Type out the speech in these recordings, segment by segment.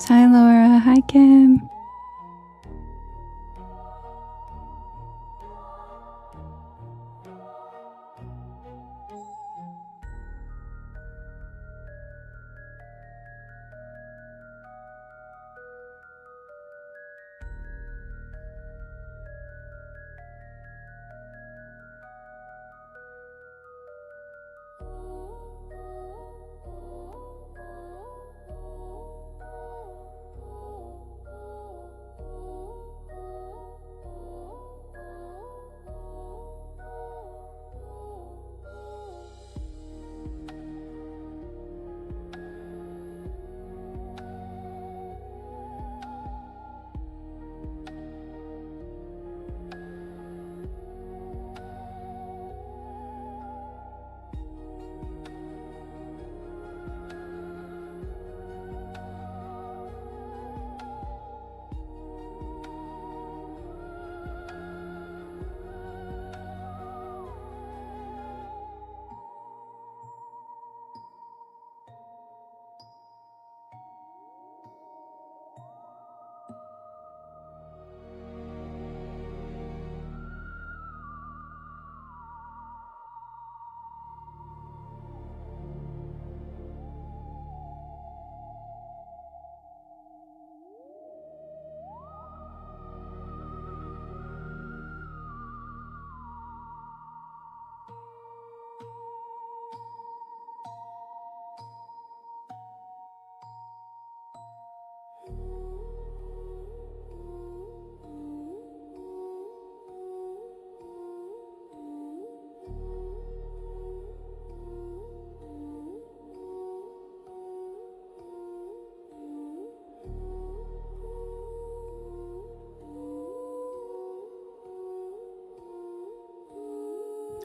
Hi Laura, hi Kim.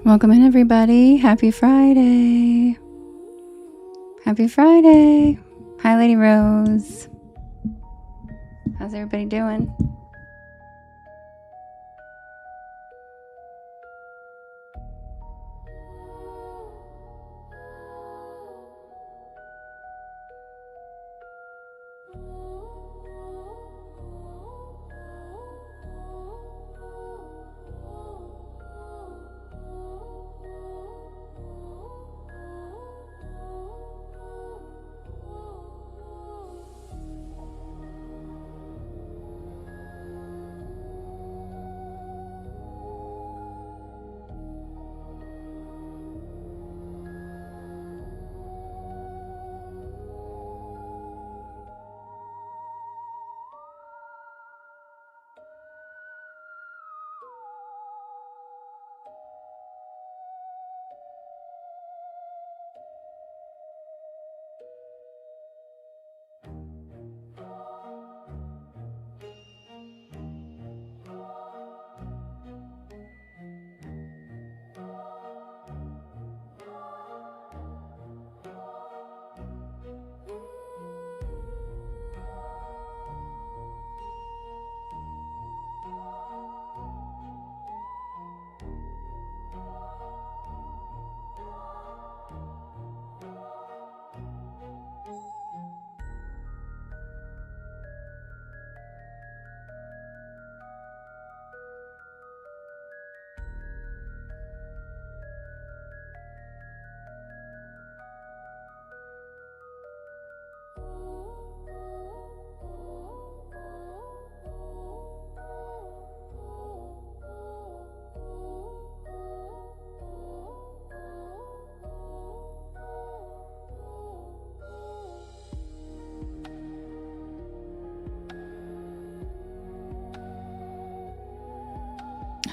Welcome in everybody. Happy Friday. Happy Friday. Hi Lady Rose. How's everybody doing?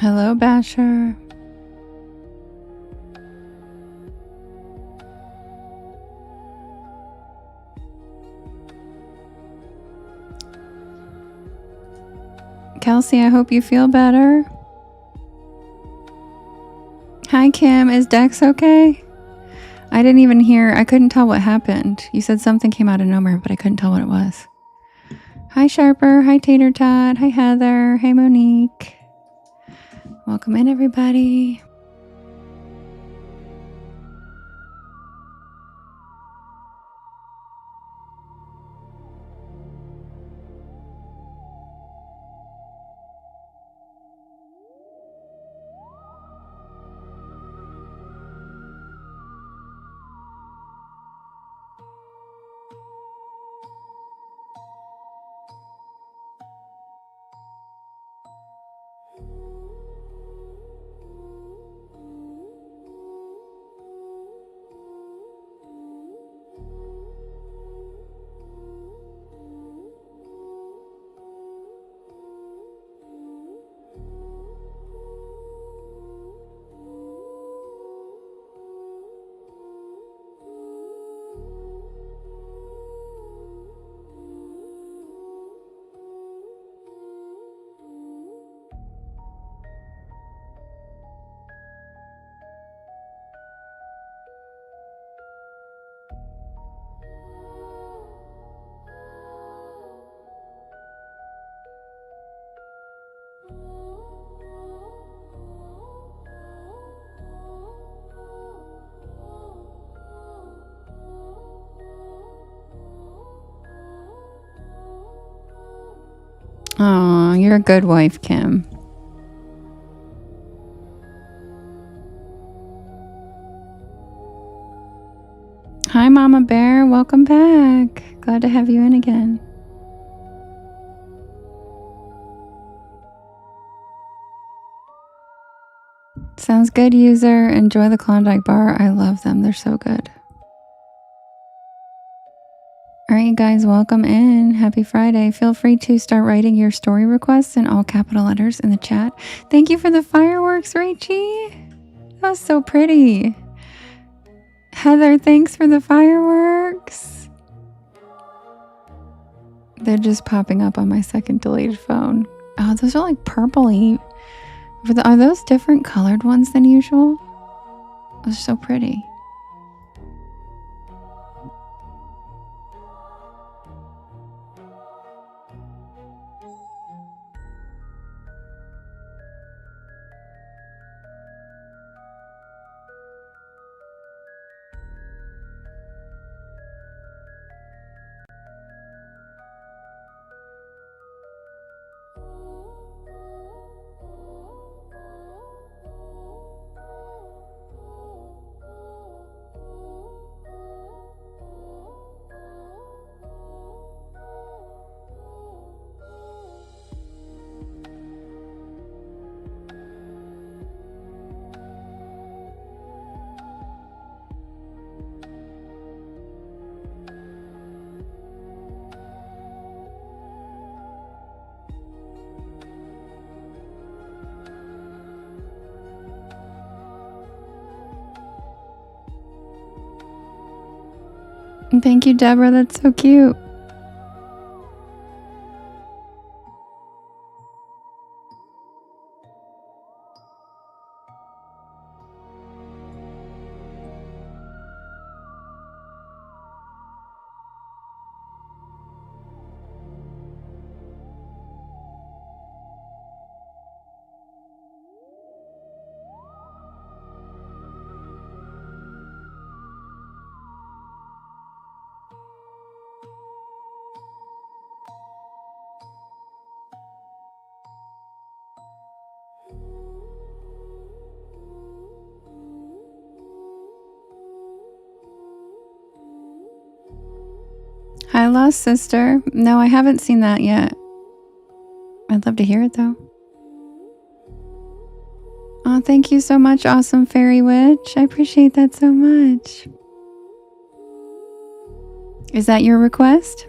Hello, Basher. Kelsey, I hope you feel better. Hi, Kim. Is Dex okay? I didn't even hear. I couldn't tell what happened. You said something came out of nowhere, but I couldn't tell what it was. Hi, Sharper. Hi, Tater Tot. Hi, Heather. Hey, Monique. Welcome in, everybody. you're a good wife, Kim. Hi, Mama Bear. Welcome back. Glad to have you in again. Sounds good, user. Enjoy the Klondike bar. I love them. They're so good. All right, you guys, welcome in. Happy Friday. Feel free to start writing your story requests in all capital letters in the chat. Thank you for the fireworks, Rachie. That was so pretty. Heather, thanks for the fireworks. They're just popping up on my second deleted phone. Oh, those are like purpley. Are those different colored ones than usual? Those are so pretty. Thank you, Deborah. That's so cute. Hi, Lost Sister. No, I haven't seen that yet. I'd love to hear it, though. Oh, thank you so much, Awesome Fairy Witch. I appreciate that so much. Is that your request?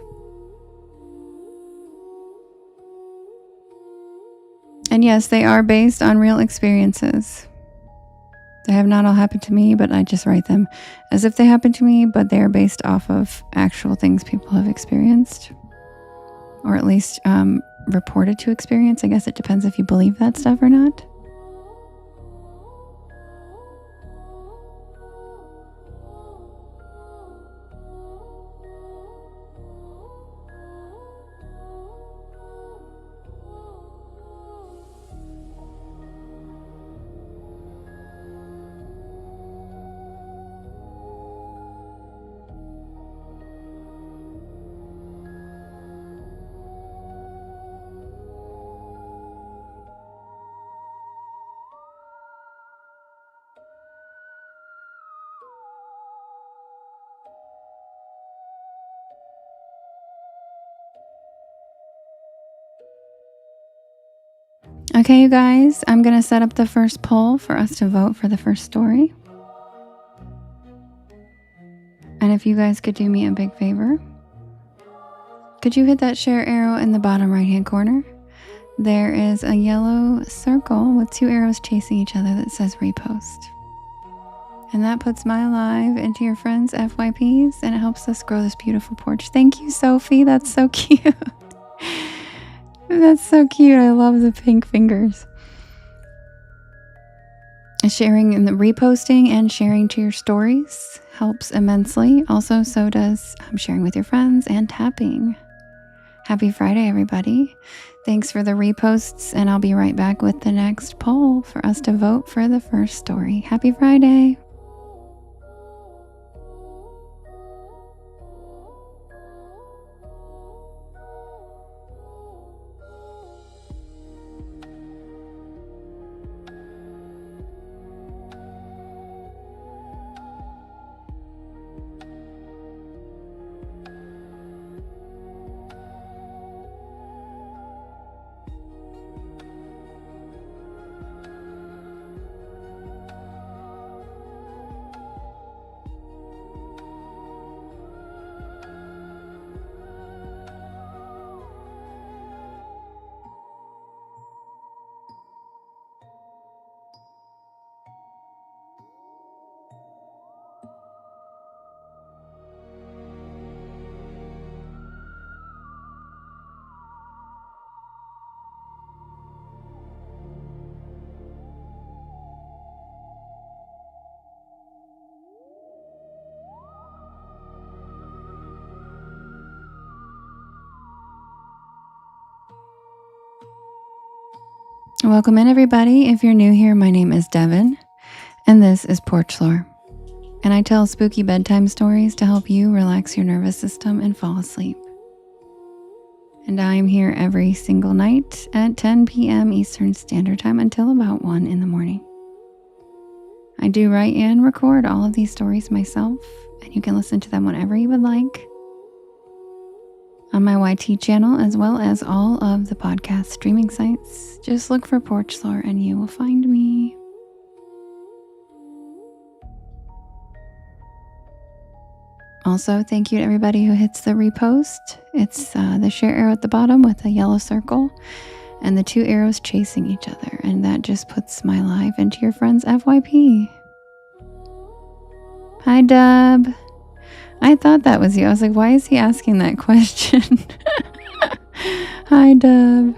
And yes, they are based on real experiences. They have not all happened to me, but I just write them as if they happened to me, but they are based off of actual things people have experienced, or at least reported to experience. I guess it depends if you believe that stuff or not. Okay, you guys, I'm going to set up the first poll for us to vote for the first story. And if you guys could do me a big favor, could you hit that share arrow in the bottom right-hand corner? There is a yellow circle with 2 arrows chasing each other that says repost. And that puts my live into your friends' FYPs, and it helps us grow this beautiful porch. Thank you, Sophie. That's so cute. That's so cute. I love the pink fingers. Sharing and the reposting and sharing to your stories helps immensely. Also, so does sharing with your friends and tapping. Happy Friday, everybody. Thanks for the reposts, and I'll be right back with the next poll for us to vote for the first story. Happy Friday. Welcome in, everybody. If you're new here, my name is Devin, and this is Porch Lore. And I tell spooky bedtime stories to help you relax your nervous system and fall asleep. And I'm here every single night at 10 p.m. Eastern Standard Time until about 1 in the morning. I do write and record all of these stories myself, and you can listen to them whenever you would like on my YT channel, as well as all of the podcast streaming sites. Just look for Porch Lore and you will find me. Also, thank you to everybody who hits the repost. It's the share arrow at the bottom with a yellow circle and the 2 arrows chasing each other. And that just puts my live into your friend's FYP. Hi, Dub. I thought that was you. I was like, why is he asking that question? Hi, Dub.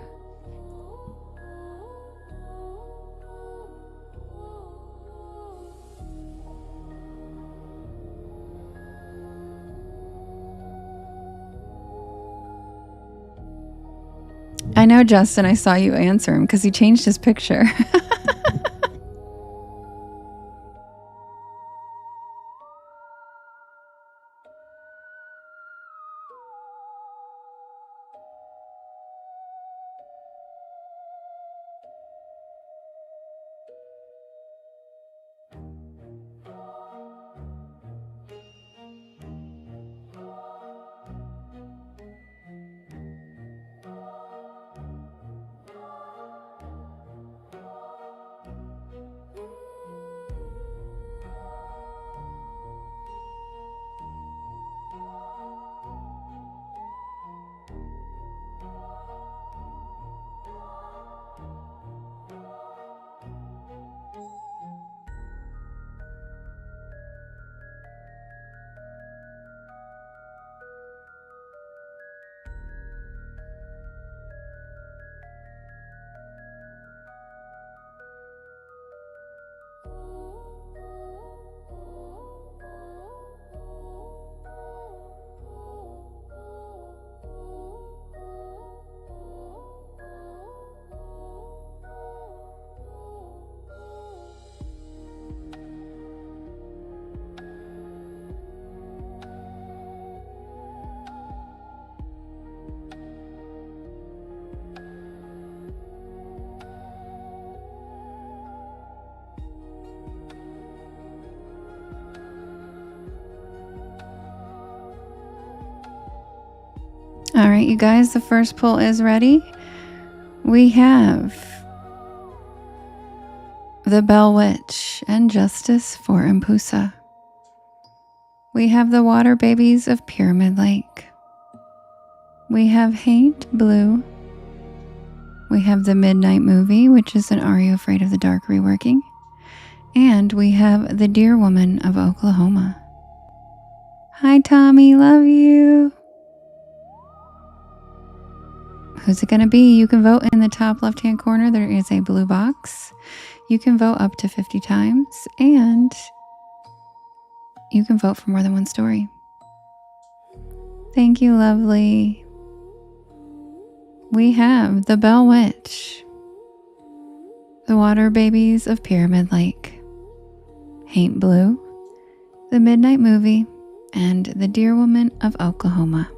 I know, Justin, I saw you answer him because he changed his picture. All right, you guys, the first pull is ready. We have the Bell Witch and Justice for Impusa. We have the Water Babies of Pyramid Lake. We have Hate Blue. We have the Midnight Movie, which is an Are You Afraid of the Dark reworking. And we have the Deer Woman of Oklahoma. Hi, Tommy, love you. Who's it going to be? You can vote in the top left-hand corner. There is a blue box. You can vote up to 50 times, and you can vote for more than one story. Thank you, lovely. We have the Bell Witch, the Water Babies of Pyramid Lake, Hate Blue, the Midnight Movie, and the Deer Woman of Oklahoma.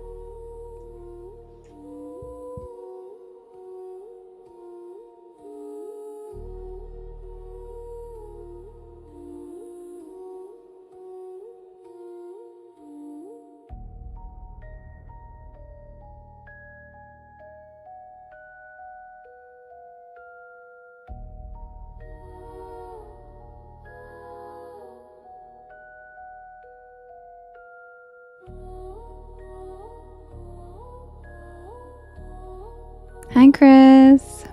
Hi, Chris.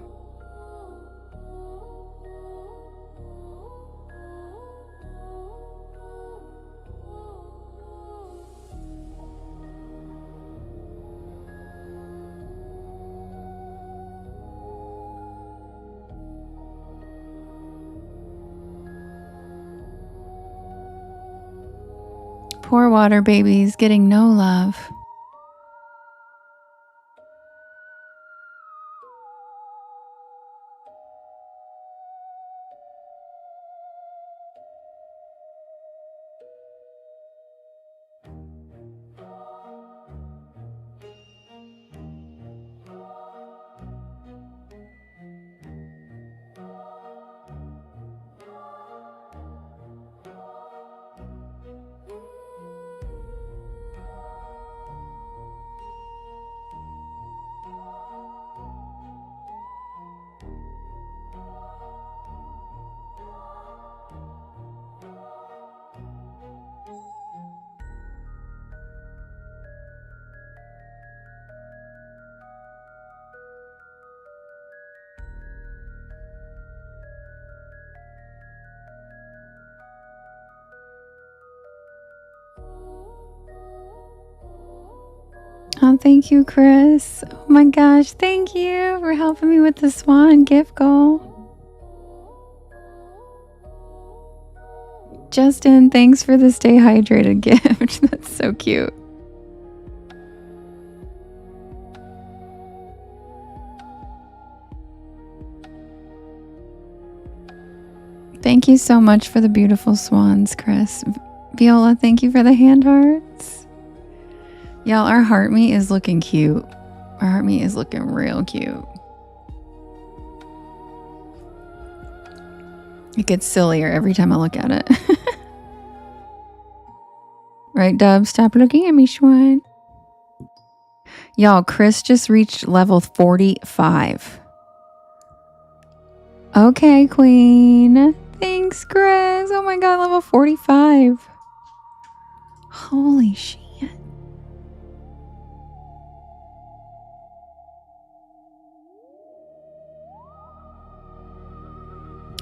Poor water babies getting no love. Oh, thank you, Chris. Oh my gosh, thank you for helping me with the swan gift goal. Justin, thanks for the stay hydrated gift. That's so cute. Thank you so much for the beautiful swans, Chris. Viola, thank you for the hand hearts. Y'all, our heart meat is looking cute. Our heart meat is looking real cute. It gets sillier every time I look at it. Right, Dub? Stop looking at me, Schwan. Y'all, Chris just reached level 45. Okay, Queen. Thanks, Chris. Oh my god, level 45. Holy shit.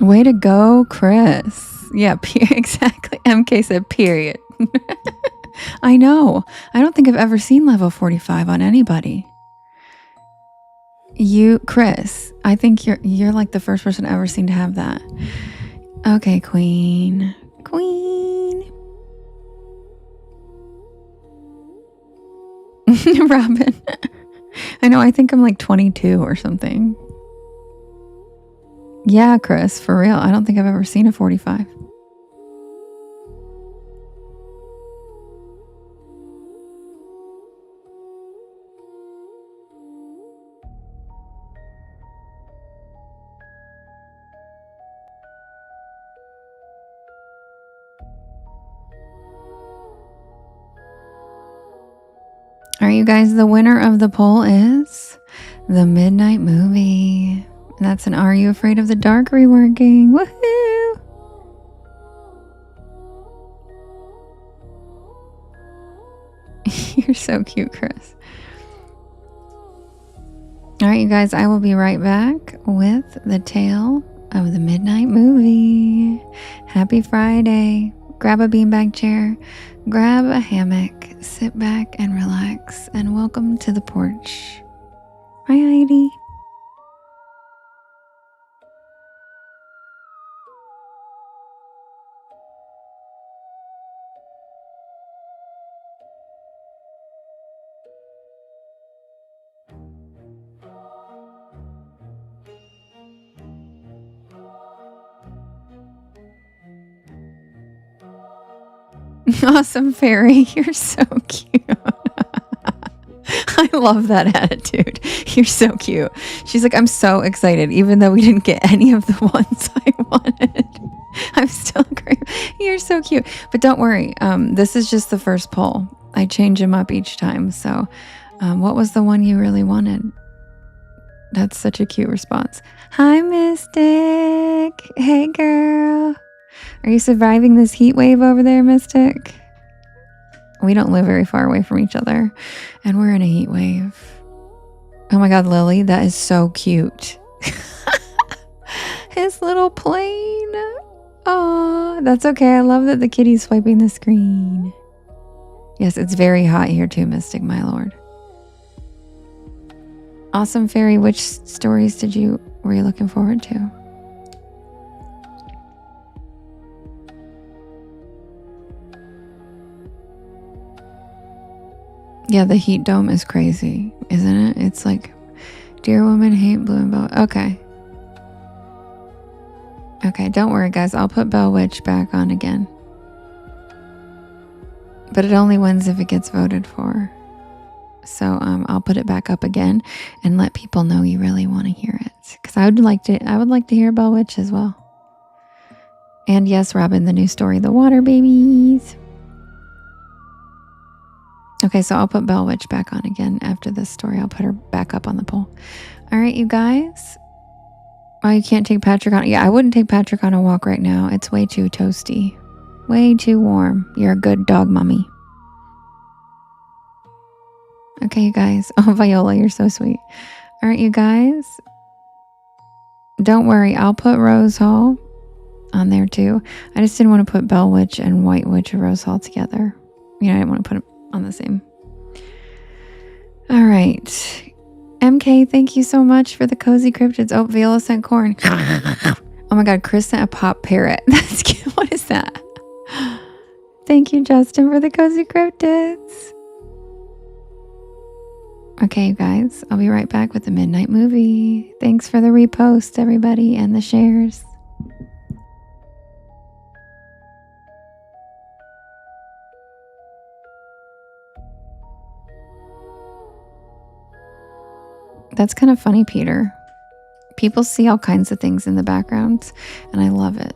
Way to go, Chris. Yeah, exactly. MK said period. I know. I don't think I've ever seen level 45 on anybody. You, Chris, I think you're like the first person I've ever seen to have that. Okay, Queen. Queen. Robin. I know, I think I'm like 22 or something. Yeah, Chris, for real. I don't think I've ever seen a 45. All right, you guys, the winner of the poll is The Midnight Movie. And that's an Are You Afraid of the Dark reworking. Woohoo! You're so cute, Chris. All right, you guys, I will be right back with the tale of The Midnight Movie. Happy Friday. Grab a beanbag chair, grab a hammock, sit back and relax, and welcome to the porch. Hi, Heidi. Awesome Fairy, you're so cute. I love that attitude. You're so cute. She's like, I'm so excited, even though we didn't get any of the ones I wanted. I'm still great. You're so cute. But don't worry, this is just the first poll. I change them up each time. So what was the one you really wanted? That's such a cute response. Hi, Mystic. Hey, girl. Are you surviving this heat wave over there, Mystic? We don't live very far away from each other, and we're in a heat wave. Oh my god, Lily, that is so cute. His little plane. Oh, that's okay. I love that the kitty's swiping the screen. Yes, it's very hot here too, Mystic, my lord. Awesome Fairy, which stories were you looking forward to? Yeah, the heat dome is crazy, isn't it? It's like, dear woman, hate blue and bow. Okay. Okay, don't worry, guys. I'll put Bell Witch back on again. But it only wins if it gets voted for. So I'll put it back up again and let people know you really want to hear it. Because I would like to hear Bell Witch as well. And yes, Robin, the new story, The Water Babies. Okay, so I'll put Bell Witch back on again after this story. I'll put her back up on the poll. All right, you guys. Oh, you can't take Patrick on. Yeah, I wouldn't take Patrick on a walk right now. It's way too toasty. Way too warm. You're a good dog, mommy. Okay, you guys. Oh, Viola, you're so sweet. All right, you guys. Don't worry. I'll put Rose Hall on there too. I just didn't want to put Bell Witch and White Witch or Rose Hall together. You know, I didn't want to put them on the same. All right. MK, thank you so much for the cozy cryptids. Oh, Viola sent corn. Oh my God, Chris sent a pop parrot. That's cute. What is that? Thank you, Justin, for the cozy cryptids. Okay, you guys, I'll be right back with the midnight movie. Thanks for the repost, everybody, and the shares. That's kind of funny, Peter. People see all kinds of things in the background, and I love it.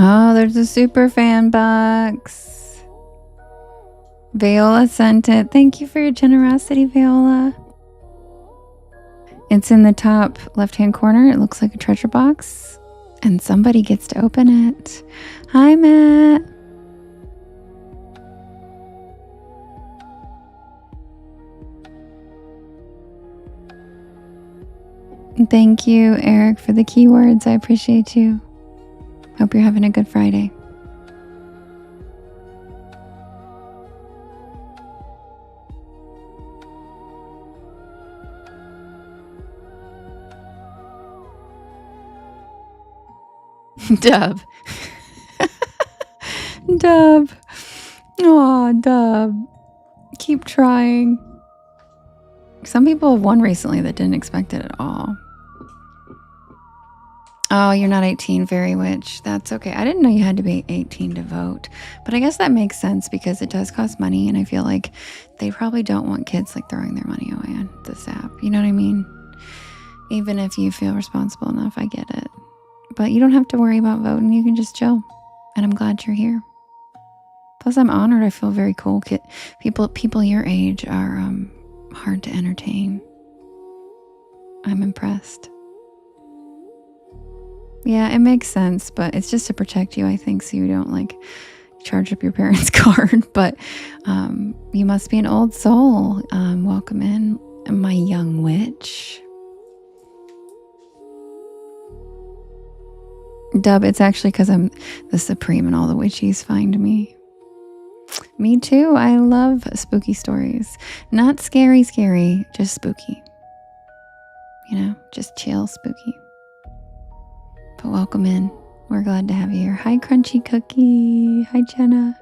Oh, there's a super fan box. Viola sent it. Thank you for your generosity, Viola. It's in the top left-hand corner. It looks like a treasure box, and somebody gets to open it. Hi, Matt. Thank you, Eric, for the keywords. I appreciate you. Hope you're having a good Friday. Dub. Dub. Aw, Dub. Keep trying. Some people have won recently that didn't expect it at all. Oh, you're not 18, Fairy Witch. That's okay. I didn't know you had to be 18 to vote. But I guess that makes sense because it does cost money. And I feel like they probably don't want kids like throwing their money away on this app. You know what I mean? Even if you feel responsible enough, I get it. But you don't have to worry about voting. You can just chill. And I'm glad you're here. Plus, I'm honored. I feel very cool. People your age are hard to entertain. I'm impressed. Yeah, it makes sense, but it's just to protect you, I think, so you don't like charge up your parents' card. But you must be an old soul. Welcome in, my young witch. Dub, it's actually because I'm the supreme and all the witchies find me. Me too. I love spooky stories. Not scary, just spooky. You know, just chill, spooky. But welcome in. We're glad to have you here. Hi, Crunchy Cookie. Hi, Jenna.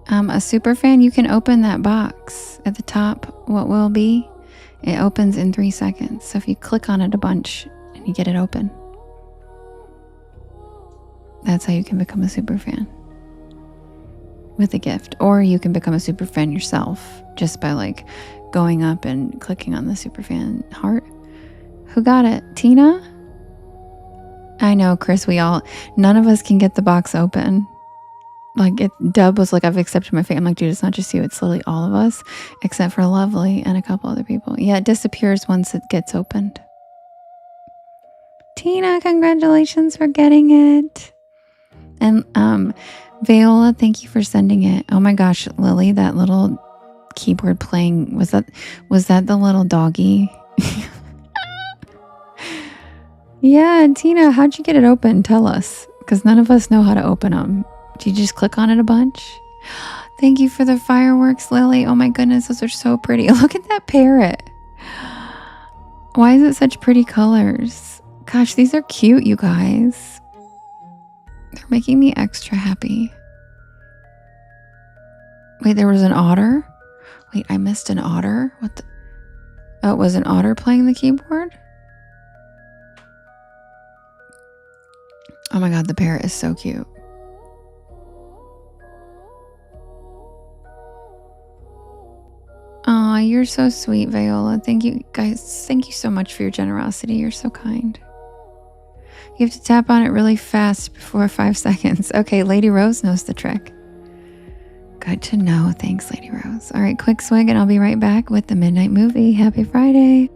A super fan, you can open that box at the top. What will be? It opens in 3 seconds. So if you click on it a bunch and you get it open, that's how you can become a super fan with a gift. Or you can become a super fan yourself just by like going up and clicking on the super fan heart. Who got it? Tina? I know, Chris, none of us can get the box open. Like Dub was like, I've accepted my fate. I'm like, dude, it's not just you. It's literally all of us, except for Lovely and a couple other people. Yeah, it disappears once it gets opened. Tina, congratulations for getting it. And Viola, thank you for sending it. Oh my gosh, Lily, that little keyboard playing? Was that the little doggy? Yeah, Tina, how'd you get it open? Tell us, because none of us know how to open them. Did you just click on it a bunch? Thank you for the fireworks, Lily. Oh my goodness, those are so pretty. Look at that parrot. Why is it such pretty colors? Gosh, these are cute, you guys. They're making me extra happy. Wait, there was an otter? Wait, I missed an otter? What the? Oh, it was an otter playing the keyboard? Oh my god, the parrot is so cute. Aw, you're so sweet, Viola. Thank you, guys. Thank you so much for your generosity. You're so kind. You have to tap on it really fast before 5 seconds. Okay, Lady Rose knows the trick. Good to know. Thanks, Lady Rose. All right, quick swig, and I'll be right back with the Midnight Movie. Happy Friday.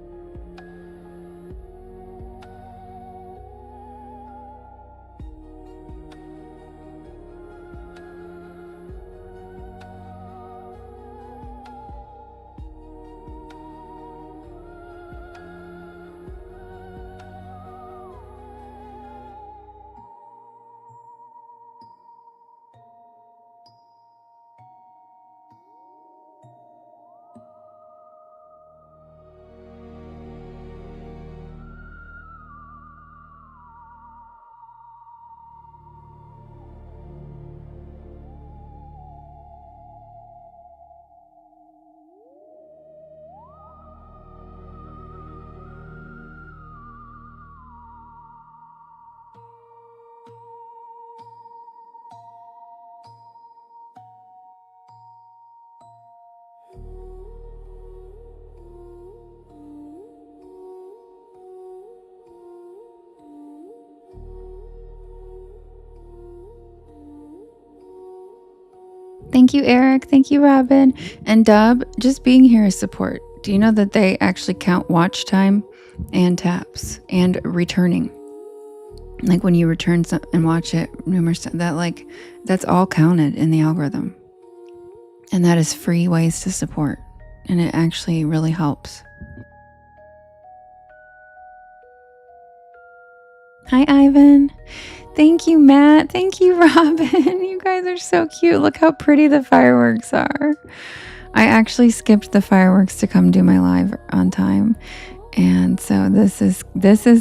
Thank you, Eric. Thank you, Robin. And Dub, just being here is support. Do you know that they actually count watch time and taps and returning? Like when you return and watch it numerous times, that's all counted in the algorithm. And that is free ways to support. And it actually really helps. Hi, Ivan. Thank you, Matt. Thank you, Robin. You guys are so cute. Look how pretty the fireworks are. I actually skipped the fireworks to come do my live on time. And so this is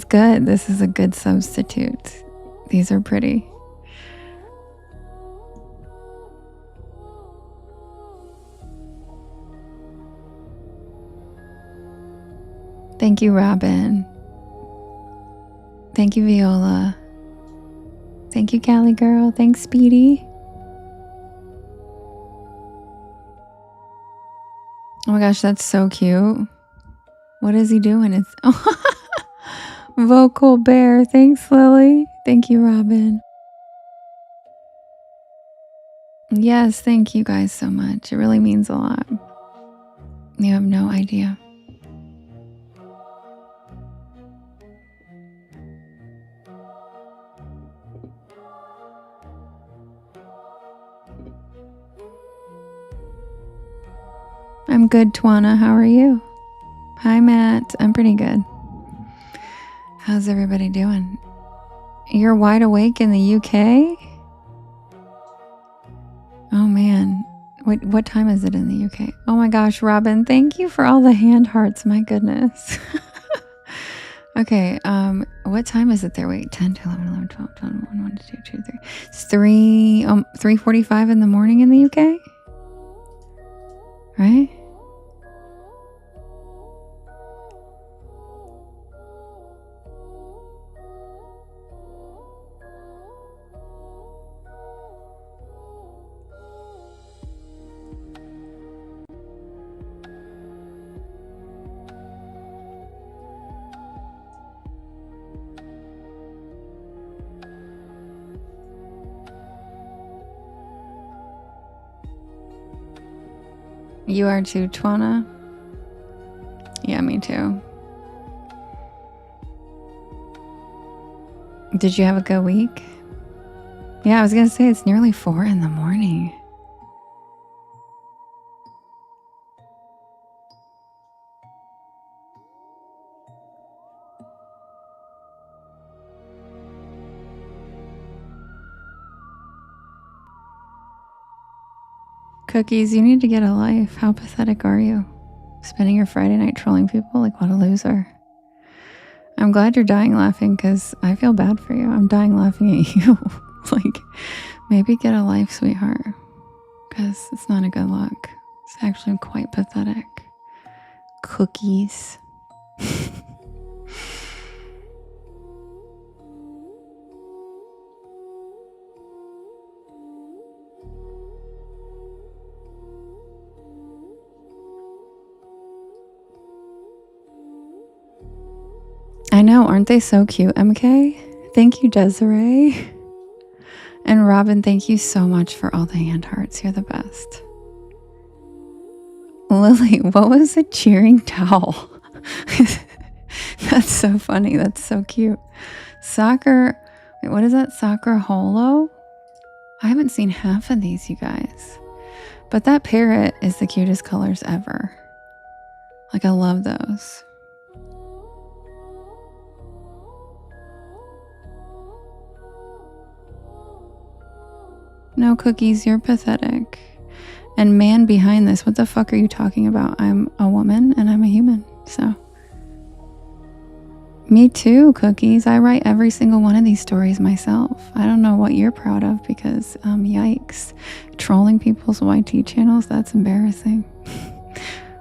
good. This is a good substitute. These are pretty. Thank you, Robin. Thank you, Viola. Thank you, Callie girl. Thanks, Speedy. Oh my gosh, that's so cute. What is he doing? It's Vocal Bear. Thanks, Lily. Thank you, Robin. Yes, thank you guys so much. It really means a lot. You have no idea. I'm good, Twana. How are you? Hi, Matt. I'm pretty good. How's everybody doing? You're wide awake in the UK? Oh, man. What time is it in the UK? Oh, my gosh, Robin. Thank you for all the hand hearts. My goodness. Okay, what time is it there? Wait, 10 to 11, 11, 12, 12, 1, 1, 2, 2, 3. It's 3:45 in the morning in the UK? Right? You are too, Twana? Yeah, me too. Did you have a good week? Yeah, I was going to say it's nearly 4 in the morning. Cookies, you need to get a life. How pathetic are you? Spending your Friday night trolling people? Like, what a loser. I'm glad you're dying laughing because I feel bad for you. I'm dying laughing at you. Like, maybe get a life, sweetheart. Because it's not a good look. It's actually quite pathetic. Cookies. I know, aren't they so cute, MK? Thank you, Desiree. And Robin, thank you so much for all the hand hearts. You're the best. Lily, what was a cheering towel? That's so funny. That's so cute. Soccer. Wait, what is that? Soccer holo? I haven't seen half of these, you guys. But that parrot is the cutest colors ever. Like, I love those. No, Cookies, you're pathetic. And man behind this, what the fuck are you talking about? I'm a woman and I'm a human, so. Me too, Cookies. I write every single one of these stories myself. I don't know what you're proud of because, yikes. Trolling people's YT channels, that's embarrassing.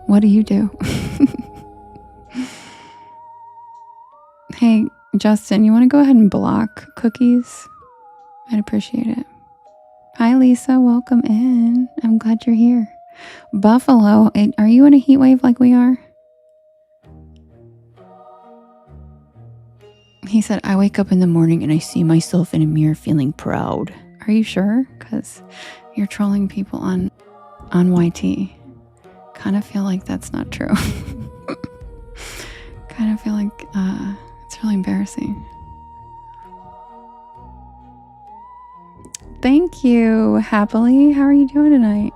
What do you do? Hey, Justin, you want to go ahead and block Cookies? I'd appreciate it. Hi, Lisa. Welcome in. I'm glad you're here. Buffalo, are you in a heat wave like we are? He said, I wake up in the morning and I see myself in a mirror feeling proud. Are you sure? Because you're trolling people on YT. Kind of feel like that's not true. Kind of feel like it's really embarrassing. Thank you, Happily. How are you doing tonight?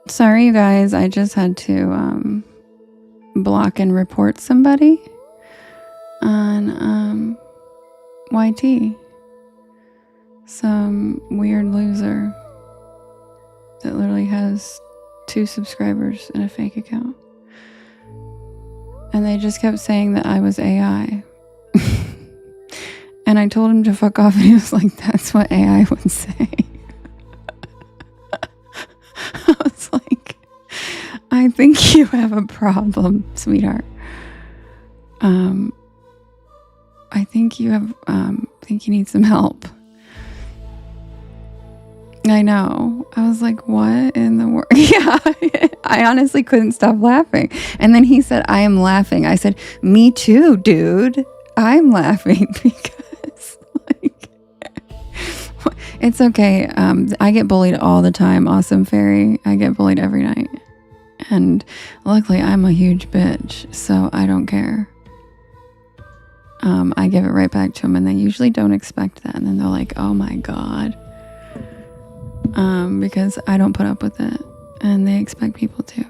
Sorry, you guys. I just had to block and report somebody on YT. Some weird loser that literally has 2 subscribers and a fake account. And they just kept saying that I was AI. And I told him to fuck off, and he was like, that's what AI would say. I was like, I think you have a problem, sweetheart. I think you need some help. I know. I was like, what in the world? Yeah, I honestly couldn't stop laughing. And then he said, I am laughing. I said, me too, dude. I'm laughing because, like, it's okay. I get bullied all the time. Awesome Fairy. I get bullied every night. And luckily, I'm a huge bitch, so I don't care. I give it right back to them, and they usually don't expect that. And then they're like, oh my God. Because I don't put up with it, and they expect people to.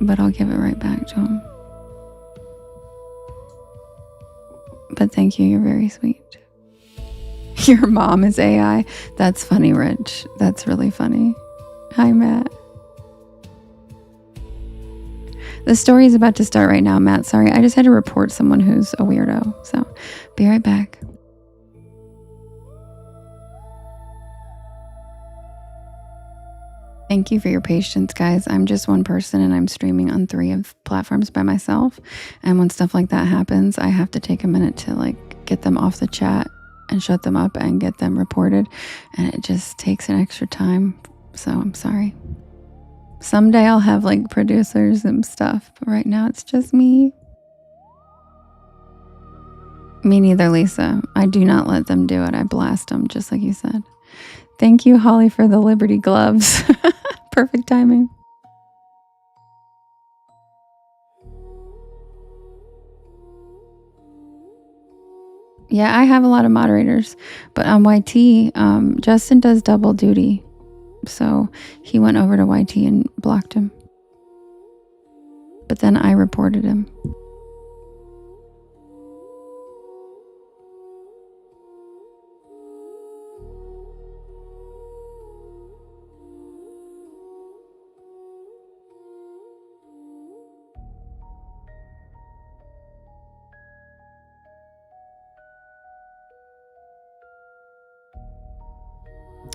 But I'll give it right back to them. But thank you, you're very sweet. Your mom is AI. That's funny, Rich. That's really funny. Hi, Matt. The story is about to start right now, Matt. Sorry, I just had to report someone who's a weirdo. So, be right back. Thank you for your patience, guys. I'm just one person and I'm streaming on 3 of platforms by myself. And when stuff like that happens, I have to take a minute to get them off the chat and shut them up and get them reported. And it just takes an extra time. So I'm sorry. Someday I'll have producers and stuff, but right now it's just me. Me neither, Lisa. I do not let them do it. I blast them, just like you said. Thank you, Holly, for the Liberty gloves. Perfect timing. Yeah, I have a lot of moderators, but on YT, Justin does double duty. So he went over to YT and blocked him. But then I reported him.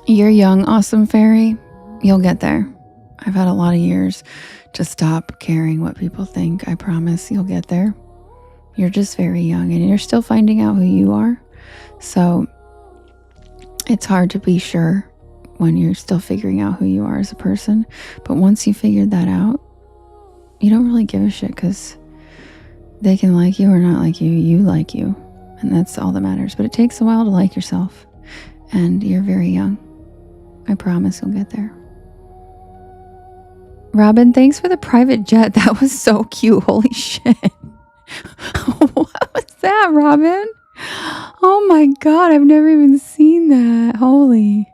You're young, awesome fairy. You'll get there. I've had a lot of years to stop caring what people think. I promise you'll get there. You're just very young and you're still finding out who you are. So it's hard to be sure when you're still figuring out who you are as a person. But once you figured that out, you don't really give a shit because they can like you or not like you. You like you. And that's all that matters. But it takes a while to like yourself. And you're very young. I promise you'll get there. Robin, thanks for the private jet. That was so cute. Holy shit. What was that, Robin? Oh my God, I've never even seen that. Holy.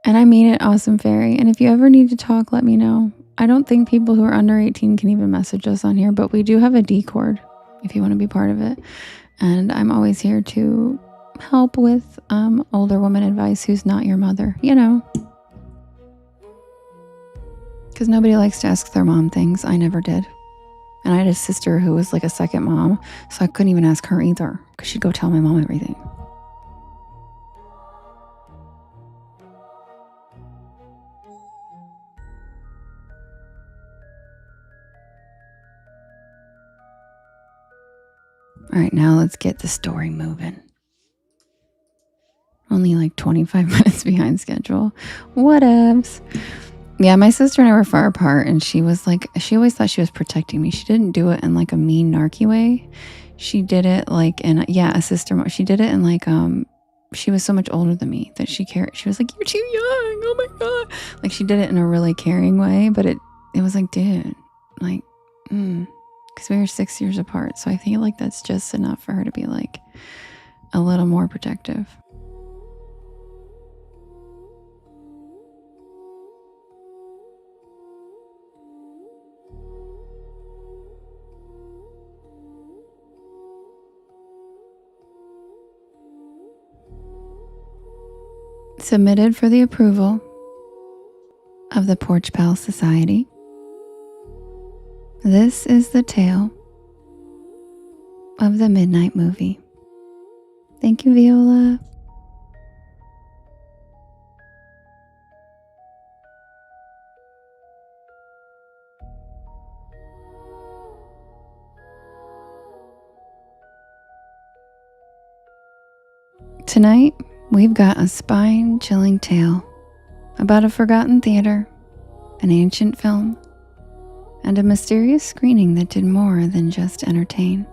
And I mean it, awesome fairy. And if you ever need to talk, let me know. I don't think people who are under 18 can even message us on here, but we do have a Discord if you want to be part of it. And I'm always here to help with older woman advice who's not your mother, because nobody likes to ask their mom things. I never did. And I had a sister who was like a second mom, so I couldn't even ask her either because she'd go tell my mom everything. All right, now let's get the story moving. Only 25 minutes behind schedule. Whatevs. Yeah, my sister and I were far apart, and she was she always thought she was protecting me. She didn't do it in a mean, narky way. She did it a sister. She did it in she was so much older than me that she cared. She was like, "You're too young. Oh my God." She did it in a really caring way, but it was dude, because we were 6 years apart. So I think that's just enough for her to be a little more protective. Submitted for the approval of the Porch Pal Society. This is the tale of the Midnight Movie. Thank you, Viola. Tonight, we've got a spine-chilling tale about a forgotten theater, an ancient film, and a mysterious screening that did more than just entertain.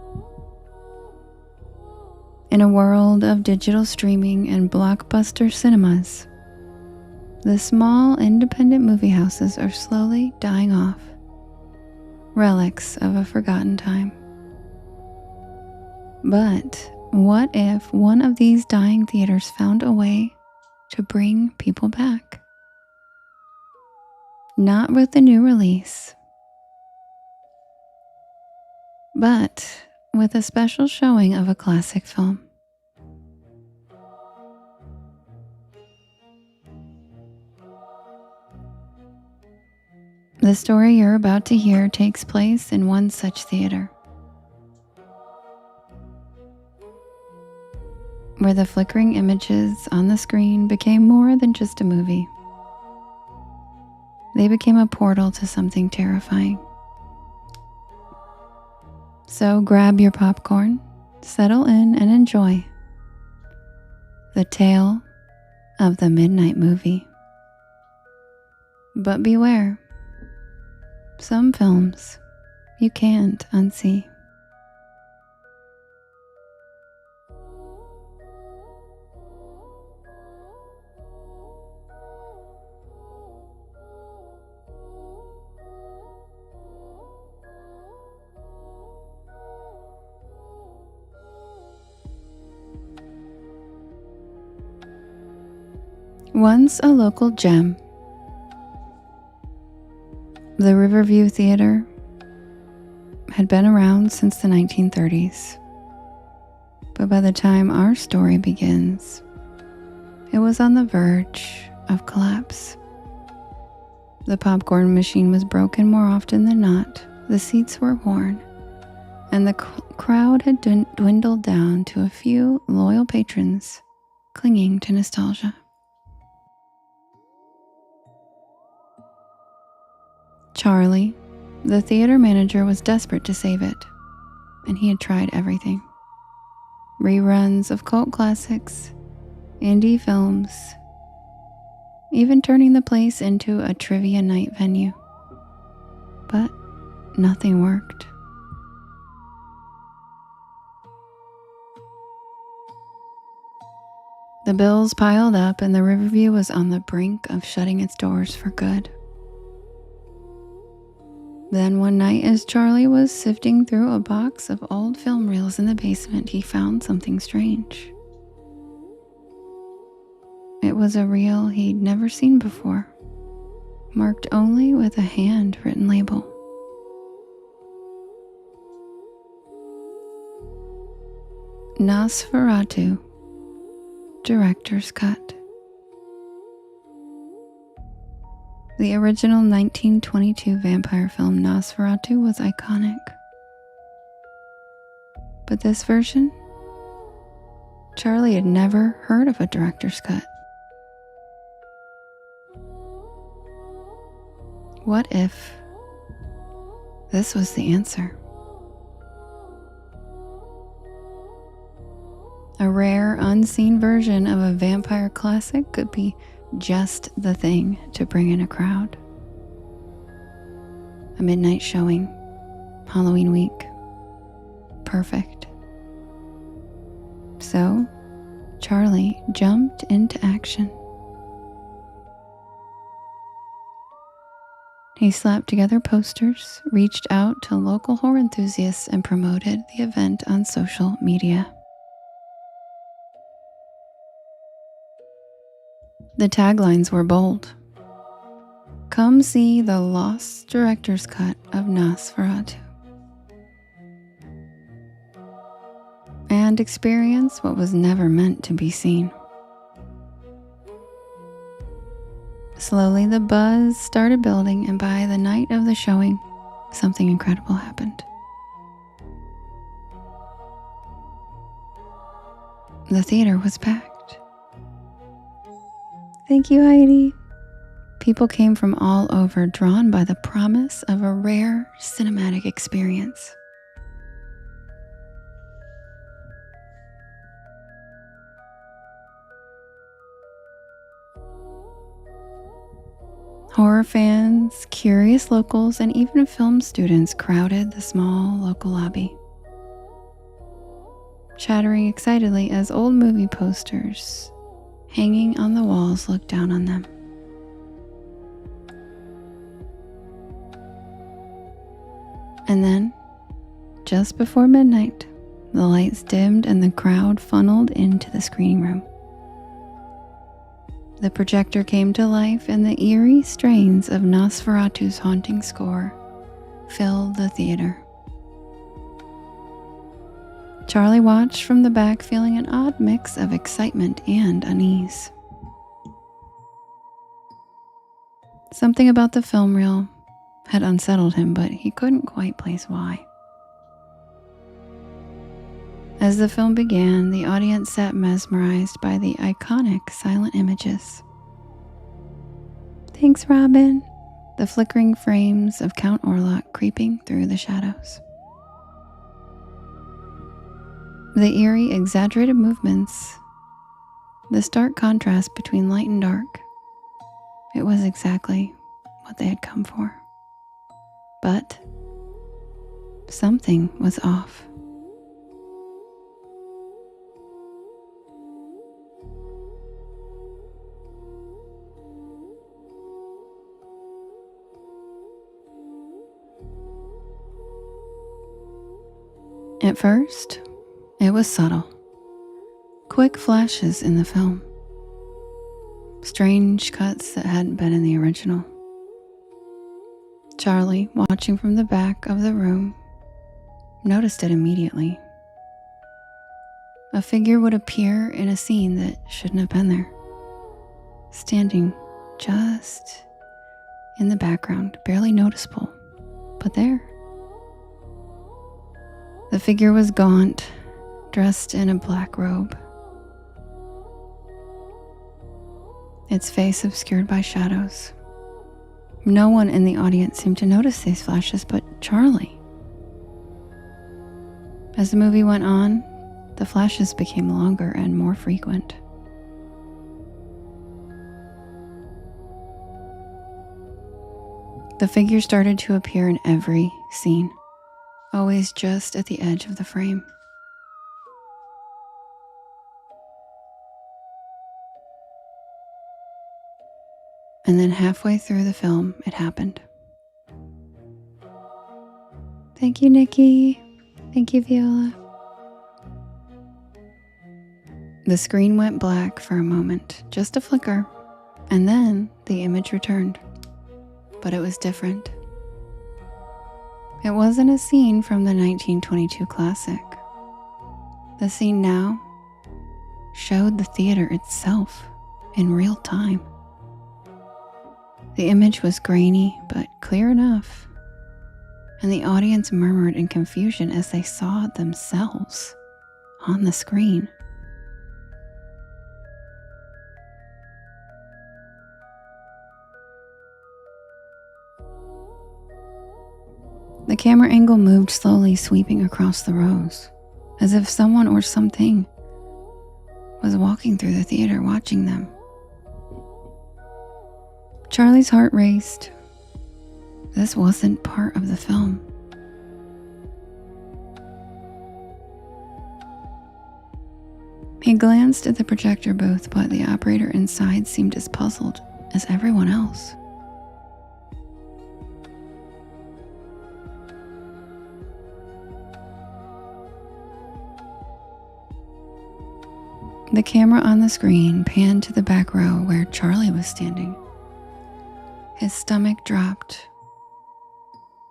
In a world of digital streaming and blockbuster cinemas, the small independent movie houses are slowly dying off, relics of a forgotten time. But what if one of these dying theaters found a way to bring people back? Not with a new release, but with a special showing of a classic film. The story you're about to hear takes place in one such theater, where the flickering images on the screen became more than just a movie. They became a portal to something terrifying. So grab your popcorn, settle in, and enjoy the tale of the Midnight Movie. But beware, some films you can't unsee. Once a local gem, the Riverview Theater had been around since the 1930s. But by the time our story begins, it was on the verge of collapse. The popcorn machine was broken more often than not, the seats were worn, and the crowd had dwindled down to a few loyal patrons clinging to nostalgia. Charlie, the theater manager, was desperate to save it, and he had tried everything. Reruns of cult classics, indie films, even turning the place into a trivia night venue. But nothing worked. The bills piled up, and the Riverview was on the brink of shutting its doors for good. Then one night, as Charlie was sifting through a box of old film reels in the basement, he found something strange. It was a reel he'd never seen before, marked only with a handwritten label. Nosferatu, Director's Cut. The original 1922 vampire film Nosferatu was iconic. But this version? Charlie had never heard of a director's cut. What if this was the answer? A rare, unseen version of a vampire classic could be just the thing to bring in a crowd. A midnight showing, Halloween week. Perfect. So, Charlie jumped into action. He slapped together posters, reached out to local horror enthusiasts, and promoted the event on social media. The taglines were bold. Come see the lost director's cut of Nosferatu and experience what was never meant to be seen. Slowly the buzz started building, and by the night of the showing, something incredible happened. The theater was packed. Thank you, Heidi. People came from all over, drawn by the promise of a rare cinematic experience. Horror fans, curious locals, and even film students crowded the small local lobby, chattering excitedly as old movie posters hanging on the walls looked down on them. And then, just before midnight, the lights dimmed and the crowd funneled into the screening room. The projector came to life, and the eerie strains of Nosferatu's haunting score filled the theater. Charlie watched from the back, feeling an odd mix of excitement and unease. Something about the film reel had unsettled him, but he couldn't quite place why. As the film began, the audience sat mesmerized by the iconic silent images. Thanks, Robin. The flickering frames of Count Orlok creeping through the shadows. The eerie, exaggerated movements, the stark contrast between light and dark. It was exactly what they had come for. But something was off. At first, it was subtle. Quick flashes in the film. Strange cuts that hadn't been in the original. Charlie, watching from the back of the room, noticed it immediately. A figure would appear in a scene that shouldn't have been there, standing just in the background, barely noticeable, but there. The figure was gaunt, dressed in a black robe. Its face obscured by shadows. No one in the audience seemed to notice these flashes but Charlie. As the movie went on, the flashes became longer and more frequent. The figure started to appear in every scene, always just at the edge of the frame. And then halfway through the film, it happened. Thank you, Nikki. Thank you, Viola. The screen went black for a moment, just a flicker, and then the image returned. But it was different. It wasn't a scene from the 1922 classic. The scene now showed the theater itself in real time. The image was grainy, but clear enough, and the audience murmured in confusion as they saw themselves on the screen. The camera angle moved slowly, sweeping across the rows, as if someone or something was walking through the theater watching them. Charlie's heart raced. This wasn't part of the film. He glanced at the projector booth, but the operator inside seemed as puzzled as everyone else. The camera on the screen panned to the back row where Charlie was standing. His stomach dropped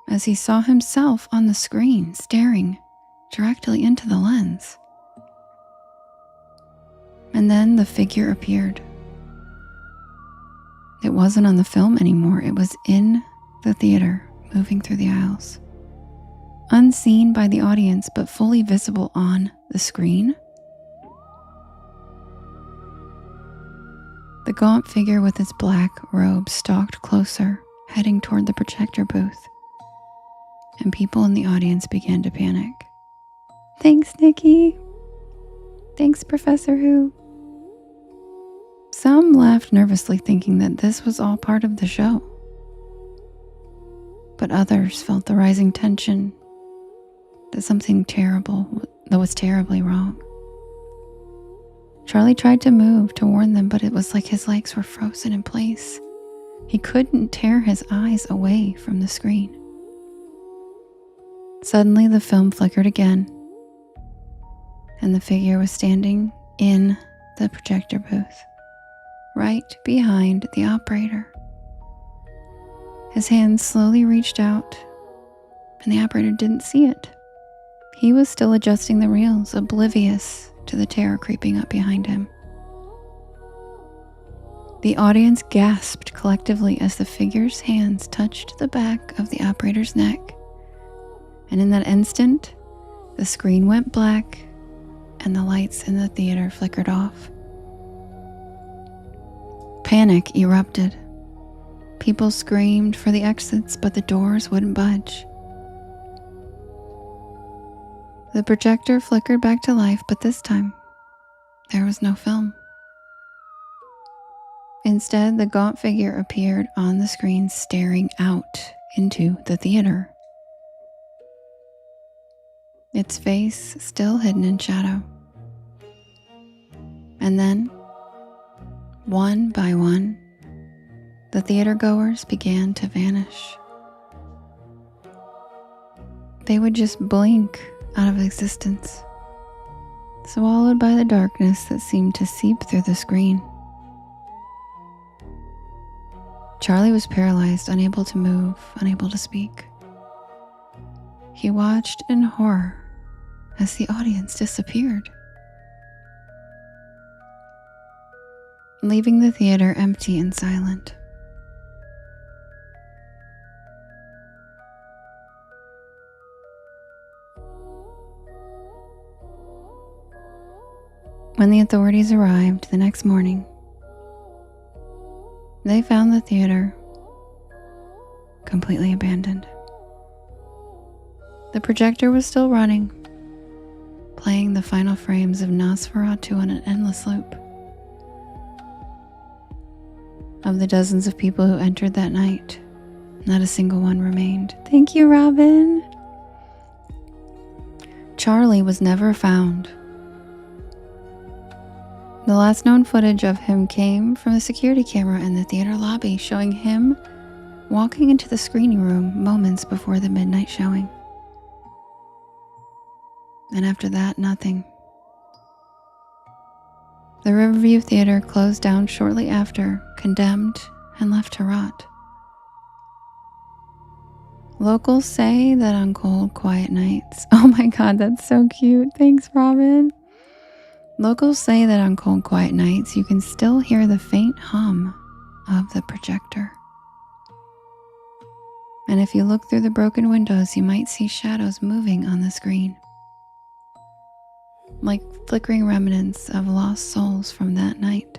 as he saw himself on the screen, staring directly into the lens. And then the figure appeared. It wasn't on the film anymore. It was in the theater, moving through the aisles. Unseen by the audience, but fully visible on the screen. The gaunt figure with its black robe stalked closer, heading toward the projector booth, and people in the audience began to panic. Thanks, Nikki. Thanks, Professor Who. Some laughed nervously, thinking that this was all part of the show. But others felt the rising tension, that something that was terribly wrong. Charlie tried to move to warn them, but it was like his legs were frozen in place. He couldn't tear his eyes away from the screen. Suddenly, the film flickered again, and the figure was standing in the projector booth, right behind the operator. His hand slowly reached out, and the operator didn't see it. He was still adjusting the reels, oblivious to the terror creeping up behind him. The audience gasped collectively as the figure's hands touched the back of the operator's neck. And in that instant, the screen went black and the lights in the theater flickered off. Panic erupted. People screamed for the exits, but the doors wouldn't budge. The projector flickered back to life, but this time, there was no film. Instead, the gaunt figure appeared on the screen, staring out into the theater. Its face still hidden in shadow. And then, one by one, the theater goers began to vanish. They would just blink out of existence, swallowed by the darkness that seemed to seep through the screen. Charlie was paralyzed, unable to move, unable to speak. He watched in horror as the audience disappeared, leaving the theater empty and silent. When the authorities arrived the next morning, they found the theater completely abandoned. The projector was still running, playing the final frames of Nosferatu on an endless loop. Of the dozens of people who entered that night, not a single one remained. Thank you, Robin. Charlie was never found. The last known footage of him came from the security camera in the theater lobby, showing him walking into the screening room moments before the midnight showing. And after that, nothing. The Riverview Theater closed down shortly after, condemned and left to rot. Locals say that on cold, quiet nights... Oh my God, that's so cute. Thanks, Robin. Locals say that on cold, quiet nights, you can still hear the faint hum of the projector. And if you look through the broken windows, you might see shadows moving on the screen, like flickering remnants of lost souls from that night.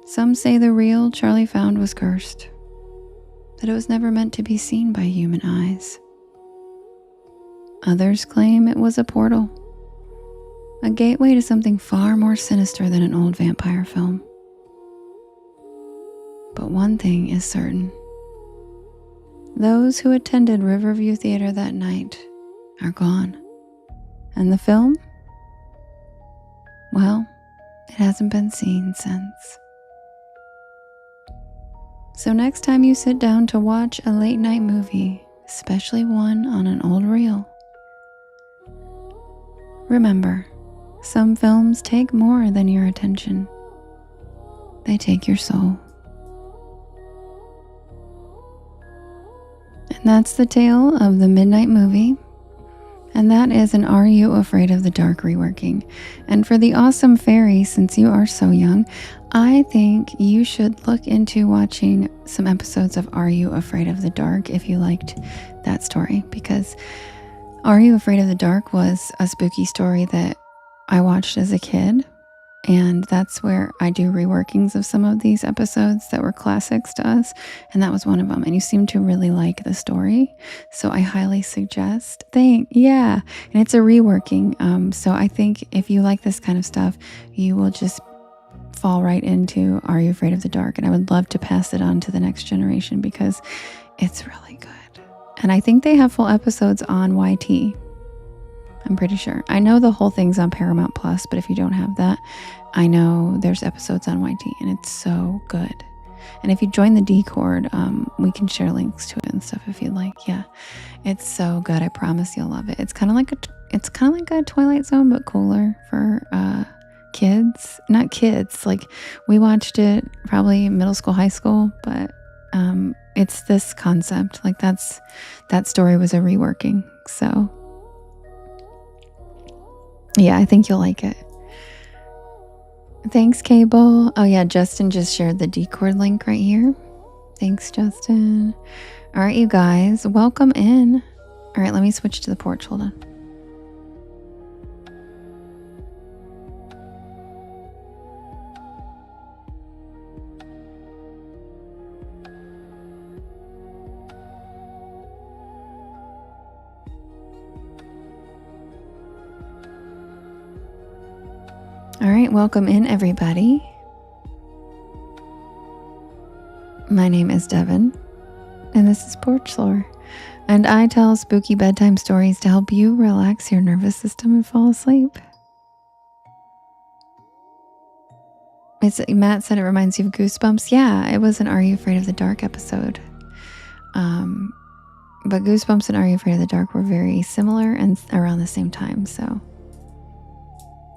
Some say the real Charlie found was cursed, that it was never meant to be seen by human eyes. Others claim it was a portal, a gateway to something far more sinister than an old vampire film. But one thing is certain. Those who attended Riverview Theater that night are gone. And the film? Well, it hasn't been seen since. So next time you sit down to watch a late night movie, especially one on an old reel, remember, some films take more than your attention. They take your soul. And that's the tale of the Midnight Movie. And that is an Are You Afraid of the Dark reworking. And for the awesome fairy, since you are so young, I think you should look into watching some episodes of Are You Afraid of the Dark if you liked that story. Because Are You Afraid of the Dark was a spooky story that I watched as a kid, and that's where I do reworkings of some of these episodes that were classics to us, and that was one of them. And you seem to really like the story, so I highly suggest. And it's a reworking. So I think if you like this kind of stuff, you will just fall right into Are You Afraid of the Dark? And I would love to pass it on to the next generation because it's really good. And I think they have full episodes on YT. I'm pretty sure. I know the whole thing's on Paramount Plus, but if you don't have that, I know there's episodes on YT, and it's so good. And if you join the Discord, we can share links to it and stuff if you'd like. Yeah, it's so good. I promise you'll love it. It's kind of like a Twilight Zone, but cooler for kids. Not kids. Like we watched it probably middle school, high school, but it's this concept. Like that story was a reworking. So. Yeah, I think you'll like it. Thanks, Cable. Oh yeah, Justin just shared the Discord link right here. Thanks, Justin. All right, you guys, welcome in. All right, let me switch to the porch. Hold on. All right, welcome in, everybody. My name is Devin, and this is Porch Lore, and I tell spooky bedtime stories to help you relax your nervous system and fall asleep. Matt said it reminds you of Goosebumps. Yeah, it was an Are You Afraid of the Dark episode. But Goosebumps and Are You Afraid of the Dark were very similar and around the same time, so...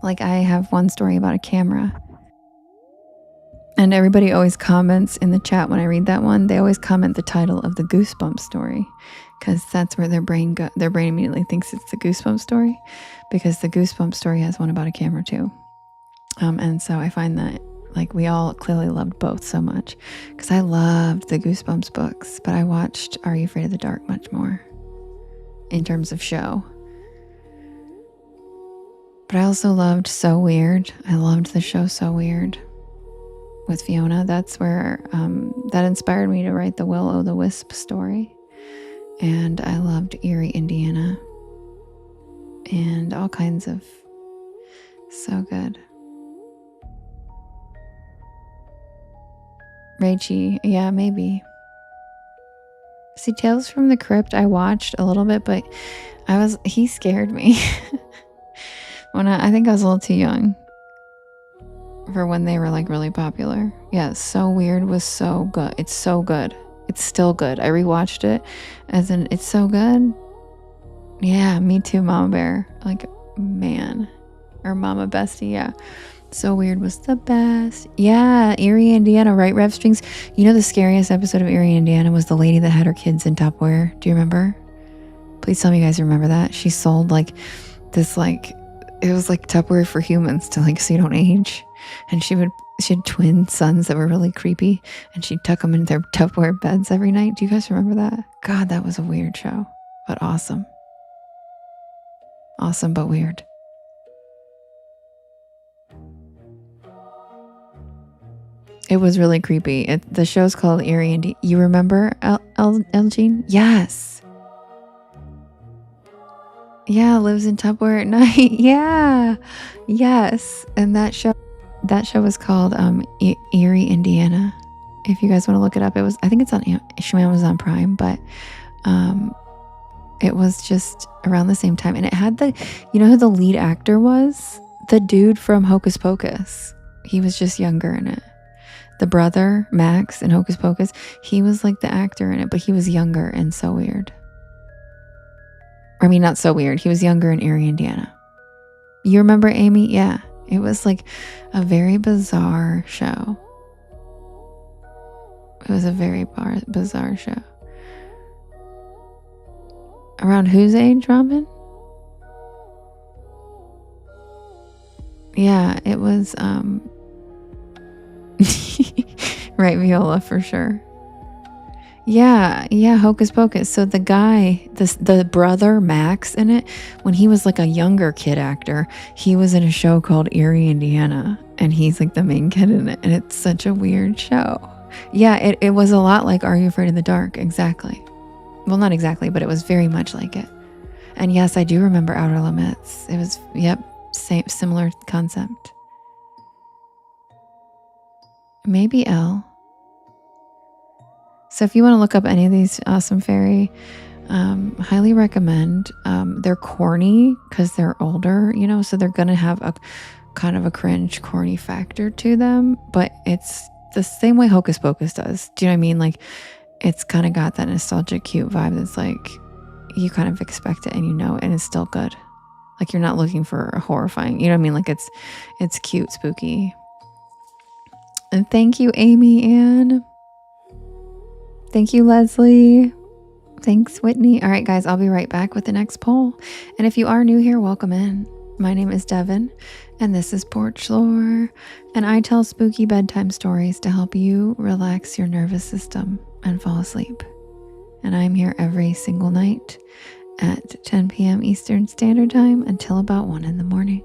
Like, I have one story about a camera. And everybody always comments in the chat when I read that one. They always comment the title of the Goosebumps story, because that's where their brain immediately thinks it's the Goosebumps story, because the Goosebumps story has one about a camera too. And so I find that, like, we all clearly loved both so much, because I loved the Goosebumps books, but I watched Are You Afraid of the Dark much more in terms of show. But I also loved So Weird. I loved the show So Weird with Fiona. That's where that inspired me to write the Will-O-the-Wisp story. And I loved Erie, Indiana. And all kinds of... So good. Rachie, yeah, maybe. See, Tales from the Crypt, I watched a little bit, but he scared me. I think I was a little too young for when they were like really popular. Yeah, So Weird was so good. It's so good. It's still good. I rewatched it it's so good. Yeah, me too, Mama Bear. Like, man. Or Mama Bestie, yeah. So Weird was the best. Yeah, Erie, Indiana, right, Rev Strings? You know, the scariest episode of Erie, Indiana was the lady that had her kids in Tupperware. Do you remember? Please tell me you guys remember that. She sold like this, like, it was like Tupperware for humans to, like, so you don't age. And she had twin sons that were really creepy, and she'd tuck them in their Tupperware beds every night. Do you guys remember that? God, that was a weird show, but awesome. Awesome, but weird. It was really creepy. The show's called Erie, and you remember Elgene? Yes. Yeah, lives in Tupperware at night. Yeah. Yes. And that show was called Erie, Indiana. If you guys want to look it up, I think it's on Amazon Prime, but it was just around the same time. And it had you know who the lead actor was? The dude from Hocus Pocus. He was just younger in it. The brother, Max, in Hocus Pocus, he was like the actor in it, but he was younger and So Weird. I mean, not So Weird. He was younger in Erie, Indiana. You remember Amy? Yeah. It was like a very bizarre show. It was a very bizarre show. Around whose age, Robin? Yeah, it was, right, Viola, for sure. Yeah, Hocus Pocus. So the guy, the brother, Max, in it, when he was like a younger kid actor, he was in a show called Erie, Indiana, and he's like the main kid in it, and it's such a weird show. Yeah, it was a lot like Are You Afraid of the Dark? Exactly. Well, not exactly, but it was very much like it. And yes, I do remember Outer Limits. It was, yep, similar concept. Maybe Elle. So if you want to look up any of these awesome fairy, highly recommend. They're corny because they're older, you know, so they're going to have a kind of a cringe, corny factor to them, but it's the same way Hocus Pocus does. Do you know what I mean? Like, it's kind of got that nostalgic, cute vibe that's like, you kind of expect it and you know it, and it's still good. Like, you're not looking for a horrifying, you know what I mean? Like, it's cute, spooky. And thank you, Amy Ann. Thank you, Leslie. Thanks, Whitney. All right, guys, I'll be right back with the next poll. And if you are new here, welcome in. My name is Devin, and this is Porch Lore, and I tell spooky bedtime stories to help you relax your nervous system and fall asleep. And I'm here every single night at 10 p.m. Eastern Standard Time until about 1 in the morning.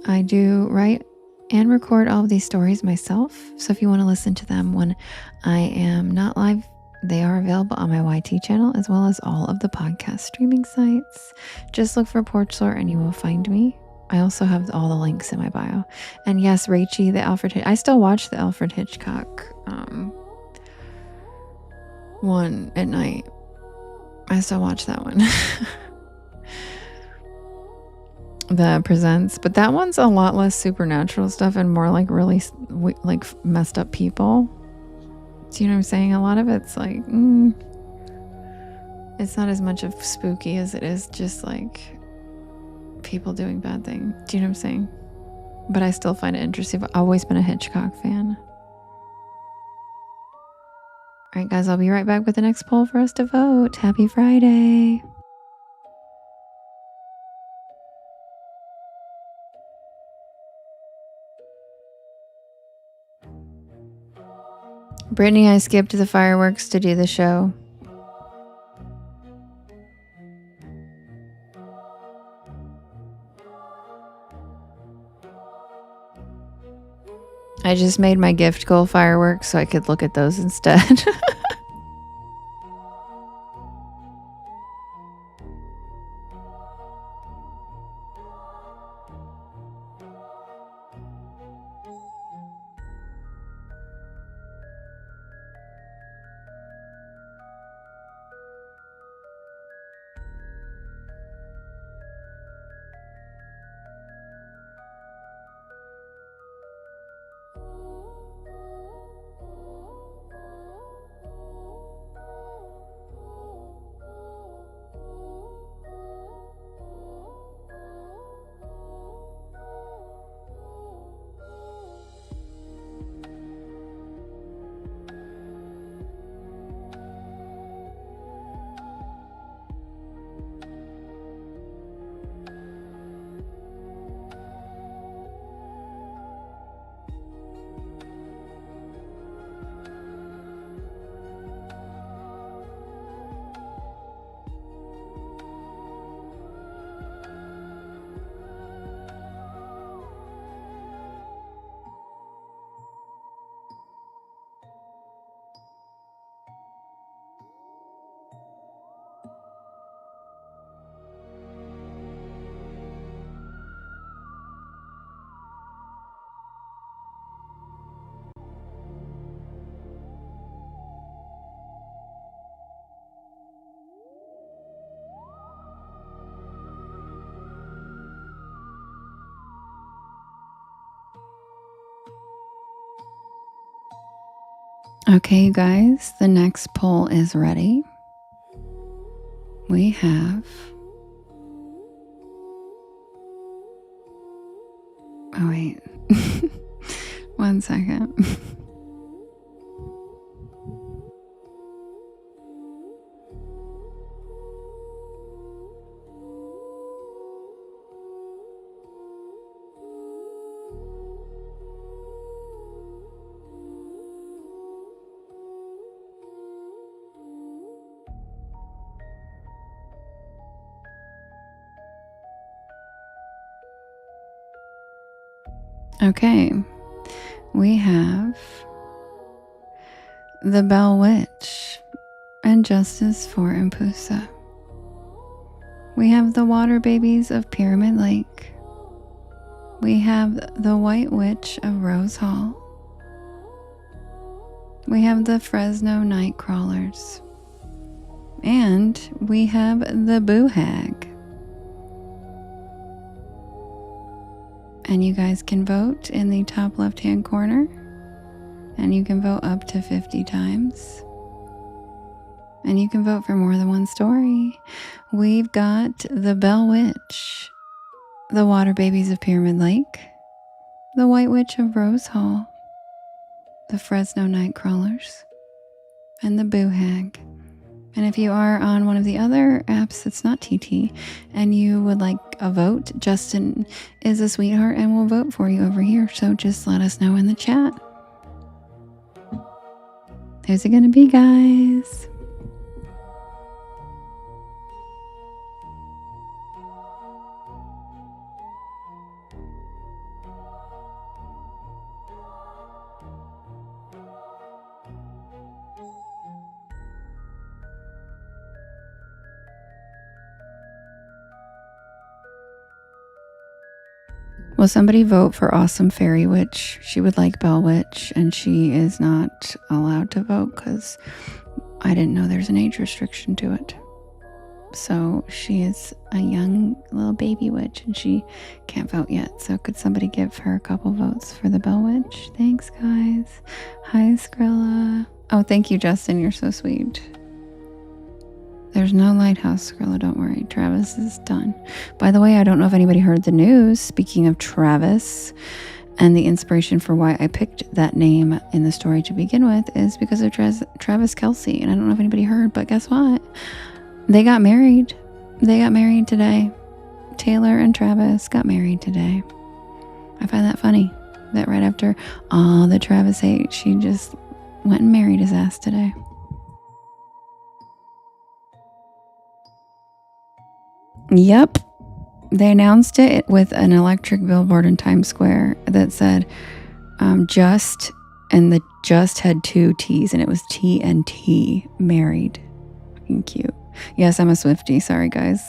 I do write and record all of these stories myself, so if you want to listen to them when I am not live, they are available on my YT channel as well as all of the podcast streaming sites. Just look for Porch Lore and you will find me. I also have all the links in my bio. And yes, Rachie, the I still watch the Alfred Hitchcock one at night. I still watch that one. The Presents, but that one's a lot less supernatural stuff and more like really like messed up people. Do you know what I'm saying? A lot of it's like it's not as much of spooky as it is just like people doing bad things. Do you know what I'm saying? But I still find it interesting. I've always been a Hitchcock fan. All right, guys, I'll be right back with the next poll for us to vote. Happy Friday. Brittany, I skipped the fireworks to do the show. I just made my gift goal fireworks so I could look at those instead. Okay, you guys, the next poll is ready. We have... Oh, wait. 1 second. Okay, we have the Bell Witch and Justice for Impusa. We have the Water Babies of Pyramid Lake. We have the White Witch of Rose Hall. We have the Fresno Night Crawlers. And we have the Boo Hag. And you guys can vote in the top left-hand corner. And you can vote up to 50 times. And you can vote for more than one story. We've got the Bell Witch, the Water Babies of Pyramid Lake, the White Witch of Rose Hall, the Fresno Night Crawlers, and the Boo Hag. And if you are on one of the other apps that's not TT and you would like a vote, Justin is a sweetheart and will vote for you over here. So just let us know in the chat. Who's it going to be, guys? Will somebody vote for Awesome Fairy Witch? She would like Bell Witch, and she is not allowed to vote because I didn't know there's an age restriction to it. So she is a young little baby witch, and she can't vote yet. So could somebody give her a couple votes for the Bell Witch? Thanks, guys. Hi, Skrilla. Oh, thank you, Justin. You're so sweet. There's no lighthouse, Skrilla, don't worry. Travis is done. By the way, I don't know if anybody heard the news. Speaking of Travis, and the inspiration for why I picked that name in the story to begin with is because of Travis Kelce. And I don't know if anybody heard, but guess what? They got married. They got married today. Taylor and Travis got married today. I find that funny that right after all the Travis hate, she just went and married his ass today. Yep. They announced it with an electric billboard in Times Square that said just, and the just had 2 T's, and it was TNT, married. Fucking cute. Yes, I'm a Swiftie. Sorry, guys.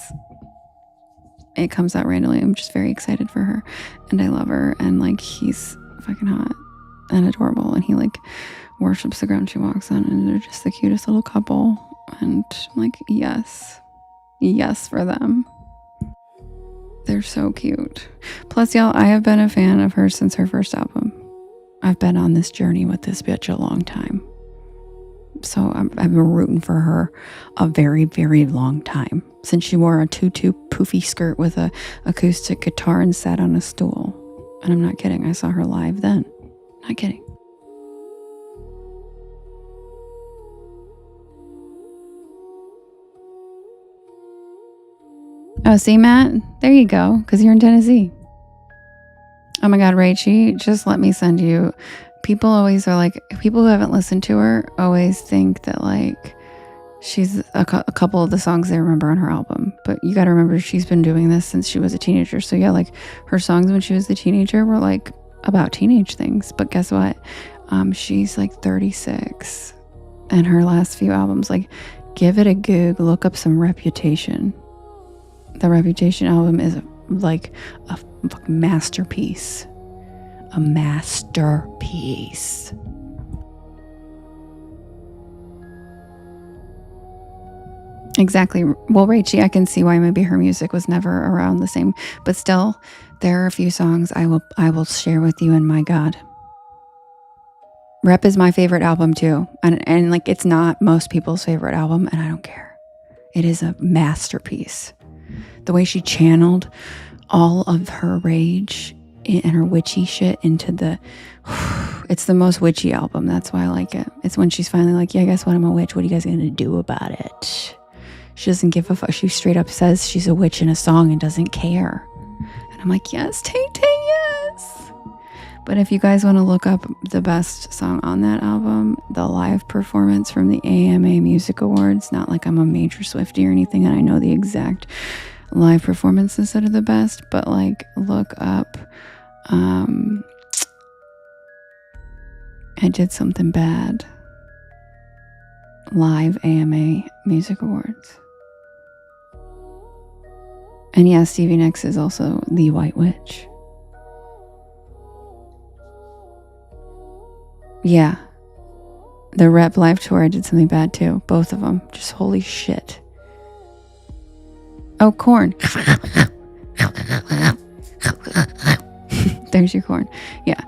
It comes out randomly. I'm just very excited for her, and I love her, and like he's fucking hot and adorable, and he like worships the ground she walks on, and they're just the cutest little couple, and I'm like, yes for them. They're so cute. Plus, y'all, I have been a fan of her since her first album. I've been on this journey with this bitch a long time. So I've been rooting for her a very, very long time. Since she wore a tutu poofy skirt with a acoustic guitar and sat on a stool. And I'm not kidding. I saw her live then. Not kidding. Oh, see, Matt? There you go, because you're in Tennessee. Oh my God, Rachie, just let me send you. People always are like, people who haven't listened to her always think that like she's a couple of the songs they remember on her album. But you got to remember, she's been doing this since she was a teenager. So yeah, like her songs when she was a teenager were like about teenage things. But guess what? She's like 36. And her last few albums, like give it a Google, look up some Reputation. The Reputation album is like a masterpiece. A masterpiece. Exactly. Well, Rachie, I can see why maybe her music was never around the same, but still, there are a few songs I will share with you, and my God. Rep is my favorite album too, and like it's not most people's favorite album, and I don't care. It is a masterpiece. The way she channeled all of her rage and her witchy shit into the... It's the most witchy album. That's why I like it. It's when she's finally like, yeah, guess what? I'm a witch. What are you guys going to do about it? She doesn't give a fuck. She straight up says she's a witch in a song and doesn't care. And I'm like, yes, Tay-Tay, yes. But if you guys want to look up the best song on that album, the live performance from the AMA Music Awards, not like I'm a major Swiftie or anything and I know the exact live performances that are the best, but like look up I Did Something Bad live AMA Music Awards. And yeah, Stevie Nicks is also the White Witch. Yeah, the Rep live tour, I Did Something Bad too. Both of them, just holy shit. Oh, corn. There's your corn. Yeah.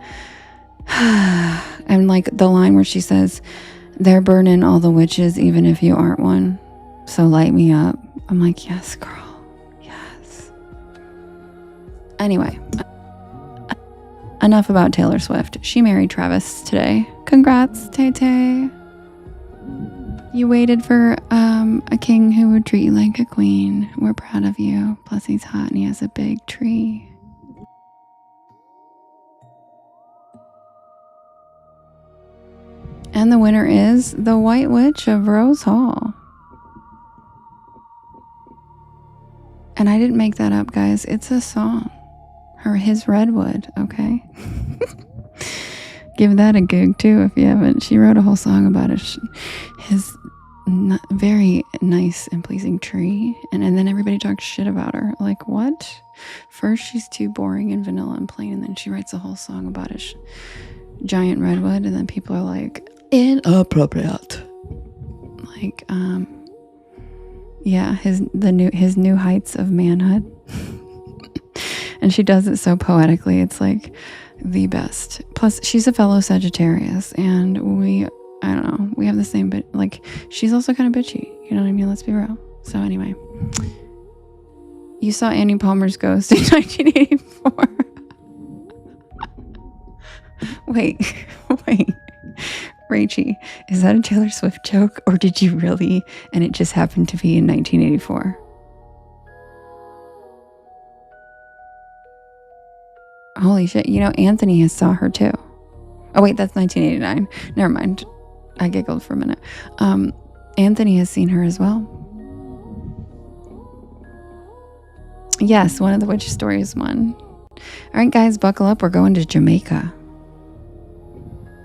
And like the line where she says, they're burning all the witches even if you aren't one. So light me up. I'm like, yes, girl. Yes. Anyway. Enough about Taylor Swift. She married Travis today. Congrats, Tay-Tay. You waited for a king who would treat you like a queen. We're proud of you. Plus he's hot and he has a big tree. And the winner is the White Witch of Rose Hall. And I didn't make that up, guys. It's a song. His Redwood, okay? Give that a gig too if you haven't. She wrote a whole song about it. His very nice and pleasing tree. And then everybody talks shit about her. Like, what? First she's too boring and vanilla and plain, and then she writes a whole song about his giant redwood, and then people are like, inappropriate. Like, yeah, his new heights of manhood. And she does it so poetically. It's like the best. Plus, she's a fellow Sagittarius, and I don't know, we have the same bit. Like, she's also kind of bitchy. You know what I mean? Let's be real. So anyway, you saw Annie Palmer's Ghost in 1984. Wait. Rachie, is that a Taylor Swift joke, or did you really, and it just happened to be in 1984? Holy shit. You know, Anthony has saw her too. Oh wait, that's 1989. Never mind. I giggled for a minute. Anthony has seen her as well. Yes, one of the witch stories won. All right, guys, buckle up. We're going to Jamaica.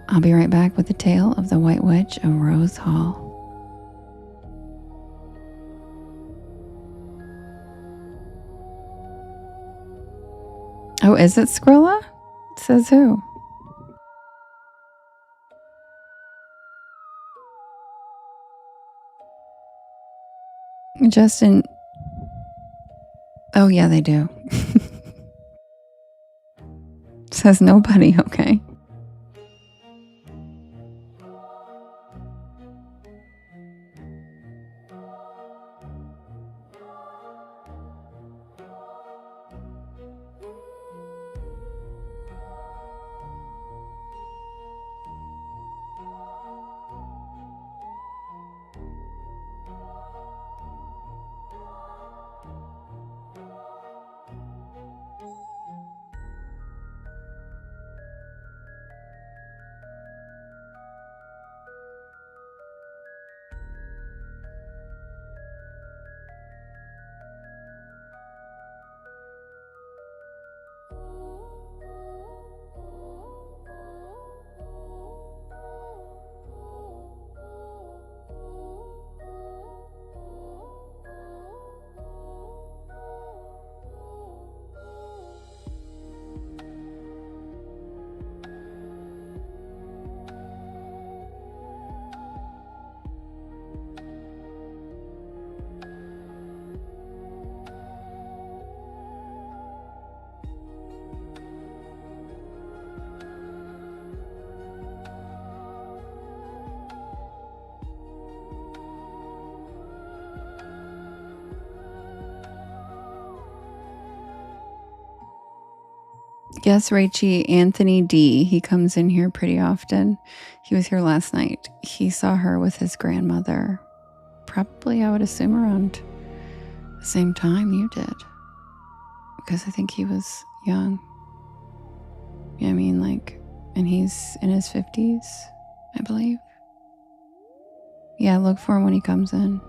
I'll be right back with the tale of the White Witch of Rose Hall. Oh, is it Skrilla? Says who? Justin. Oh, yeah, they do. Says nobody, okay. Yes, Rachie, Anthony D. He comes in here pretty often. He was here last night. He saw her with his grandmother. Probably, I would assume, around the same time you did. Because I think he was young. Yeah, I mean, like, and he's in his 50s, I believe. Yeah, look for him when he comes in.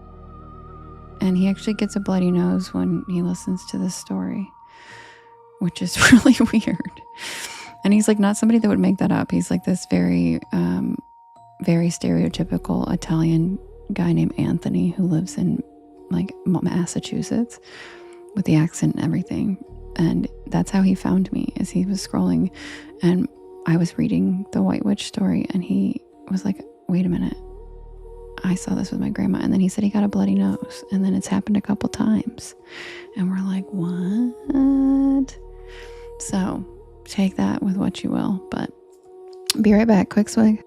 And he actually gets a bloody nose when he listens to this story, which is really weird. And he's like not somebody that would make that up. He's like this very, very stereotypical Italian guy named Anthony who lives in like Massachusetts with the accent and everything. And that's how he found me, is he was scrolling and I was reading the White Witch story and he was like, wait a minute, I saw this with my grandma. And then he said he got a bloody nose, and then it's happened a couple times. And we're like, what? So take that with what you will, but be right back. Quick swig.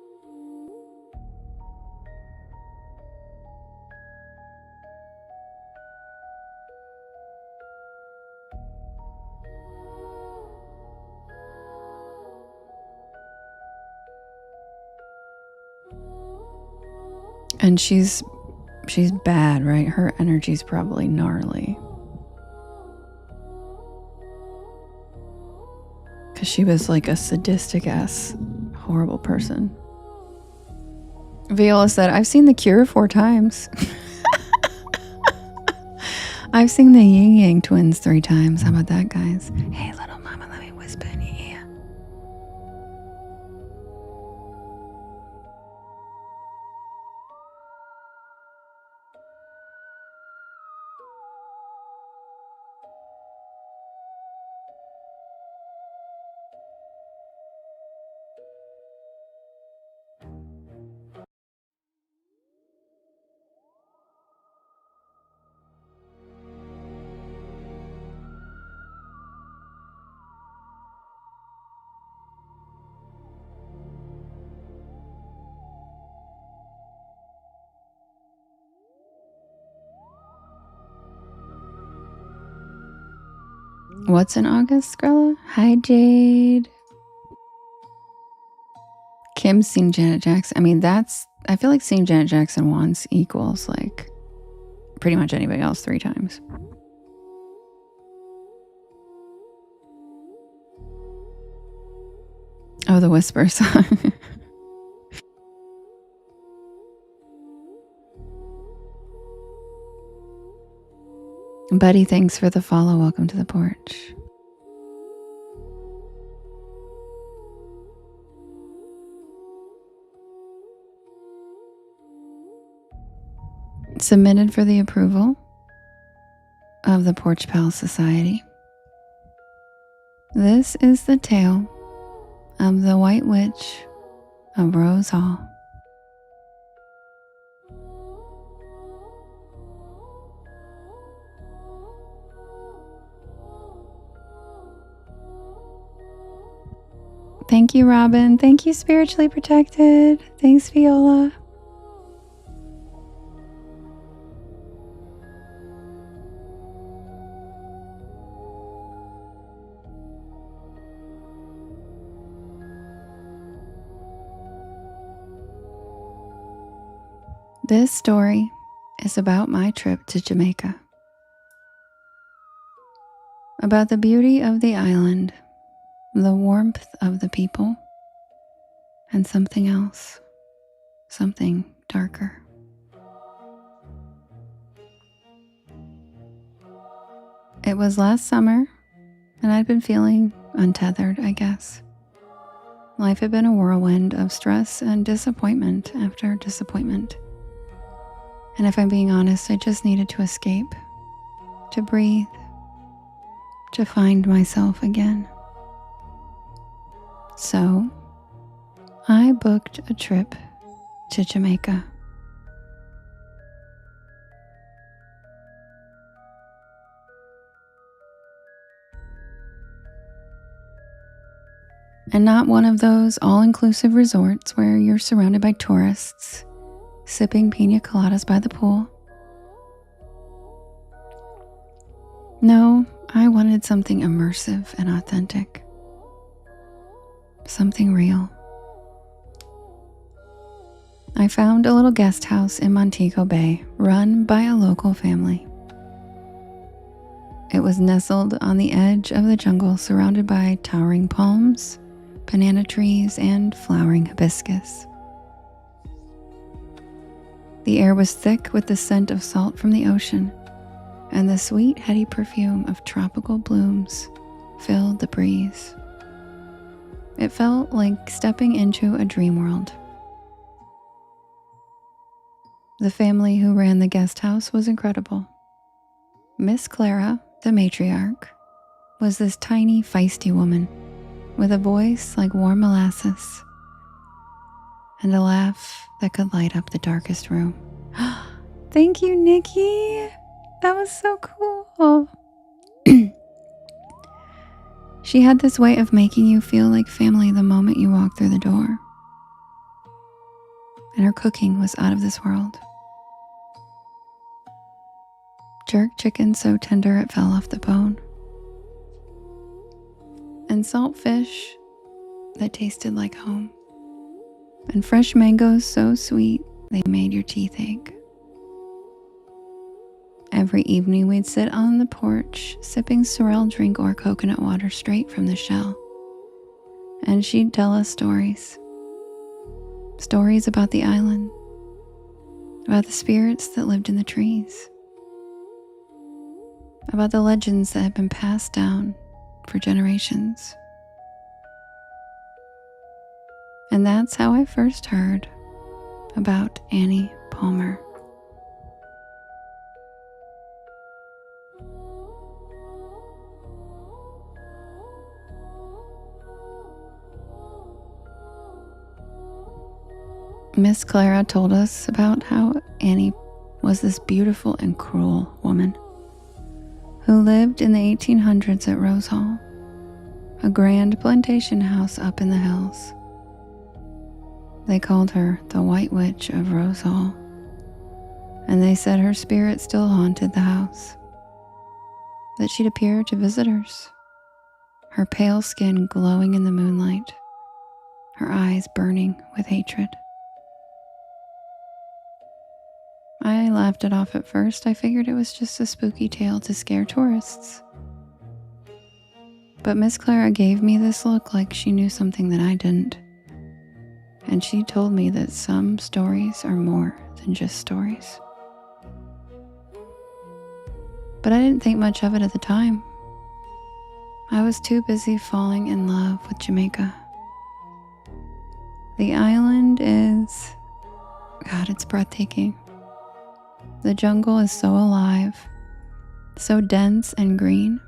And she's bad, right? Her energy's probably gnarly. Because she was like a sadistic ass, horrible person. Viola said, I've seen The Cure 4 times. I've seen the Yin Yang Twins 3 times. How about that, guys? Hey, little mama, let me whisper in your ear. What's in August, Skrilla? Hi, Jade. Kim's seen Janet Jackson. I mean, I feel like seeing Janet Jackson once equals like pretty much anybody else 3 times. Oh, the Whisper song. Buddy, thanks for the follow. Welcome to the porch. Submitted for the approval of the Porch Pal Society. This is the tale of the White Witch of Rose Hall. Thank you, Robin. Thank you, Spiritually Protected. Thanks, Viola. This story is about my trip to Jamaica. About the beauty of the island, the warmth of the people, and something else, something darker. It was last summer, and I'd been feeling untethered, I guess. Life had been a whirlwind of stress and disappointment after disappointment. And if I'm being honest, I just needed to escape, to breathe, to find myself again. So, I booked a trip to Jamaica. And not one of those all-inclusive resorts where you're surrounded by tourists, sipping pina coladas by the pool. No, I wanted something immersive and authentic. Something real. I found a little guest house in Montego Bay, run by a local family. It was nestled on the edge of the jungle, surrounded by towering palms, banana trees, and flowering hibiscus. The air was thick with the scent of salt from the ocean, and the sweet, heady perfume of tropical blooms filled the breeze. It felt like stepping into a dream world. The family who ran the guest house was incredible. Miss Clara, the matriarch, was this tiny, feisty woman with a voice like warm molasses and a laugh that could light up the darkest room. Thank you, Nikki. That was so cool. She had this way of making you feel like family the moment you walked through the door. And her cooking was out of this world. Jerk chicken so tender it fell off the bone. And salt fish that tasted like home. And fresh mangoes so sweet they made your teeth ache. Every evening we'd sit on the porch, sipping sorrel drink or coconut water straight from the shell. And she'd tell us stories. Stories about the island, about the spirits that lived in the trees, about the legends that had been passed down for generations. And that's how I first heard about Annie Palmer. Miss Clara told us about how Annie was this beautiful and cruel woman who lived in the 1800s at Rose Hall, a grand plantation house up in the hills. They called her the White Witch of Rose Hall, and they said her spirit still haunted the house, that she'd appear to visitors, her pale skin glowing in the moonlight, her eyes burning with hatred. I laughed it off at first. I figured it was just a spooky tale to scare tourists. But Miss Clara gave me this look like she knew something that I didn't. And she told me that some stories are more than just stories. But I didn't think much of it at the time. I was too busy falling in love with Jamaica. The island is, God, it's breathtaking. The jungle is so alive, so dense and green,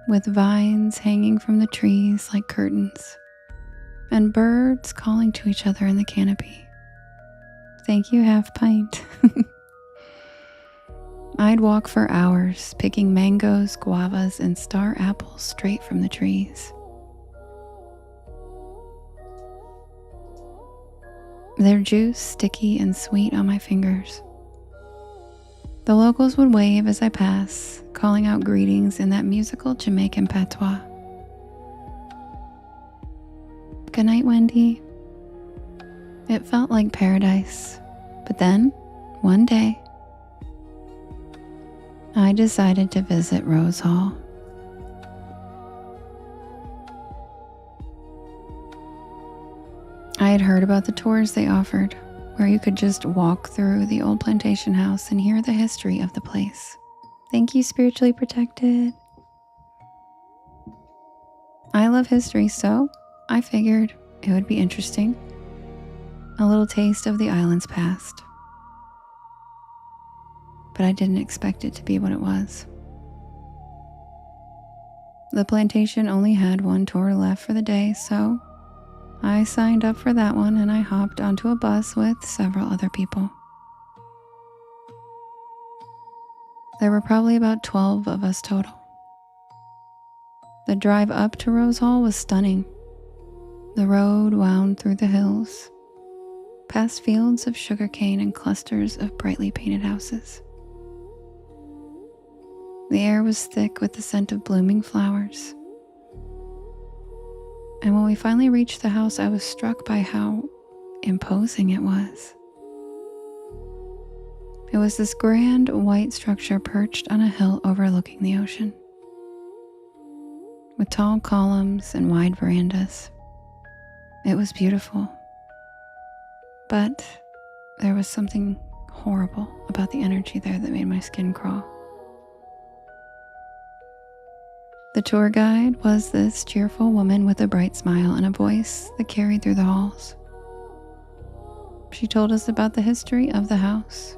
with vines hanging from the trees like curtains, and birds calling to each other in the canopy. Thank you, Half Pint. I'd walk for hours, picking mangoes, guavas, and star apples straight from the trees. Their juice sticky and sweet on my fingers. The locals would wave as I pass, calling out greetings in that musical Jamaican patois. Good night, Wendy. It felt like paradise. But then, one day, I decided to visit Rose Hall. I had heard about the tours they offered, where you could just walk through the old plantation house and hear the history of the place. Thank you, Spiritually Protected. I love history, so I figured it would be interesting. A little taste of the island's past. But I didn't expect it to be what it was. The plantation only had one tour left for the day, so I signed up for that one and I hopped onto a bus with several other people. There were probably about 12 of us total. The drive up to Rose Hall was stunning. The road wound through the hills, past fields of sugarcane and clusters of brightly painted houses. The air was thick with the scent of blooming flowers. And when we finally reached the house, I was struck by how imposing it was. It was this grand white structure perched on a hill overlooking the ocean, with tall columns and wide verandas. It was beautiful, but there was something horrible about the energy there that made my skin crawl. The tour guide was this cheerful woman with a bright smile and a voice that carried through the halls. She told us about the history of the house,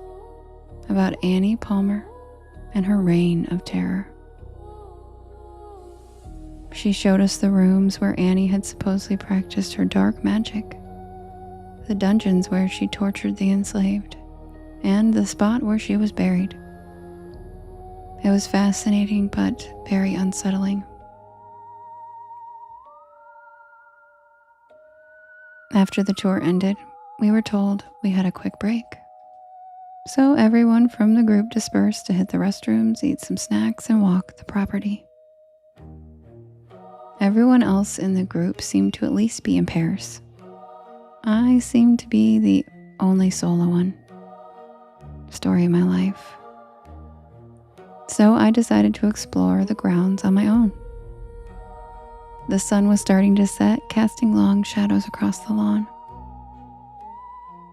about Annie Palmer and her reign of terror. She showed us the rooms where Annie had supposedly practiced her dark magic, the dungeons where she tortured the enslaved, and the spot where she was buried. It was fascinating but very unsettling. After the tour ended, we were told we had a quick break. So everyone from the group dispersed to hit the restrooms, eat some snacks, and walk the property. Everyone else in the group seemed to at least be in pairs. I seemed to be the only solo one. Story of my life. So I decided to explore the grounds on my own. The sun was starting to set, casting long shadows across the lawn.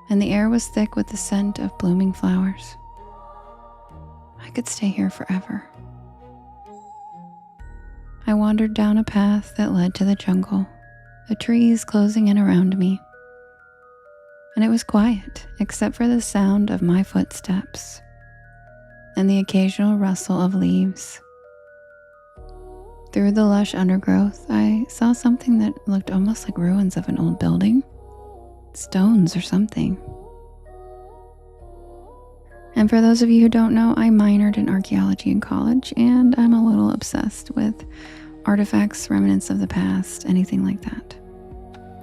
And the air was thick with the scent of blooming flowers. I could stay here forever. I wandered down a path that led to the jungle, the trees closing in around me. And it was quiet, except for the sound of my footsteps and the occasional rustle of leaves. Through the lush undergrowth, I saw something that looked almost like ruins of an old building, stones or something. And for those of you who don't know, I minored in archaeology in college, and I'm a little obsessed with artifacts, remnants of the past, anything like that.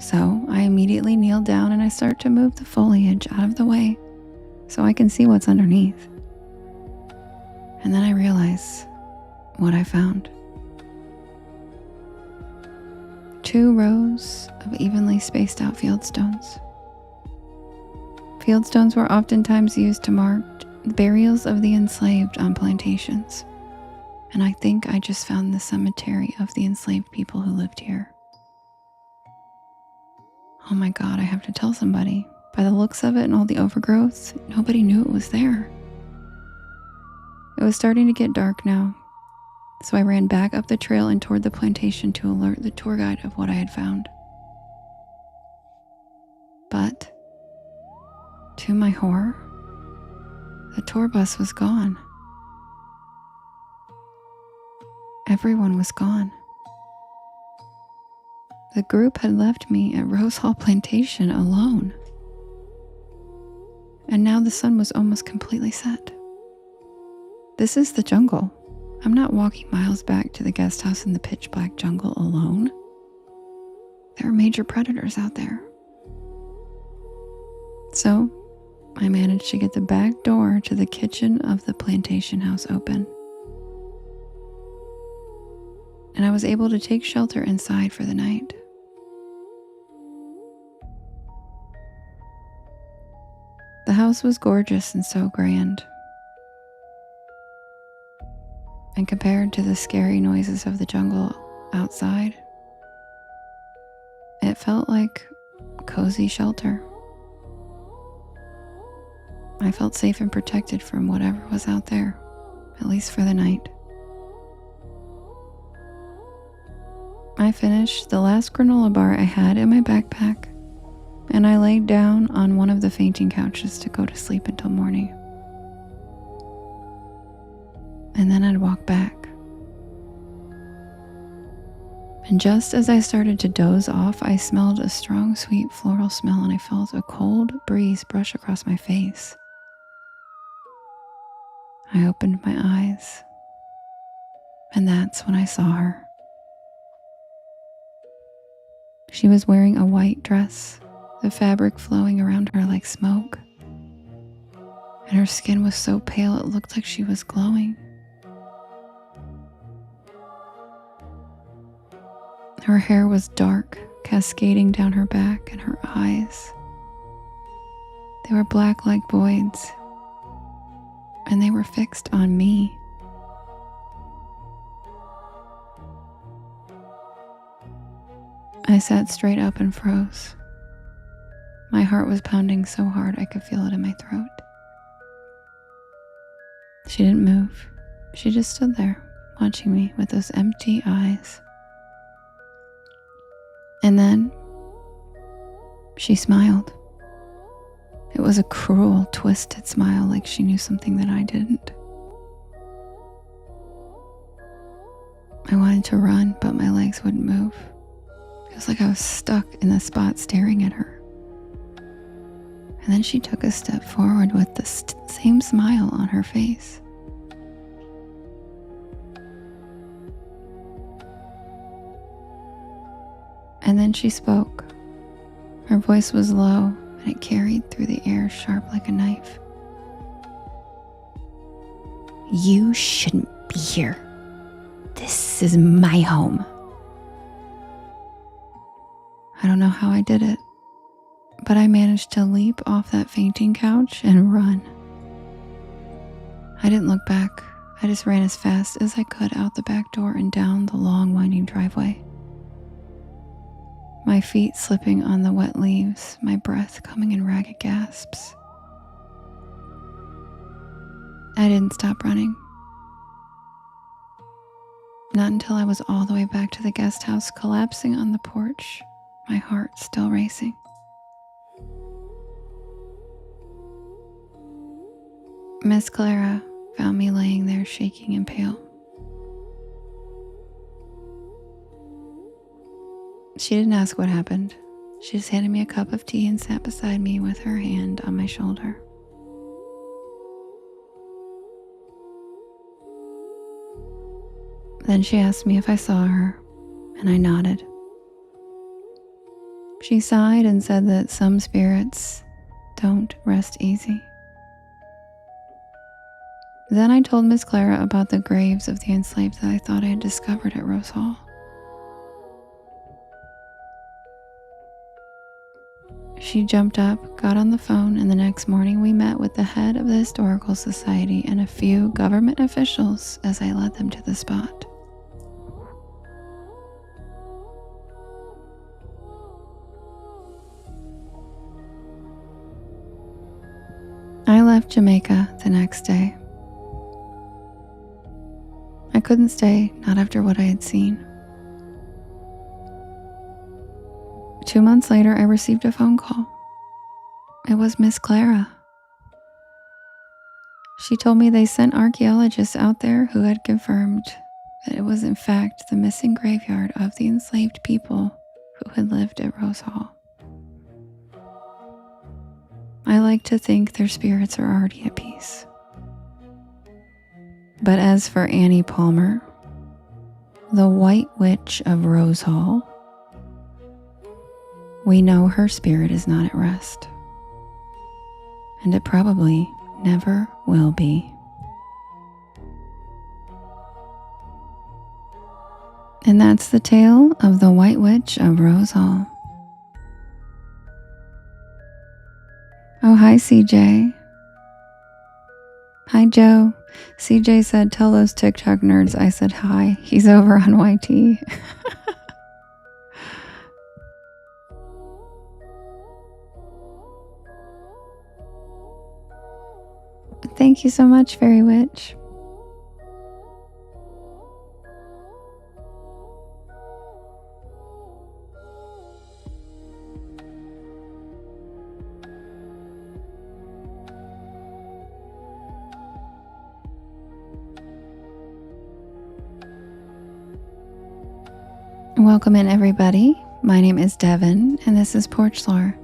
So I immediately kneel down and I start to move the foliage out of the way so I can see what's underneath. And then I realize what I found. 2 rows of evenly spaced out fieldstones. Fieldstones were oftentimes used to mark burials of the enslaved on plantations. And I think I just found the cemetery of the enslaved people who lived here. Oh my God, I have to tell somebody. By the looks of it and all the overgrowth, nobody knew it was there. It was starting to get dark now, so I ran back up the trail and toward the plantation to alert the tour guide of what I had found. But, to my horror, the tour bus was gone. Everyone was gone. The group had left me at Rose Hall Plantation alone. And now the sun was almost completely set. This is the jungle. I'm not walking miles back to the guest house in the pitch black jungle alone. There are major predators out there. So, I managed to get the back door to the kitchen of the plantation house open. And I was able to take shelter inside for the night. The house was gorgeous and so grand. And compared to the scary noises of the jungle outside, it felt like cozy shelter. I felt safe and protected from whatever was out there, at least for the night. I finished the last granola bar I had in my backpack, and I laid down on one of the fainting couches to go to sleep until morning. And then I'd walk back. And just as I started to doze off, I smelled a strong, sweet floral smell, and I felt a cold breeze brush across my face. I opened my eyes, and that's when I saw her. She was wearing a white dress, the fabric flowing around her like smoke. And her skin was so pale it looked like she was glowing. Her hair was dark, cascading down her back, and her eyes, they were black like voids, and they were fixed on me. I sat straight up and froze. My heart was pounding so hard I could feel it in my throat. She didn't move. She just stood there, watching me with those empty eyes. And then she smiled. It was a cruel, twisted smile, like she knew something that I didn't. I wanted to run, but my legs wouldn't move. It was like I was stuck in the spot staring at her. And then she took a step forward with the same smile on her face. And then she spoke. Her voice was low, and it carried through the air sharp like a knife. You shouldn't be here. This is my home. I don't know how I did it, but I managed to leap off that fainting couch and run. I didn't look back. I just ran as fast as I could out the back door and down the long winding driveway. My feet slipping on the wet leaves, my breath coming in ragged gasps. I didn't stop running. Not until I was all the way back to the guest house, collapsing on the porch, my heart still racing. Miss Clara found me laying there shaking and pale. She didn't ask what happened. She just handed me a cup of tea and sat beside me with her hand on my shoulder. Then she asked me if I saw her, and I nodded. She sighed and said that some spirits don't rest easy. Then I told Miss Clara about the graves of the enslaved that I thought I had discovered at Rose Hall. She jumped up, got on the phone, and the next morning we met with the head of the Historical Society and a few government officials as I led them to the spot. I left Jamaica the next day. I couldn't stay, not after what I had seen. 2 months later, I received a phone call. It was Miss Clara. She told me they sent archaeologists out there who had confirmed that it was in fact the missing graveyard of the enslaved people who had lived at Rose Hall. I like to think their spirits are already at peace. But as for Annie Palmer, the White Witch of Rose Hall, we know her spirit is not at rest. And it probably never will be. And that's the tale of the White Witch of Rose Hall. Oh, hi, CJ. Hi, Joe. CJ said, tell those TikTok nerds I said hi. He's over on YT. Thank you so much, Fairy Witch. Welcome in, everybody. My name is Devin, and this is Porch Lore,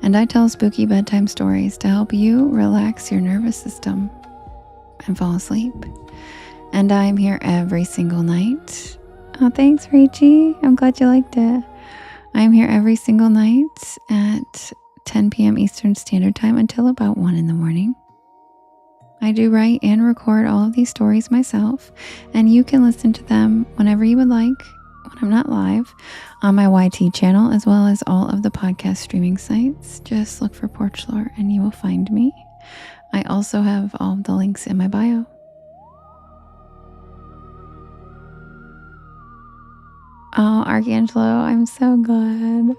and I tell spooky bedtime stories to help you relax your nervous system and fall asleep. And I'm here every single night. Oh, thanks, Rachie. I'm glad you liked it. I'm here every single night at 10 p.m. Eastern Standard Time until about 1 in the morning. I do write and record all of these stories myself, and you can listen to them whenever you would like when I'm not live on my YT channel, as well as all of the podcast streaming sites. Just look for Porch Lore and you will find me. I also have all of the links in my bio. Oh, Archangelo, I'm so glad.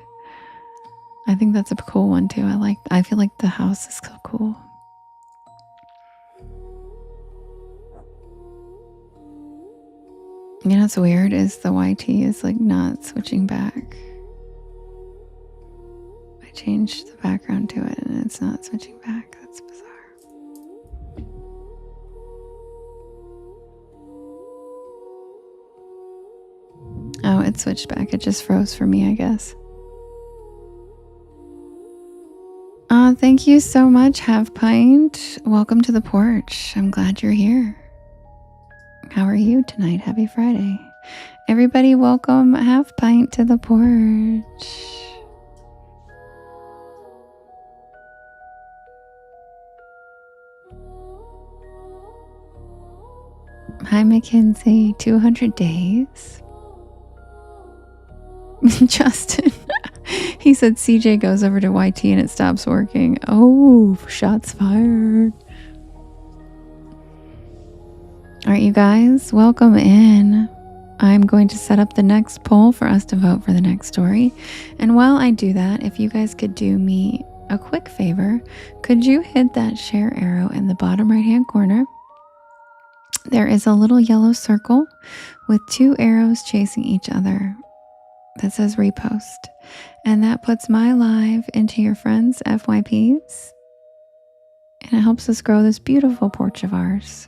I think that's a cool one too. I feel like the house is so cool. You know what's weird is the YT is like not switching back. I changed the background to it and it's not switching back. That's bizarre. Oh, it switched back. It just froze for me, I guess. Thank you so much, Half Pint. Welcome to the porch. I'm glad you're here. How are you tonight? Happy Friday. Everybody, welcome Half Pint to the porch. Hi, Mackenzie. 200 days. Justin. He said CJ goes over to YT and it stops working. Oh, shots fired. All right, you guys, welcome in. I'm going to set up the next poll for us to vote for the next story. And while I do that, if you guys could do me a quick favor, could you hit that share arrow in the bottom right-hand corner? There is a little yellow circle with 2 arrows chasing each other that says repost. And that puts my live into your friends' FYPs. And it helps us grow this beautiful porch of ours.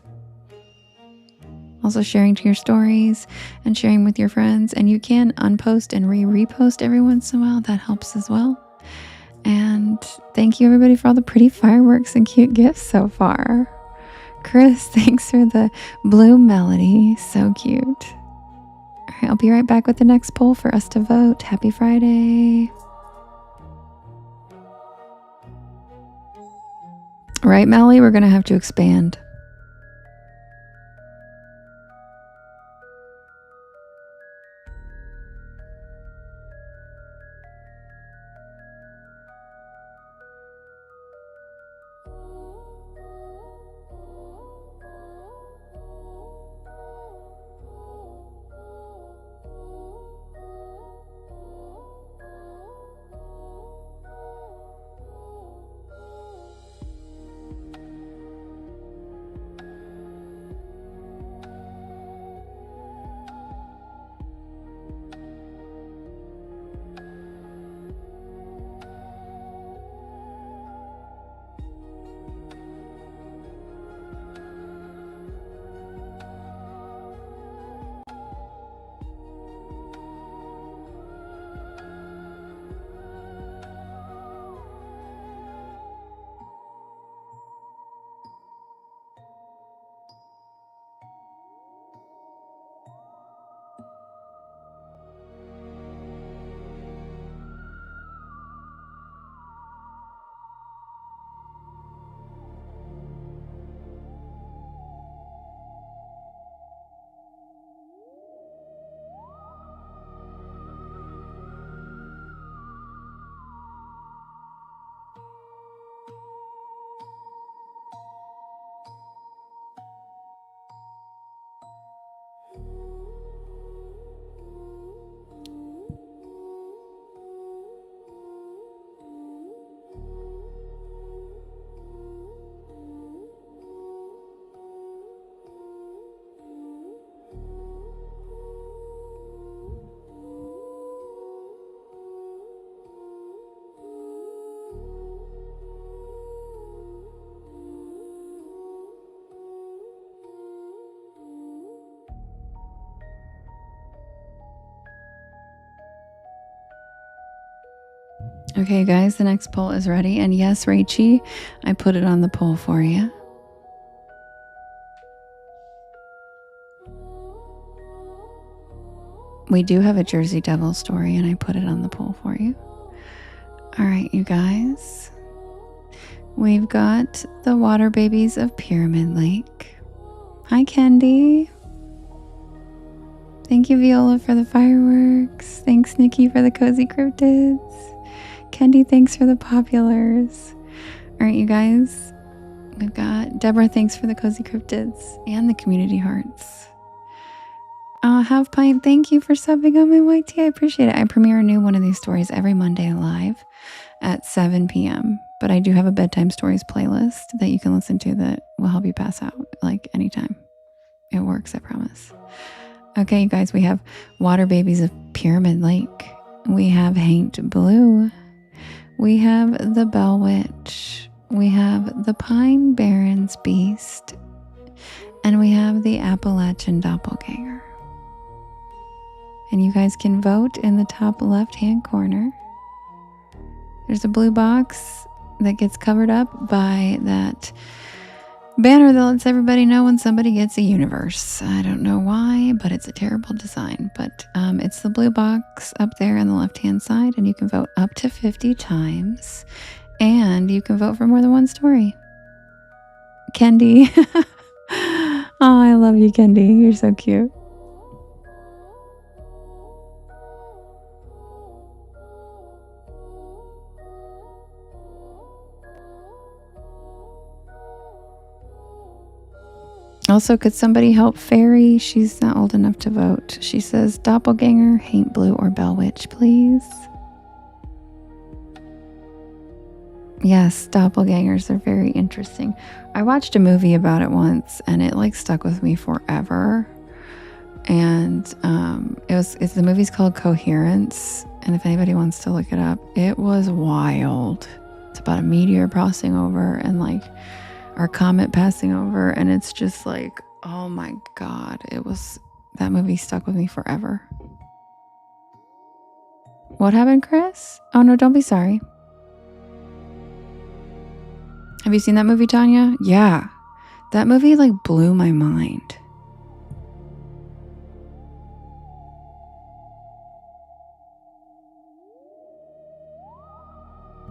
Also sharing to your stories and sharing with your friends. And you can unpost and repost every once in a while. That helps as well. And thank you everybody for all the pretty fireworks and cute gifts so far. Chris, thanks for the blue melody. So cute. All right, I'll be right back with the next poll for us to vote. Happy Friday. Right, Melly? We're going to have to expand. Okay, guys, the next poll is ready. And yes, Rachie, I put it on the poll for you. We do have a Jersey Devil story, and I put it on the poll for you. All right, you guys. We've got the Water Babies of Pyramid Lake. Hi, Kendi. Thank you, Viola, for the fireworks. Thanks, Nikki, for the cozy cryptids. Kendi, thanks for the populars. All right, you guys. We've got Deborah, thanks for the cozy cryptids and the community hearts. Half Pint, thank you for subbing on my YT. I appreciate it. I premiere a new one of these stories every Monday live at 7 p.m. But I do have a bedtime stories playlist that you can listen to that will help you pass out like anytime. It works, I promise. Okay, you guys, we have Water Babies of Pyramid Lake. We have Haint Blue. We have the Bell Witch. We have the Pine Barrens Beast. And we have the Appalachian Doppelganger. And you guys can vote in the top left-hand corner. There's a blue box that gets covered up by that banner that lets everybody know when somebody gets a universe. I don't know why, but it's a terrible design. But it's the blue box up there on the left-hand side, and you can vote up to 50 times. And you can vote for more than one story. Kendi. Oh, I love you, Kendi. You're so cute. Also, could somebody help Fairy? She's not old enough to vote. She says, doppelganger, Haint Blue, or Bell Witch, please. Yes, doppelgangers are very interesting. I watched a movie about it once, and it like stuck with me forever. And the movie's called Coherence. And if anybody wants to look it up, it was wild. It's about a meteor passing over and like our comet passing over, and it's just like, oh my God, that movie stuck with me forever. What happened, Chris? Oh no, don't be sorry. Have you seen that movie, Tanya? Yeah. That movie like blew my mind.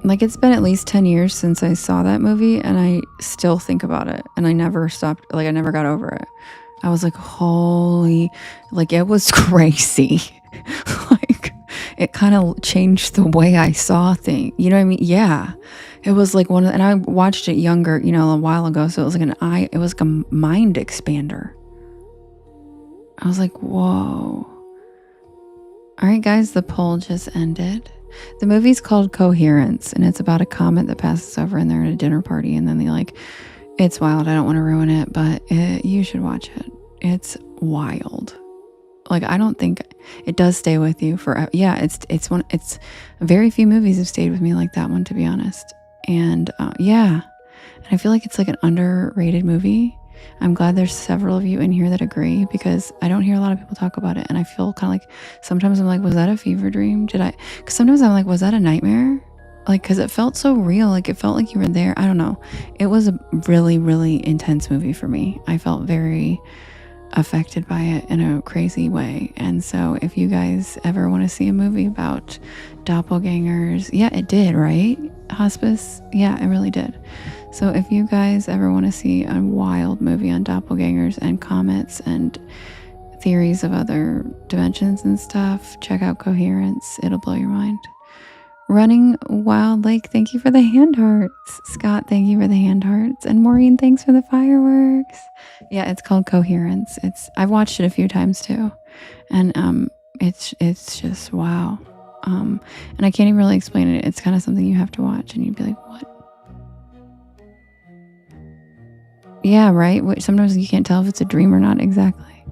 Like, it's been at least 10 years since I saw that movie, and I still think about it, and I never stopped, like, I never got over it. I was like, holy, like, it was crazy. Like, it kind of changed the way I saw things. You know what I mean? Yeah. It was like and I watched it younger, a while ago, so it was like it was like a mind expander. I was like, whoa. All right, guys, the poll just ended. The movie's called Coherence, and it's about a comet that passes over, and they're at a dinner party, and then it's wild. I don't want to ruin it, but you should watch it. It's wild. Like, I don't think it does stay with you forever. Yeah, it's very few movies have stayed with me like that one, to be honest. And yeah, and I feel like it's like an underrated movie. I'm glad there's several of you in here that agree, because I don't hear a lot of people talk about it. And I feel kind of like, sometimes I'm like, was that a fever dream? Because sometimes I'm like, was that a nightmare? Like, because it felt so real. Like, it felt like you were there. I don't know. It was a really, really intense movie for me. I felt very affected by it in a crazy way. And so if you guys ever want to see a movie about doppelgangers, yeah, it did, right? Hospice? Yeah, it really did. So if you guys ever want to see a wild movie on doppelgangers and comets and theories of other dimensions and stuff, check out Coherence. It'll blow your mind. Running Wild Lake, thank you for the hand hearts. Scott, thank you for the hand hearts. And Maureen, thanks for the fireworks. Yeah, it's called Coherence. I've watched it a few times too. And it's just wow. And I can't even really explain it. It's kind of something you have to watch and you'd be like, what? Yeah, right? Sometimes you can't tell if it's a dream or not exactly.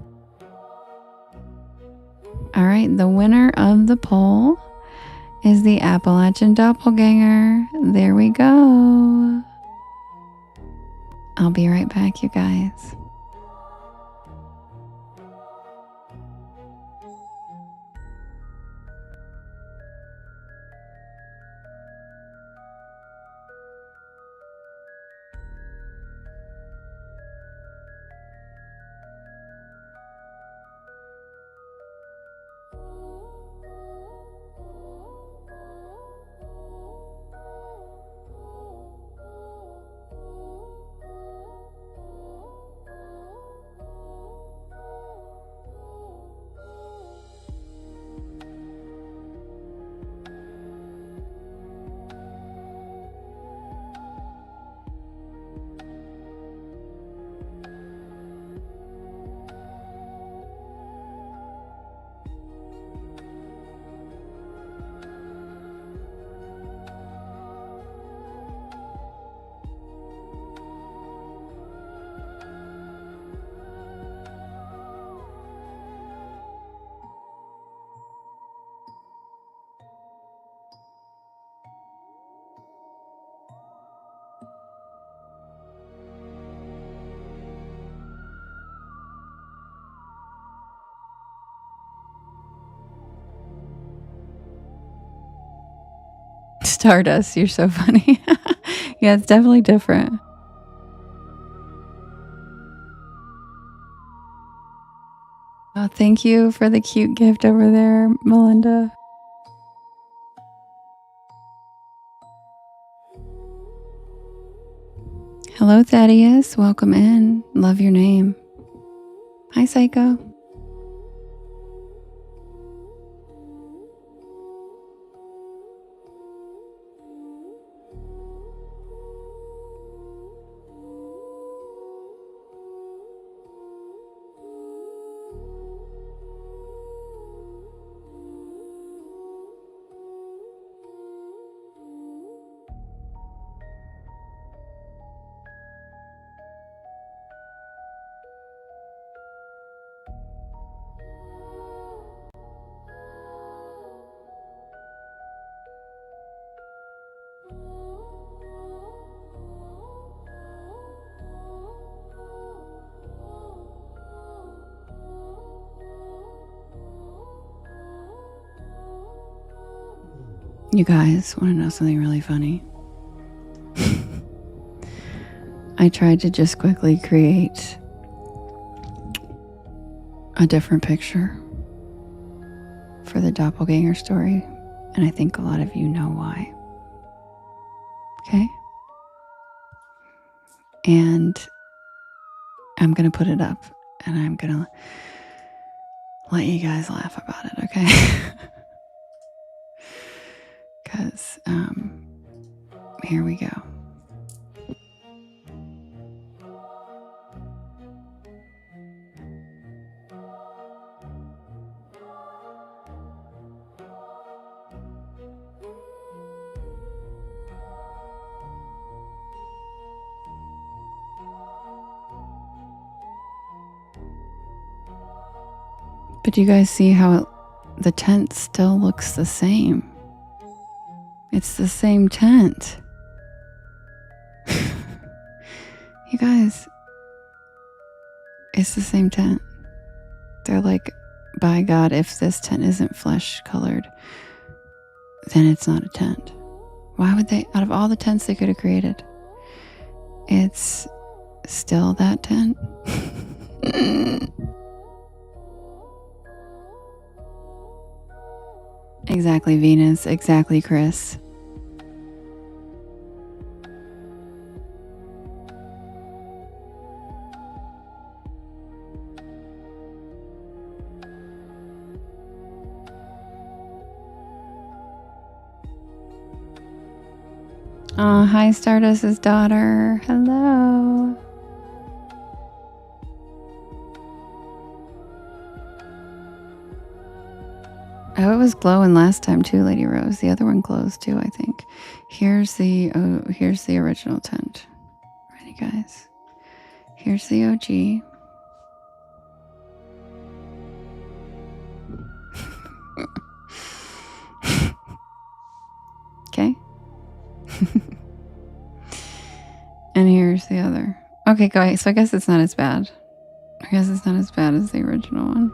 All right, the winner of the poll is the Appalachian Doppelganger. There we go. I'll be right back, you guys. Stardust, you're so funny. Yeah, it's definitely different. Oh, thank you for the cute gift over there, Melinda. Hello, Thaddeus. Welcome in. Love your name. Hi, Psycho. You guys want to know something really funny? I tried to just quickly create a different picture for the doppelganger story, and I think a lot of you know why. Okay? And I'm going to put it up, and I'm going to let you guys laugh about it, okay? Because here we go. But do you guys see how the tent still looks the same? It's the same tent. You guys, it's the same tent. They're like, by God, if this tent isn't flesh colored, then it's not a tent. Why would they, out of all the tents they could have created, it's still that tent? Exactly, Venus. Exactly, Chris. Hi, Stardust's daughter. Hello. Oh, it was glowing last time too, Lady Rose. The other one glows too, I think. Here's the original tent. Ready, guys? Here's the OG. Okay. And here's the other. Okay, guys, so I guess it's not as bad. I guess it's not as bad as the original one.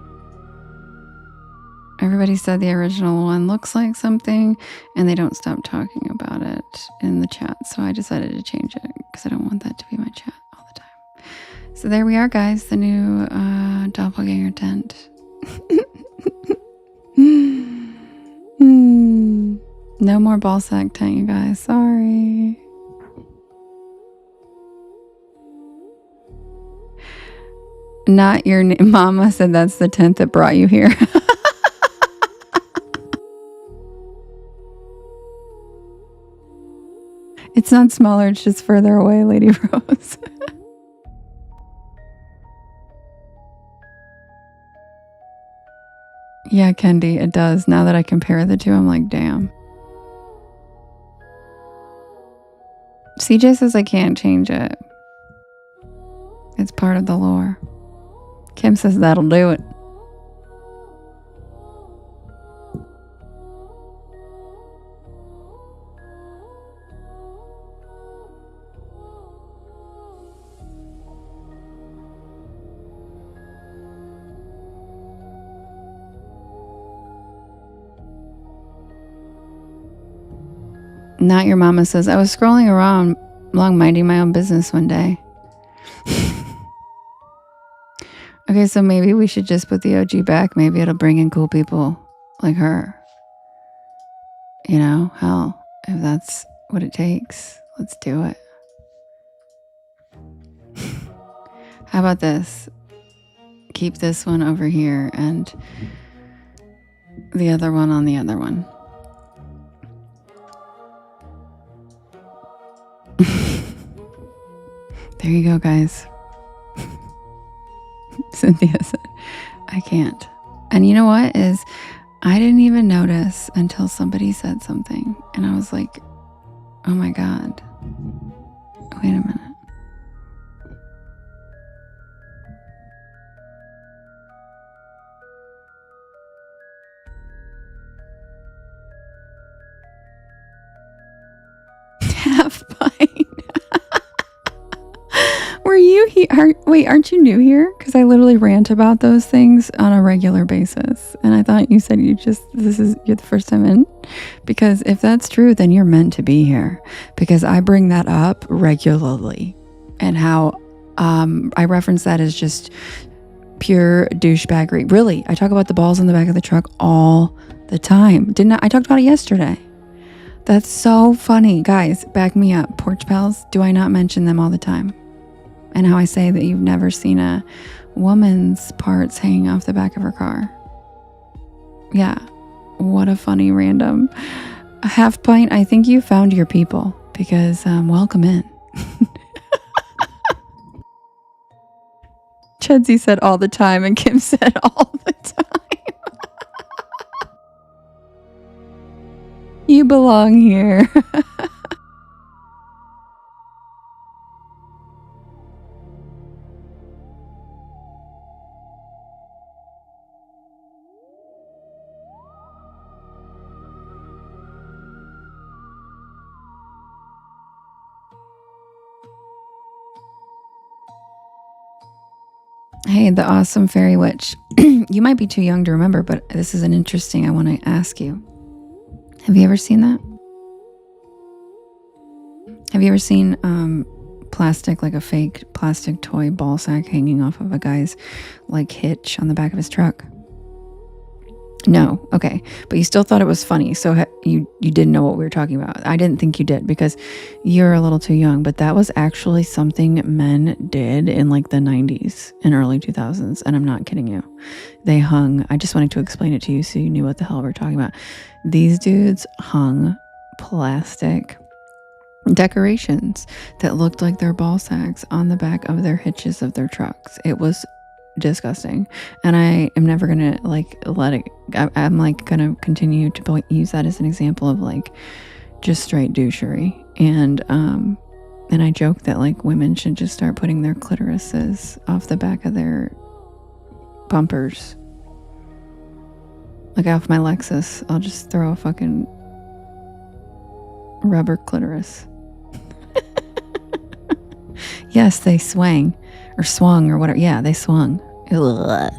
Everybody said the original one looks like something, and they don't stop talking about it in the chat. So I decided to change it because I don't want that to be my chat all the time. So there we are, guys. The new doppelganger tent. No more ball sack tent, you guys. Sorry. Not your mama said that's the tent that brought you here. It's not smaller, it's just further away, Lady Rose. Yeah, Kendi, it does. Now that I compare the two, I'm like, damn. CJ says I can't change it. It's part of the lore. Kim says that'll do it. Not your mama says, I was scrolling around along minding my own business one day. Okay, so maybe we should just put the OG back. Maybe it'll bring in cool people like her. You know, hell, if that's what it takes, let's do it. How about this? Keep this one over here and the other one on the other one. There you go, guys. Cynthia said, I can't. And you know what is, I didn't even notice until somebody said something. And I was like, oh my God. Wait a minute. Half pint. Were you here? aren't you new here? Because I literally rant about those things on a regular basis. And I thought you said you're the first time in. Because if that's true, then you're meant to be here. Because I bring that up regularly. And how I reference that as just pure douchebaggery. Really, I talk about the balls in the back of the truck all the time. Didn't I? I talked about it yesterday. That's so funny. Guys, back me up. Porch Pals, do I not mention them all the time? And how I say that you've never seen a woman's parts hanging off the back of her car. Yeah. What a funny random half pint. I think you found your people because welcome in. Chedsy said all the time and Kim said all the time. You belong here. Hey, the awesome fairy witch. You might be too young to remember, but this is an interesting I want to ask you. Have you ever seen that? Have you ever seen plastic, like a fake plastic toy ball sack hanging off of a guy's like hitch on the back of his truck? No. Okay. But you still thought it was funny. So you didn't know what we were talking about. I didn't think you did because you're a little too young, but that was actually something men did in like the 90s and early 2000s. And I'm not kidding you. They hung, I just wanted to explain it to you so you knew what the hell we're talking about. These dudes hung plastic decorations that looked like their ball sacks on the back of their hitches of their trucks. It was disgusting, and I am never gonna like let it. I'm like gonna continue to use that as an example of like just straight douchery. And I joke that like women should just start putting their clitorises off the back of their bumpers. Like off my Lexus, I'll just throw a fucking rubber clitoris. Yes, they swung or whatever. Yeah, they swung. Ugh.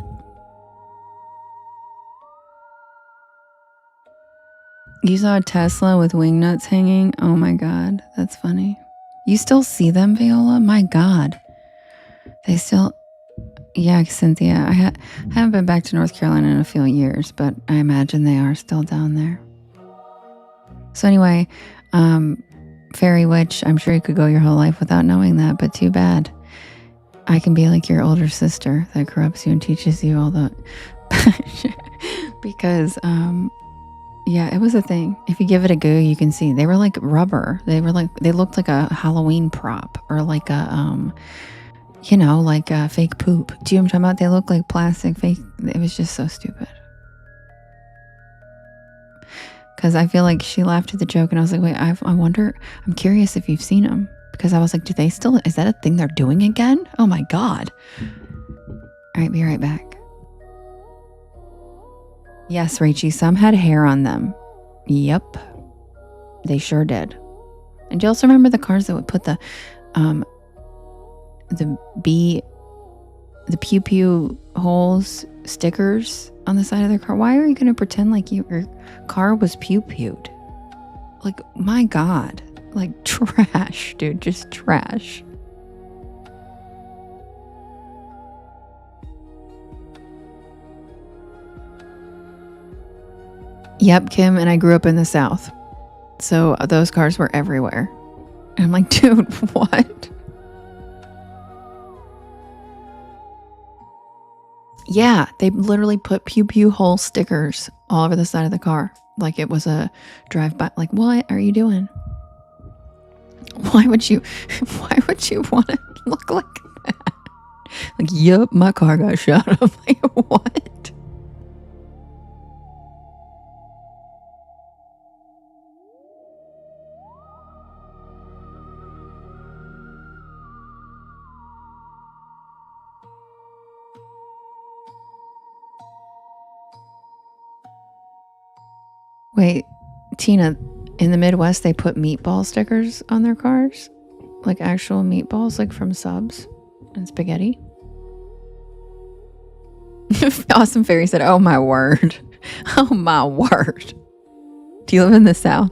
You saw a Tesla with wing nuts hanging? Oh my God, that's funny. You still see them, Viola? My God. They still... Yeah, Cynthia, I haven't been back to North Carolina in a few years, but I imagine they are still down there. So anyway, fairy witch, I'm sure you could go your whole life without knowing that, but too bad. I can be like your older sister that corrupts you and teaches you all the... because, yeah, it was a thing. If you give it a go, you can see. They were like rubber. They looked like a Halloween prop or like a, like a fake poop. Do you know what I'm talking about? They look like plastic fake. It was just so stupid. Because I feel like she laughed at the joke and I was like, wait, I wonder, I'm curious if you've seen them. Because I was like, is that a thing they're doing again? Oh my God. All right, be right back. Yes, Rachie, some had hair on them. Yep. They sure did. And do you also remember the cars that would put the pew pew holes stickers on the side of their car? Why are you going to pretend like your car was pew pewed? Like, my God. Like trash, dude, just trash. Yep, Kim, and I grew up in the South. So those cars were everywhere. And I'm like, dude, what? Yeah, they literally put pew pew hole stickers all over the side of the car. Like it was a drive-by. Like, what are you doing? Why would you want to look like that? Like, yep, my car got shot. I'm like, what? Wait, Tina, in the Midwest, they put meatball stickers on their cars? Like actual meatballs, like from Subs? and spaghetti. Awesome Fairy said, oh my word. Oh my word. Do you live in the South?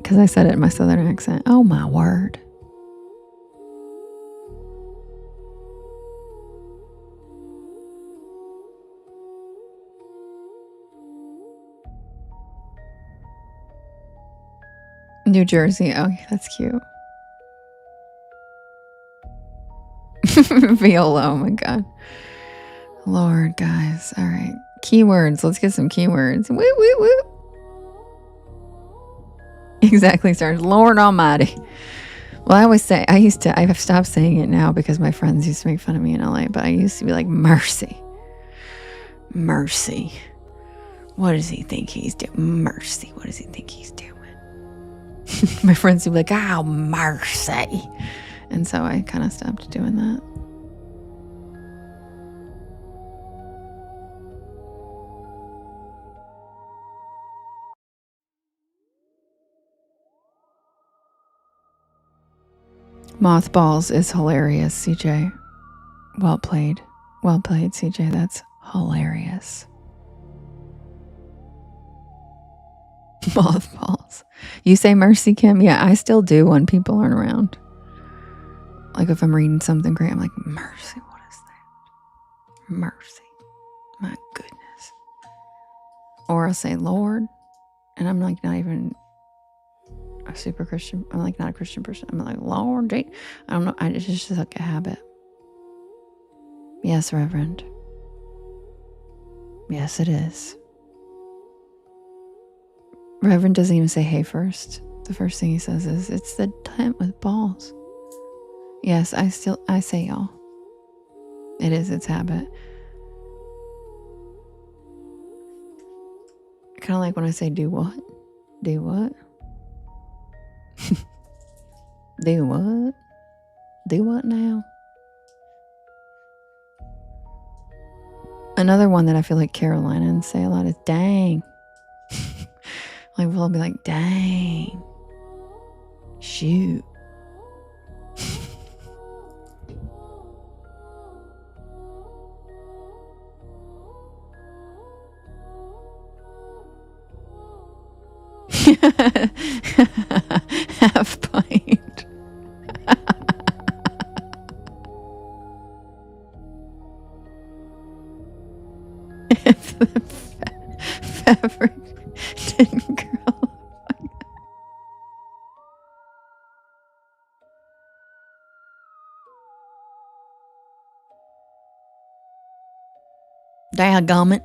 Because I said it in my Southern accent. Oh my word. New Jersey. Oh, that's cute. Viola. Oh my God. Lord, guys. All right. Keywords. Let's get some keywords. Woo, woo, woo. Exactly, sir. Lord Almighty. Well, I always say, I've stopped saying it now because my friends used to make fun of me in LA, but I used to be like, mercy. Mercy. What does he think he's doing? Mercy. What does he think he's doing? My friends would be like, oh, mercy. And so I kind of stopped doing that. Mothballs is hilarious, CJ. Well played. Well played, CJ. That's hilarious. Mothballs. You say mercy, Kim? Yeah, I still do when people aren't around. Like if I'm reading something great, I'm like, mercy, what is that? Mercy. My goodness. Or I'll say Lord, and I'm like not even a super Christian. I'm like not a Christian person. I'm like, Lord, I don't know. It's just like a habit. Yes, Reverend. Yes, it is. Reverend doesn't even say hey first. The first thing he says is, it's the tent with balls. Yes, I say y'all. It is its habit. Kind of like when I say do what? Do what? Do what? Do what now? Another one that I feel like Carolinians say a lot is dang. Like we'll be like, dang. Shoot. Half pint. If the fabric didn't curl. Dadgummit.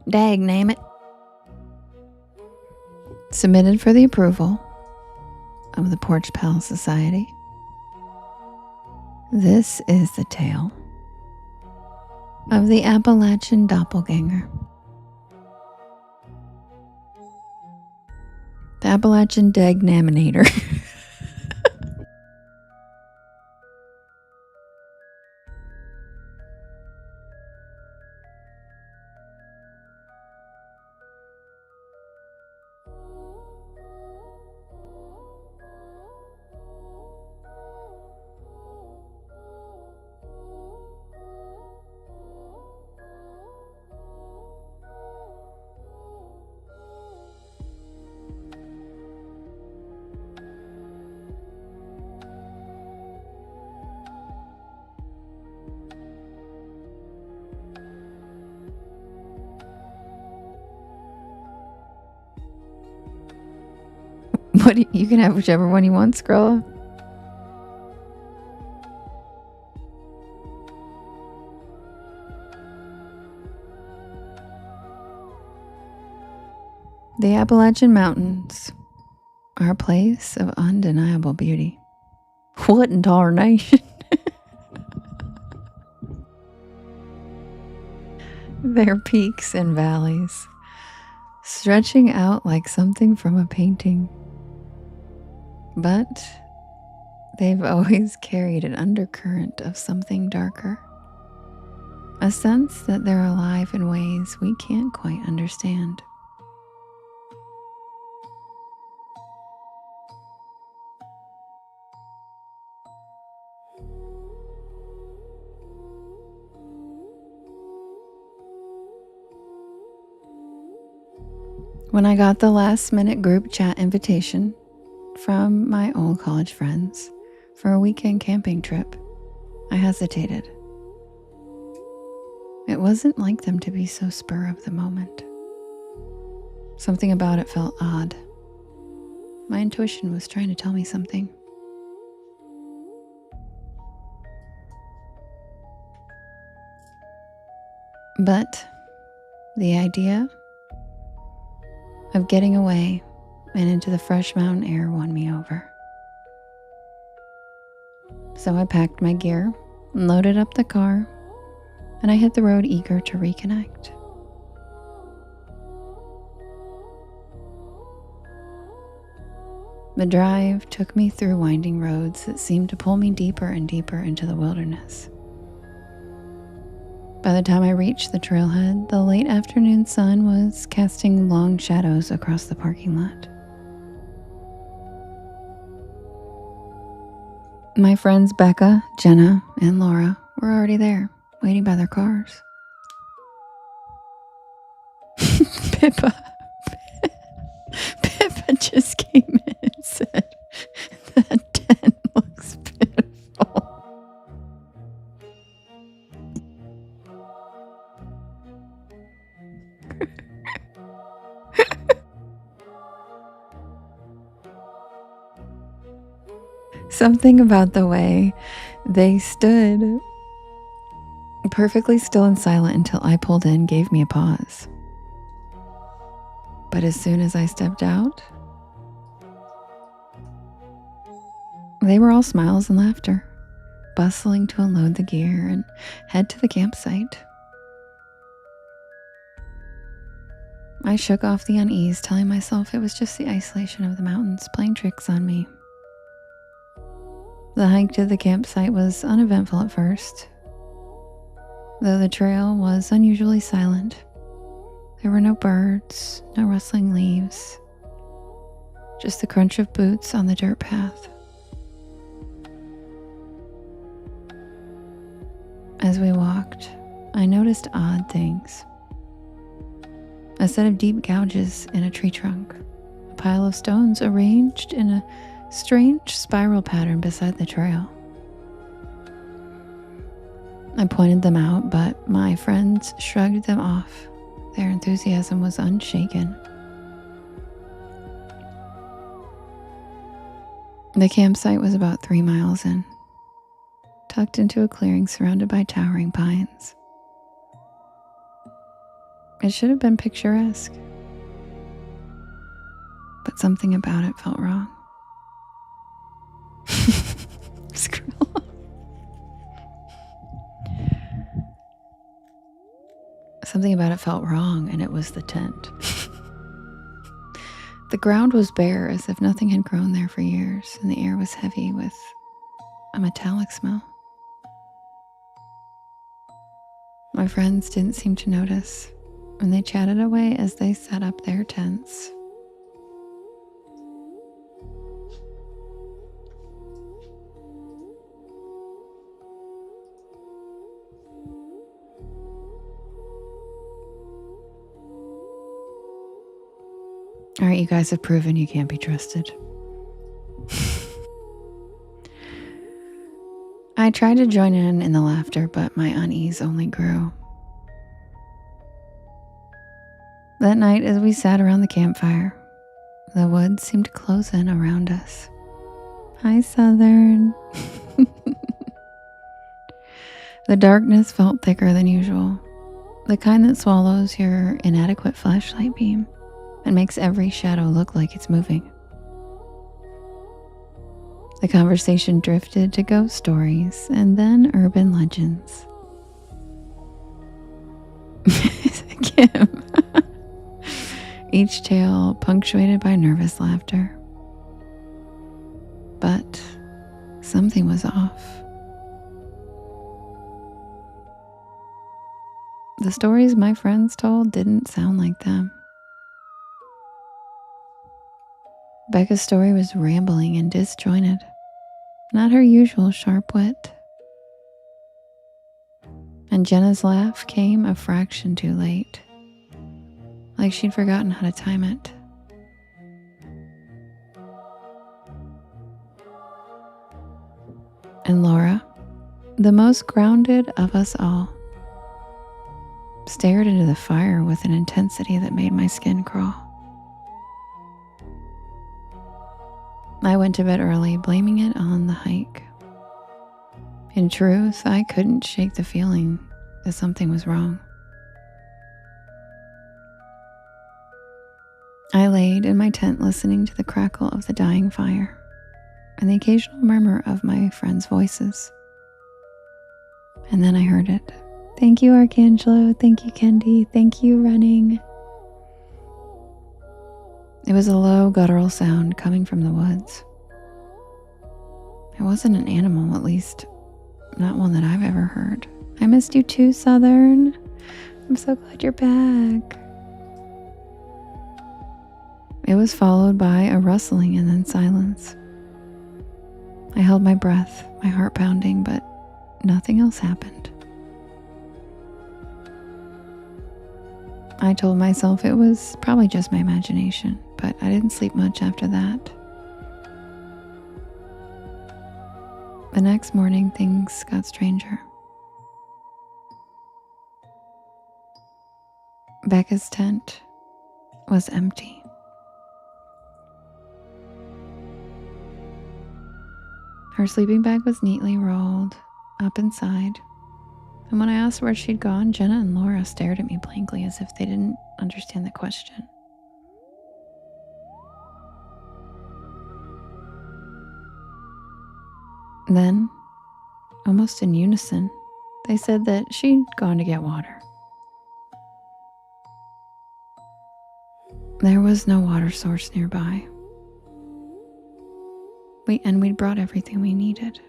Dag name it. Submitted for the approval of the Porch Pal Society. This is the tale of the Appalachian Doppelganger. The Appalachian Dagnaminator. You can have whichever one you want, Scrolla. The Appalachian Mountains are a place of undeniable beauty. What in tarnation? Their peaks and valleys, stretching out like something from a painting. But They've always carried an undercurrent of something darker. A sense that they're alive in ways we can't quite understand. When I got the last-minute group chat invitation from my old college friends for a weekend camping trip, I hesitated. It wasn't like them to be so spur of the moment. Something about it felt odd. My intuition was trying to tell me something. But the idea of getting away and into the fresh mountain air won me over. So I packed my gear, loaded up the car, and I hit the road eager to reconnect. The drive took me through winding roads that seemed to pull me deeper and deeper into the wilderness. By the time I reached the trailhead, the late afternoon sun was casting long shadows across the parking lot. My friends Becca, Jenna, and Laura were already there, waiting by their cars. Pippa just came in and said, "That tent looks pitiful." Something about the way they stood perfectly still and silent until I pulled in gave me a pause. But as soon as I stepped out, they were all smiles and laughter, bustling to unload the gear and head to the campsite. I shook off the unease, telling myself it was just the isolation of the mountains playing tricks on me. The hike to the campsite was uneventful at first, though the trail was unusually silent. There were no birds, no rustling leaves, just the crunch of boots on the dirt path. As we walked, I noticed odd things. A set of deep gouges in a tree trunk, a pile of stones arranged in a strange spiral pattern beside the trail. I pointed them out, but my friends shrugged them off. Their enthusiasm was unshaken. The campsite was about 3 miles in, tucked into a clearing surrounded by towering pines. It should have been picturesque, but something about it felt wrong. Scroll. Something about it felt wrong, and it was the tent. The ground was bare, as if nothing had grown there for years, and the air was heavy with a metallic smell. My friends didn't seem to notice, and they chatted away as they set up their tents. All right, you guys have proven you can't be trusted. I tried to join in the laughter, but my unease only grew. That night, as we sat around the campfire, the woods seemed to close in around us. Hi, Southern. The darkness felt thicker than usual, the kind that swallows your inadequate flashlight beam and makes every shadow look like it's moving. The conversation drifted to ghost stories and then urban legends. Kim. Each tale punctuated by nervous laughter. But Something was off. The stories my friends told didn't sound like them. Becca's story was rambling and disjointed, not her usual sharp wit. And Jenna's laugh came a fraction too late, like she'd forgotten how to time it. And Laura, the most grounded of us all, stared into the fire with an intensity that made my skin crawl. I went to bed early, blaming it on the hike. In truth, I couldn't shake the feeling that something was wrong. I laid in my tent listening to the crackle of the dying fire and the occasional murmur of my friends' voices. And then I heard it. Thank you, Arcangelo. Thank you, Kendi. Thank you, Running. It was a low, guttural sound coming from the woods. It wasn't an animal, at least not one that I've ever heard. I missed you too, Southern. I'm so glad you're back. It was followed by a rustling and then silence. I held my breath, my heart pounding, but nothing else happened. I told myself it was probably just my imagination, but I didn't sleep much after that. The next morning, things got stranger. Becca's tent was empty. Her sleeping bag was neatly rolled up inside. And when I asked where she'd gone, Jenna and Laura stared at me blankly as if they didn't understand the question. Then, almost in unison, they said that she'd gone to get water. There was no water source nearby. We'd brought everything we needed.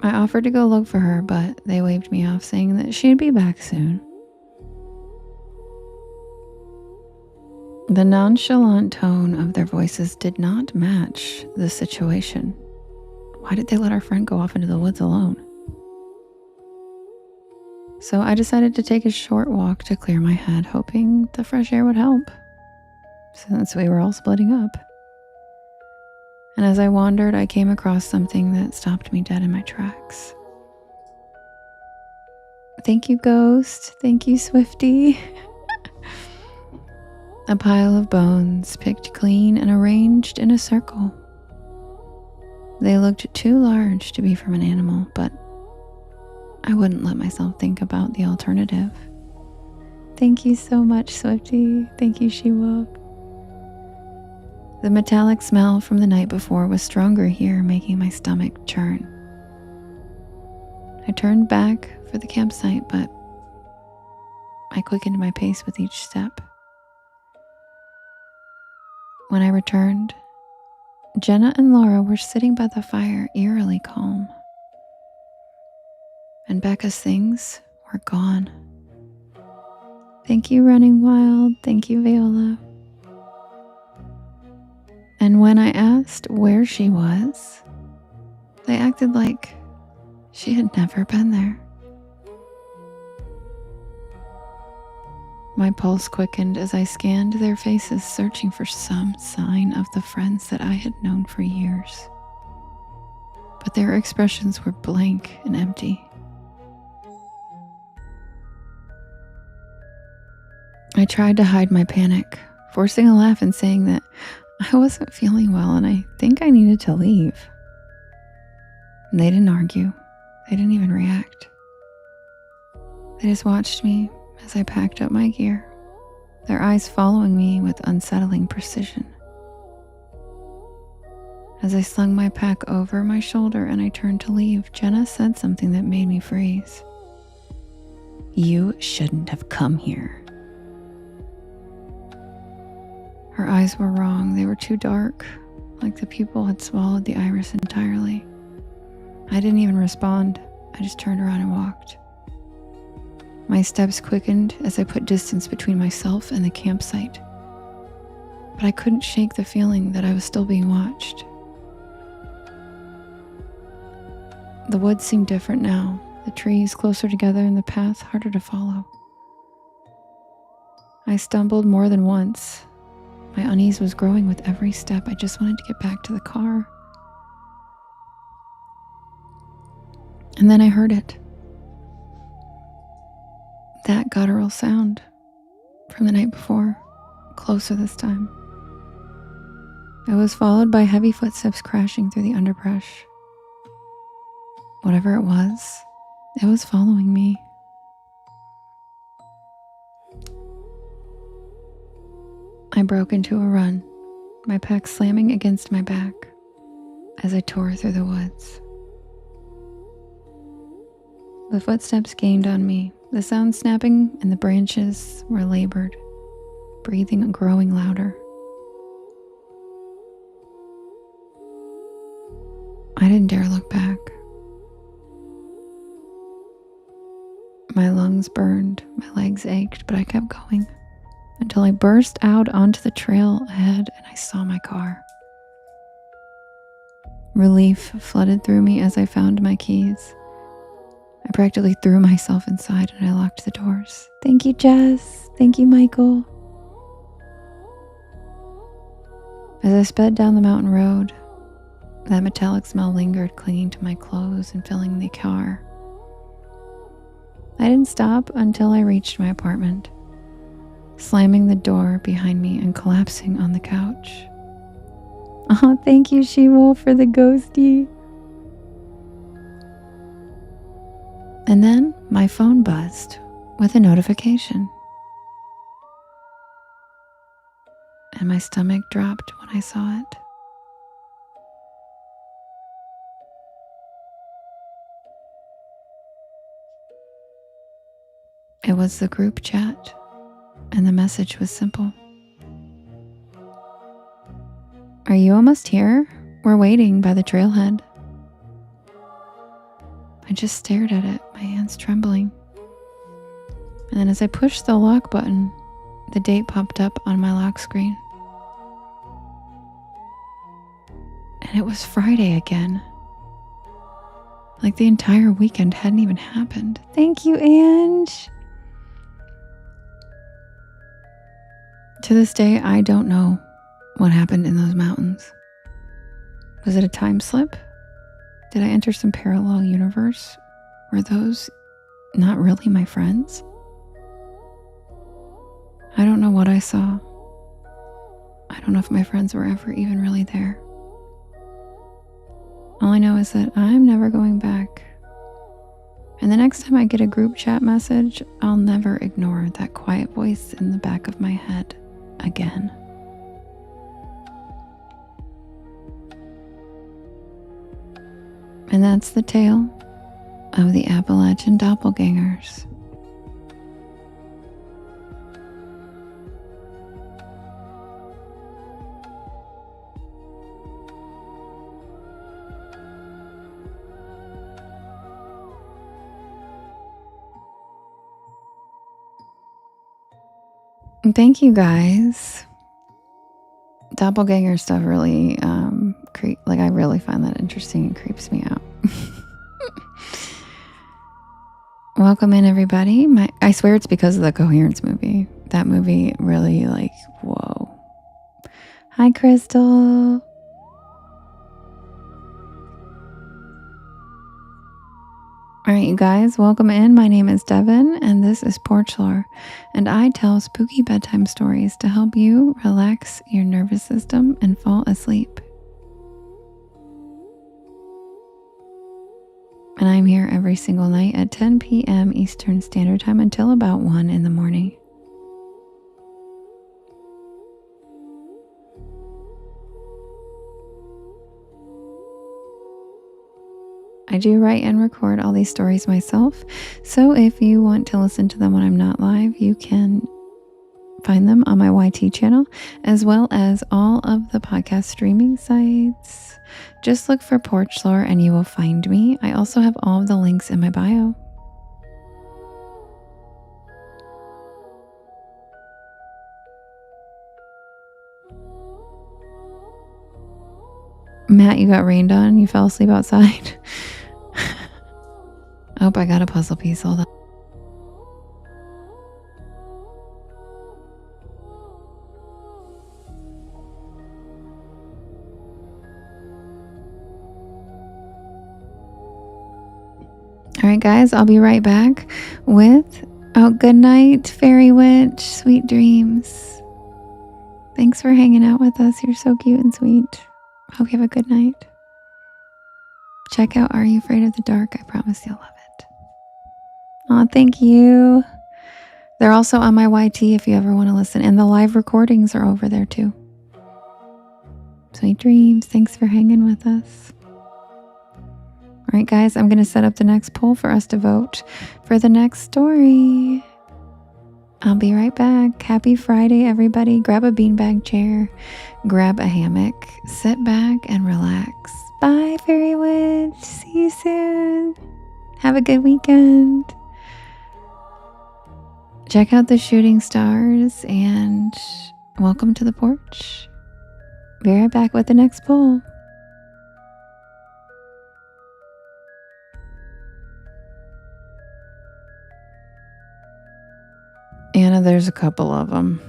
I offered to go look for her, but they waved me off, saying that she'd be back soon. The nonchalant tone of their voices did not match the situation. Why did they let our friend go off into the woods alone? So I decided to take a short walk to clear my head, hoping the fresh air would help, since we were all splitting up. And as I wandered, I came across something that stopped me dead in my tracks. Thank you, Ghost. Thank you, Swifty. A pile of bones picked clean and arranged in a circle. They looked too large to be from an animal, but I wouldn't let myself think about the alternative. Thank you so much, Swifty. Thank you, She-Wolf. The metallic smell from the night before was stronger here, making my stomach churn. I turned back for the campsite, but I quickened my pace with each step. When I returned, Jenna and Laura were sitting by the fire, eerily calm. And Becca's things were gone. Thank you, Running Wild. Thank you, Viola. And when I asked where she was, they acted like she had never been there. My pulse quickened as I scanned their faces, searching for some sign of the friends that I had known for years. But their expressions were blank and empty. I tried to hide my panic, forcing a laugh and saying that I wasn't feeling well and I think I needed to leave. And they didn't argue. They didn't even react. They just watched me as I packed up my gear, their eyes following me with unsettling precision. As I slung my pack over my shoulder and I turned to leave, Jenna said something that made me freeze. You shouldn't have come here. Her eyes were wrong. They were too dark, like the pupil had swallowed the iris entirely. I didn't even respond. I just turned around and walked. My steps quickened as I put distance between myself and the campsite. But I couldn't shake the feeling that I was still being watched. The woods seemed different now, the trees closer together and the path harder to follow. I stumbled more than once. My unease was growing with every step. I just wanted to get back to the car. And then I heard it. That guttural sound from the night before, closer this time. It was followed by heavy footsteps crashing through the underbrush. Whatever it was following me. I broke into a run, my pack slamming against my back as I tore through the woods. The footsteps gained on me. The sound snapping and the branches were labored, breathing growing louder. I didn't dare look back. My lungs burned, my legs ached, but I kept going until I burst out onto the trail ahead and I saw my car. Relief flooded through me as I found my keys. I practically threw myself inside and I locked the doors. Thank you, Jess. Thank you, Michael. As I sped down the mountain road, that metallic smell lingered, clinging to my clothes and filling the car. I didn't stop until I reached my apartment, slamming the door behind me and collapsing on the couch. Oh, thank you, She-Wolf, for the ghosty. And then my phone buzzed with a notification. And my stomach dropped when I saw it. It was the group chat, and the message was simple. Are you almost here? We're waiting by the trailhead. I just stared at it, my hands trembling. And then as I pushed the lock button, the date popped up on my lock screen. And it was Friday again. Like the entire weekend hadn't even happened. Thank you, Ange. To this day, I don't know what happened in those mountains. Was it a time slip? Did I enter some parallel universe? Were those not really my friends? I don't know what I saw. I don't know if my friends were ever even really there. All I know is that I'm never going back. And the next time I get a group chat message, I'll never ignore that quiet voice in the back of my head again. And that's the tale of the Appalachian doppelgangers. Thank you, guys. Doppelganger stuff really I really find that interesting and creeps me out. Welcome in, everybody. I swear it's because of the Coherence movie. That movie really whoa. Hi, Crystal. All right, you guys, welcome in. My name is Devin, and this is Porch Lore, and I tell spooky bedtime stories to help you relax your nervous system and fall asleep. And I'm here every single night at 10 p.m. Eastern Standard Time until about 1 in the morning. I do write and record all these stories myself, so if you want to listen to them when I'm not live, you can Find them on my YT channel, as well as all of the podcast streaming sites. Just look for Porch Lore and you will find me. I also have all of the links in my bio. Matt, you got rained on? You fell asleep outside? I hope I got a puzzle piece. Hold on. All right, guys, I'll be right back with, good night, Fairy Witch, sweet dreams. Thanks for hanging out with us. You're so cute and sweet. Hope you have a good night. Check out Are You Afraid of the Dark? I promise you'll love it. Oh, thank you. They're also on my YT if you ever want to listen. And the live recordings are over there too. Sweet dreams. Thanks for hanging with us. All right, guys, I'm going to set up the next poll for us to vote for the next story. I'll be right back. Happy Friday, everybody. Grab a beanbag chair, grab a hammock, sit back and relax. Bye, Fairy Witch. See you soon. Have a good weekend. Check out the shooting stars and welcome to the porch. Be right back with the next poll. Anna, there's a couple of them.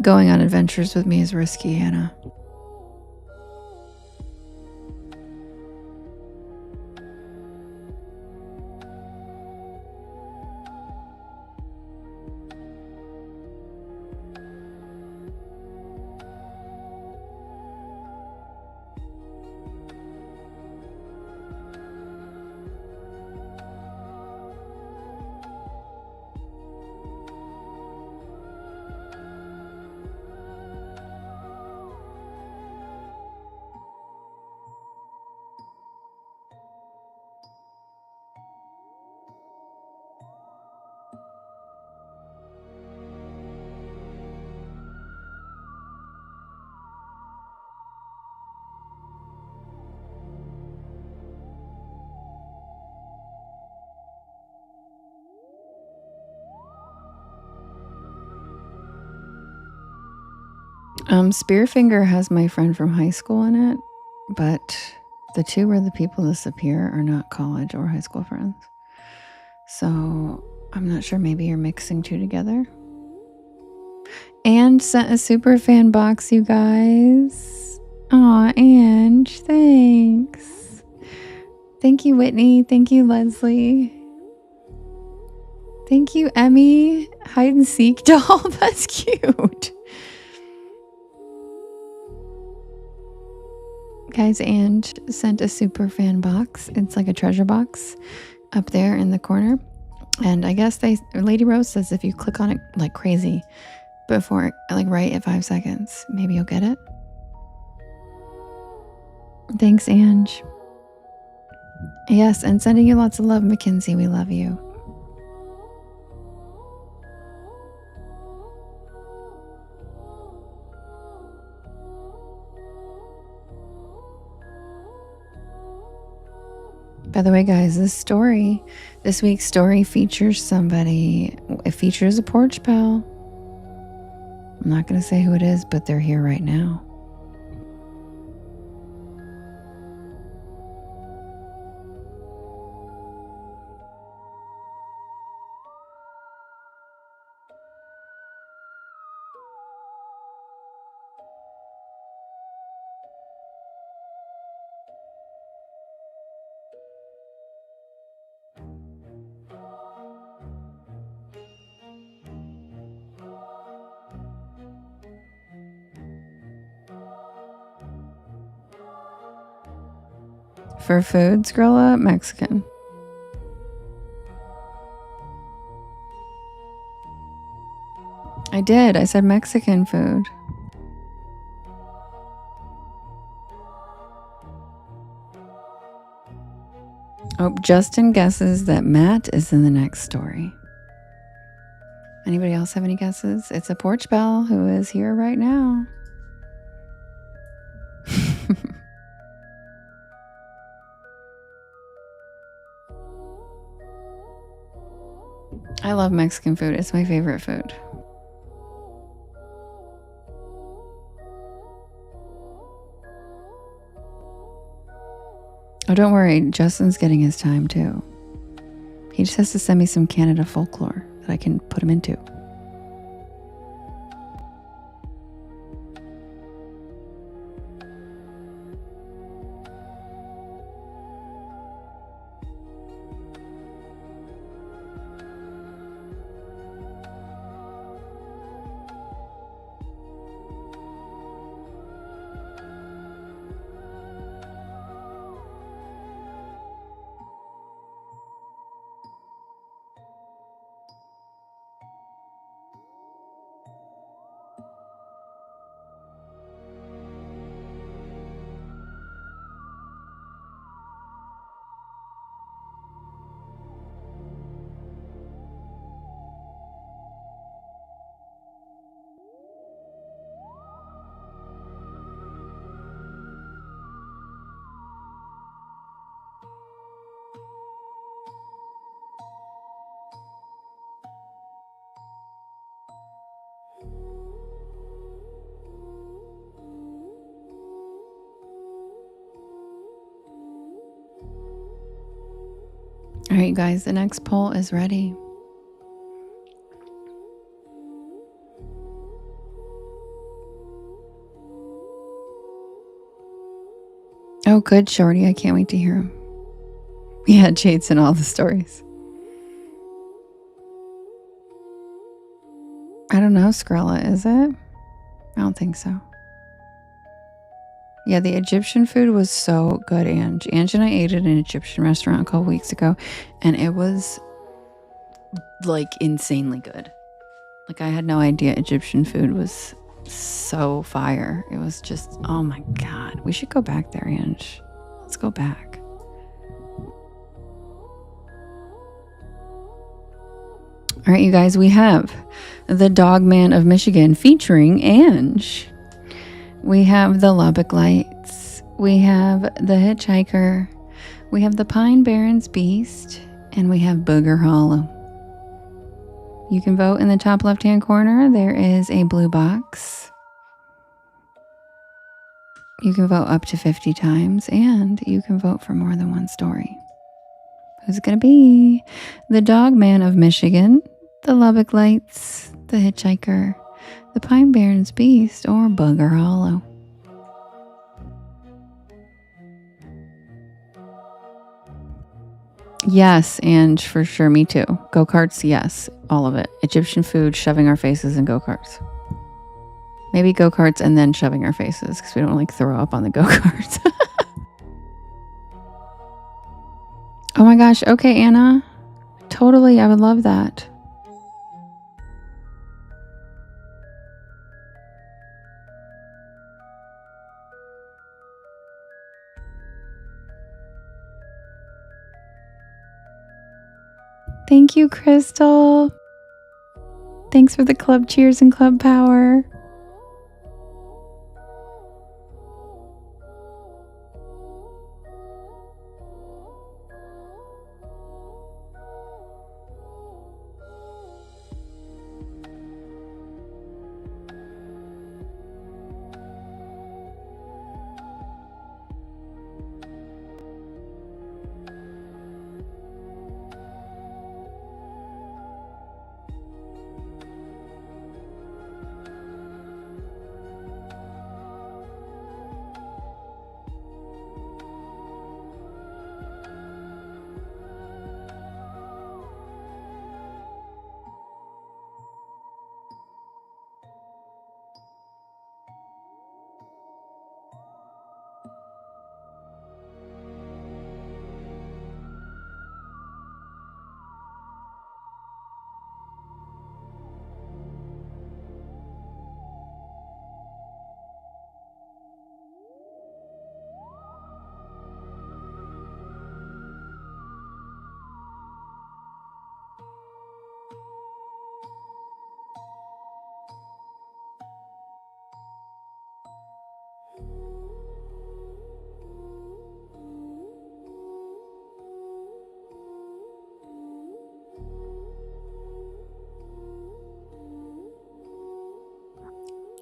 Going on adventures with me is risky, Anna. Spearfinger has my friend from high school in it, but the two where the people disappear are not college or high school friends. So I'm not sure, maybe you're mixing two together. And sent a super fan box, you guys. Aw, Ange, thanks. Thank you, Whitney. Thank you, Leslie. Thank you, Emmy. Hide and seek doll. That's cute. Guys, Ange sent a super fan box. It's like a treasure box up there in the corner. And I guess Lady Rose says if you click on it like crazy before, like right at 5 seconds, maybe you'll get it. Thanks, Ange. Yes, and sending you lots of love, Mackenzie. We love you. By the way, guys, this week's story features somebody. It features a porch pal. I'm not going to say who it is, but they're here right now. For food, Skrilla, Mexican. I did. I said Mexican food. Oh, Justin guesses that Matt is in the next story. Anybody else have any guesses? It's a porch bell who is here right now. I love Mexican food. It's my favorite food. Oh, don't worry. Justin's getting his time too. He just has to send me some Canada folklore that I can put him into. All right, guys, the next poll is ready. Oh, good, Shorty. I can't wait to hear him. Yeah, Jade's in all the stories. I don't know, Skrilla, is it? I don't think so. Yeah, the Egyptian food was so good, Ange. Ange and I ate at an Egyptian restaurant a couple weeks ago, and it was like insanely good. Like, I had no idea Egyptian food was so fire. It was just, oh my God. We should go back there, Ange. Let's go back. All right, you guys, we have the Dogman of Michigan featuring Ange. We have the Lubbock Lights. We have the Hitchhiker. We have the Pine Barrens Beast. And we have Booger Hollow. You can vote in the top left-hand corner. There is a blue box. You can vote up to 50 times, and you can vote for more than one story. Who's it going to be? The Dogman of Michigan, the Lubbock Lights, the Hitchhiker, the Pine Barrens Beast, or Booger Hollow. Yes, and for sure, me too. Go-karts, yes, all of it. Egyptian food, shoving our faces in go-karts. Maybe go-karts and then shoving our faces because we don't like throw up on the go-karts. Oh my gosh. Okay, Anna. Totally. I would love that. Thank you, Crystal. Thanks for the club cheers and club power.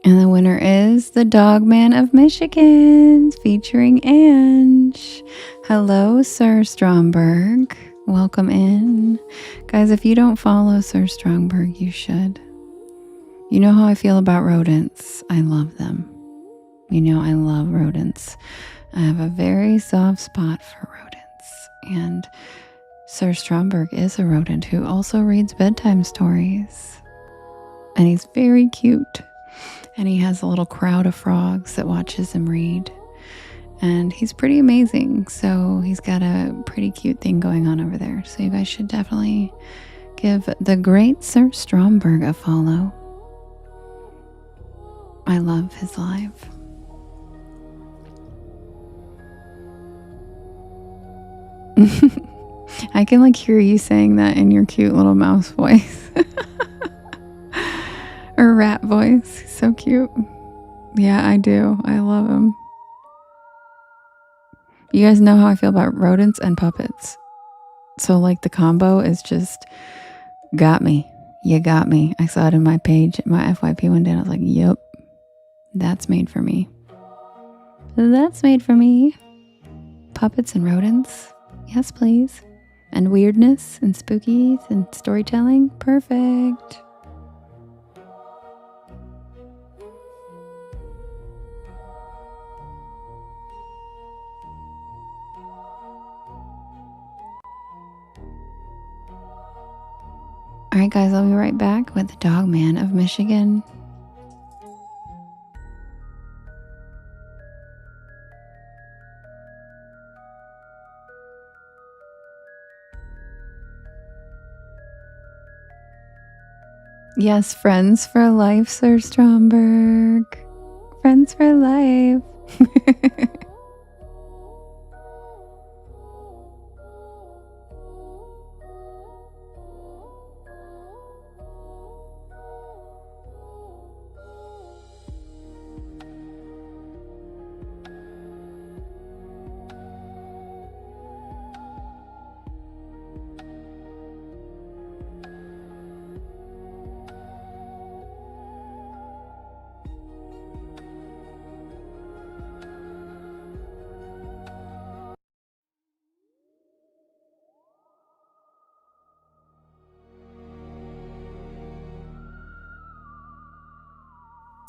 And the winner is the Dogman of Michigan, featuring Ange. Hello, Sir Stromberg. Welcome in. Guys, if you don't follow Sir Stromberg, you should. You know how I feel about rodents. I love them. You know I love rodents. I have a very soft spot for rodents. And Sir Stromberg is a rodent who also reads bedtime stories. And he's very cute. And he has a little crowd of frogs that watches him read. And he's pretty amazing. So he's got a pretty cute thing going on over there. So you guys should definitely give the great Sir Stromberg a follow. I love his live. I can like hear you saying that in your cute little mouse voice. Or rat voice. He's so cute. Yeah, I do. I love him. You guys know how I feel about rodents and puppets. So like the combo is just got me. You got me. I saw it in my page, my FYP one day, and I was like, yep, that's made for me. That's made for me. Puppets and rodents. Yes, please. And weirdness and spookies and storytelling. Perfect. All right, guys, I'll be right back with the Dogman of Michigan. Yes, friends for life, Sir Stromberg. Friends for life.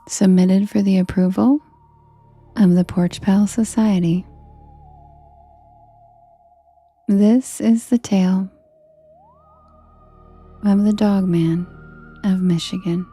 Submitted for the approval of the Porch Pal Society. This is the tale of the Dogman of Michigan.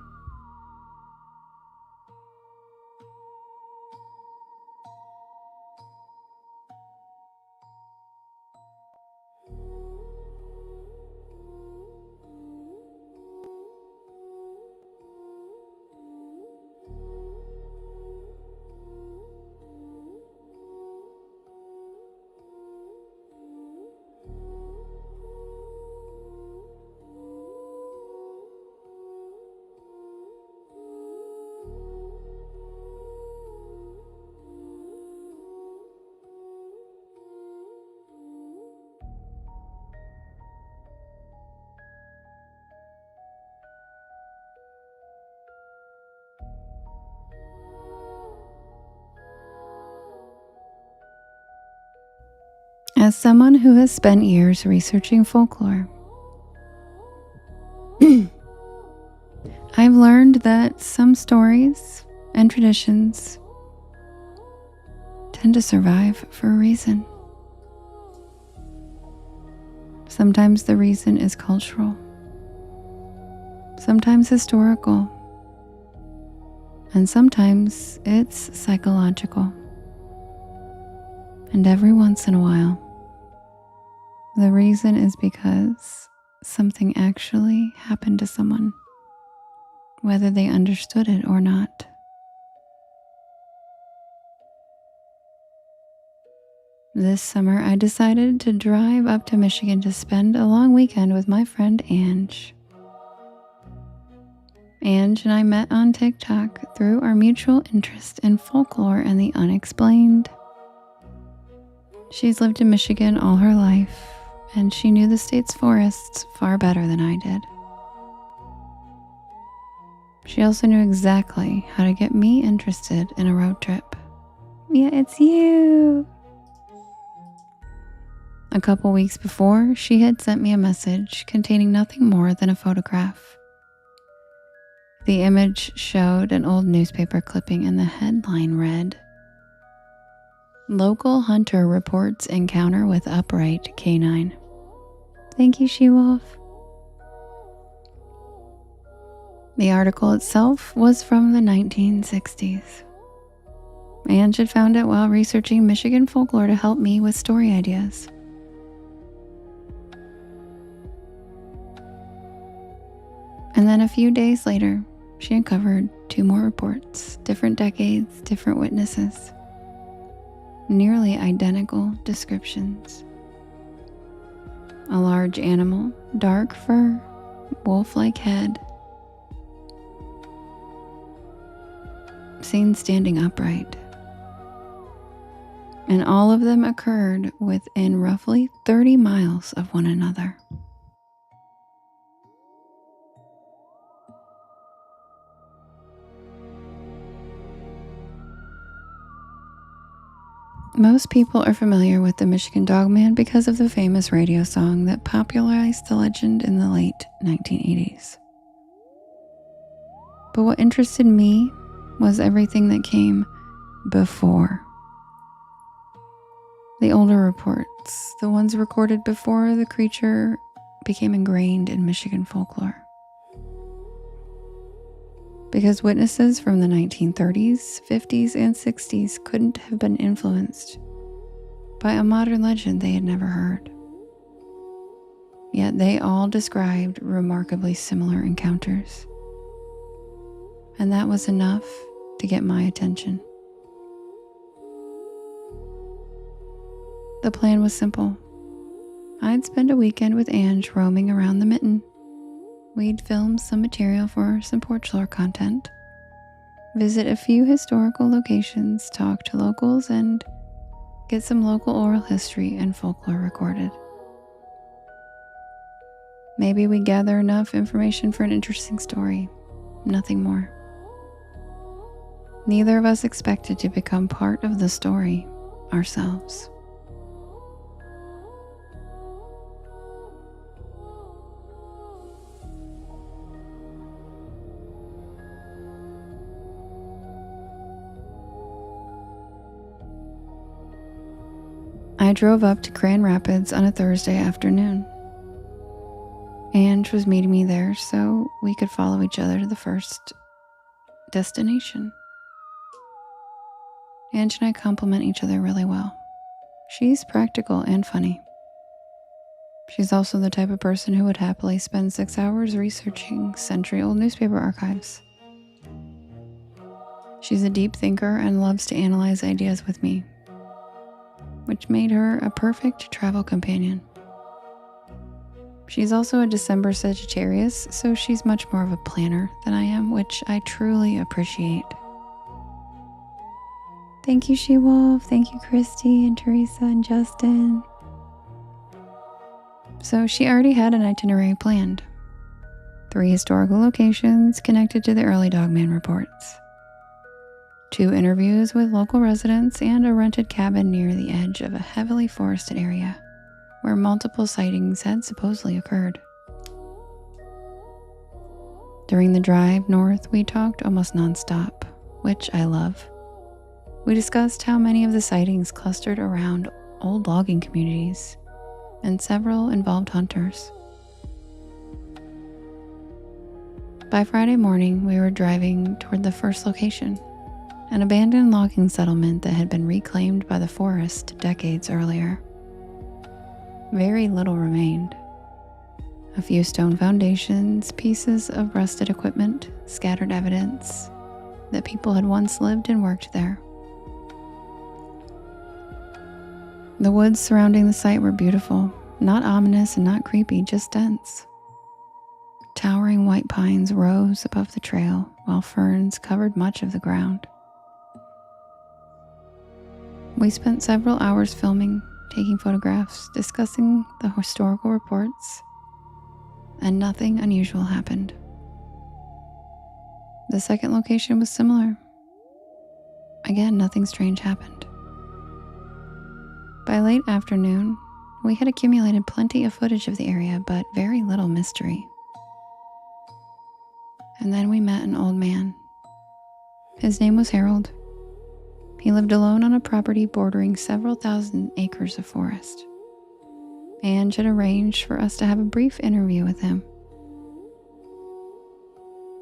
As someone who has spent years researching folklore, I've learned that some stories and traditions tend to survive for a reason. Sometimes the reason is cultural, sometimes historical, and sometimes it's psychological. And every once in a while, the reason is because something actually happened to someone, whether they understood it or not. This summer, I decided to drive up to Michigan to spend a long weekend with my friend Ange. Ange and I met on TikTok through our mutual interest in folklore and the unexplained. She's lived in Michigan all her life, and she knew the state's forests far better than I did. She also knew exactly how to get me interested in a road trip. Yeah, it's you. A couple weeks before, she had sent me a message containing nothing more than a photograph. The image showed an old newspaper clipping and the headline read, "Local hunter reports encounter with upright canine." Thank you, She-Wolf. The article itself was from the 1960s. Ange had found it while researching Michigan folklore to help me with story ideas. And then a few days later, she uncovered 2 more reports, different decades, different witnesses, nearly identical descriptions. A large animal, dark fur, wolf-like head, seen standing upright. And all of them occurred within roughly 30 miles of one another. Most people are familiar with the Michigan Dogman because of the famous radio song that popularized the legend in the late 1980s. But what interested me was everything that came before. The older reports, the ones recorded before the creature became ingrained in Michigan folklore. Because witnesses from the 1930s, 50s, and 60s couldn't have been influenced by a modern legend they had never heard. Yet they all described remarkably similar encounters. And that was enough to get my attention. The plan was simple. I'd spend a weekend with Ange roaming around the mitten. We'd film some material for some porch lore content, visit a few historical locations, talk to locals, and get some local oral history and folklore recorded. Maybe we gather enough information for an interesting story, nothing more. Neither of us expected to become part of the story ourselves. I drove up to Grand Rapids on a Thursday afternoon. Ange was meeting me there so we could follow each other to the first destination. Ange and I complement each other really well. She's practical and funny. She's also the type of person who would happily spend 6 hours researching century-old newspaper archives. She's a deep thinker and loves to analyze ideas with me, which made her a perfect travel companion. She's also a December Sagittarius, so she's much more of a planner than I am, which I truly appreciate. Thank you, She-Wolf. Thank you, Christy and Teresa and Justin. So she already had an itinerary planned. 3 historical locations connected to the early Dogman reports. 2 interviews with local residents and a rented cabin near the edge of a heavily forested area where multiple sightings had supposedly occurred. During the drive north, we talked almost nonstop, which I love. We discussed how many of the sightings clustered around old logging communities, and several involved hunters. By Friday morning, we were driving toward the first location, an abandoned logging settlement that had been reclaimed by the forest decades earlier. Very little remained. A few stone foundations, pieces of rusted equipment, scattered evidence that people had once lived and worked there. The woods surrounding the site were beautiful, not ominous and not creepy, just dense. Towering white pines rose above the trail, while ferns covered much of the ground. We spent several hours filming, taking photographs, discussing the historical reports, and nothing unusual happened. The second location was similar. Again, nothing strange happened. By late afternoon, we had accumulated plenty of footage of the area, but very little mystery. And then we met an old man. His name was Harold. He lived alone on a property bordering several thousand acres of forest. Ange had arranged for us to have a brief interview with him.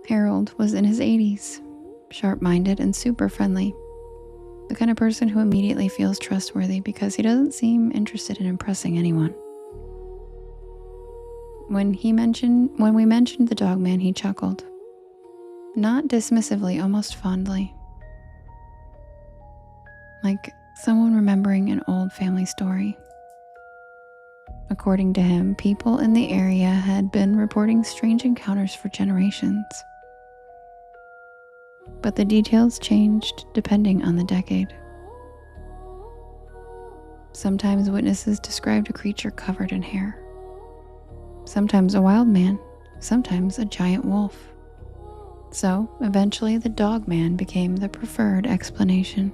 Harold was in his 80s, sharp-minded and super friendly. The kind of person who immediately feels trustworthy because he doesn't seem interested in impressing anyone. When we mentioned the dog man, he chuckled. Not dismissively, almost fondly. Like someone remembering an old family story. According to him, people in the area had been reporting strange encounters for generations. But the details changed depending on the decade. Sometimes witnesses described a creature covered in hair. Sometimes a wild man, sometimes a giant wolf. So, eventually the dog man became the preferred explanation.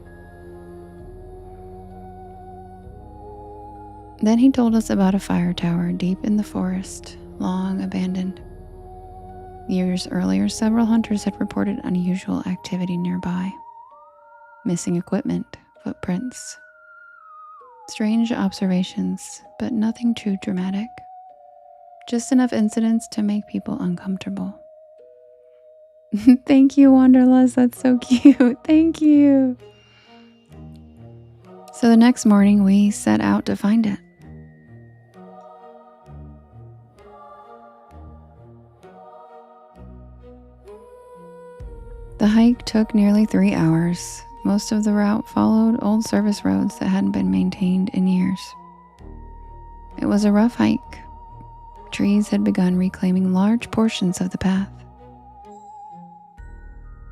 Then he told us about a fire tower deep in the forest, long abandoned. Years earlier, several hunters had reported unusual activity nearby. Missing equipment, footprints. Strange observations, but nothing too dramatic. Just enough incidents to make people uncomfortable. Thank you, Wanderlust. That's so cute. Thank you. So the next morning, we set out to find it. The hike took nearly 3 hours. Most of the route followed old service roads that hadn't been maintained in years. It was a rough hike. Trees had begun reclaiming large portions of the path.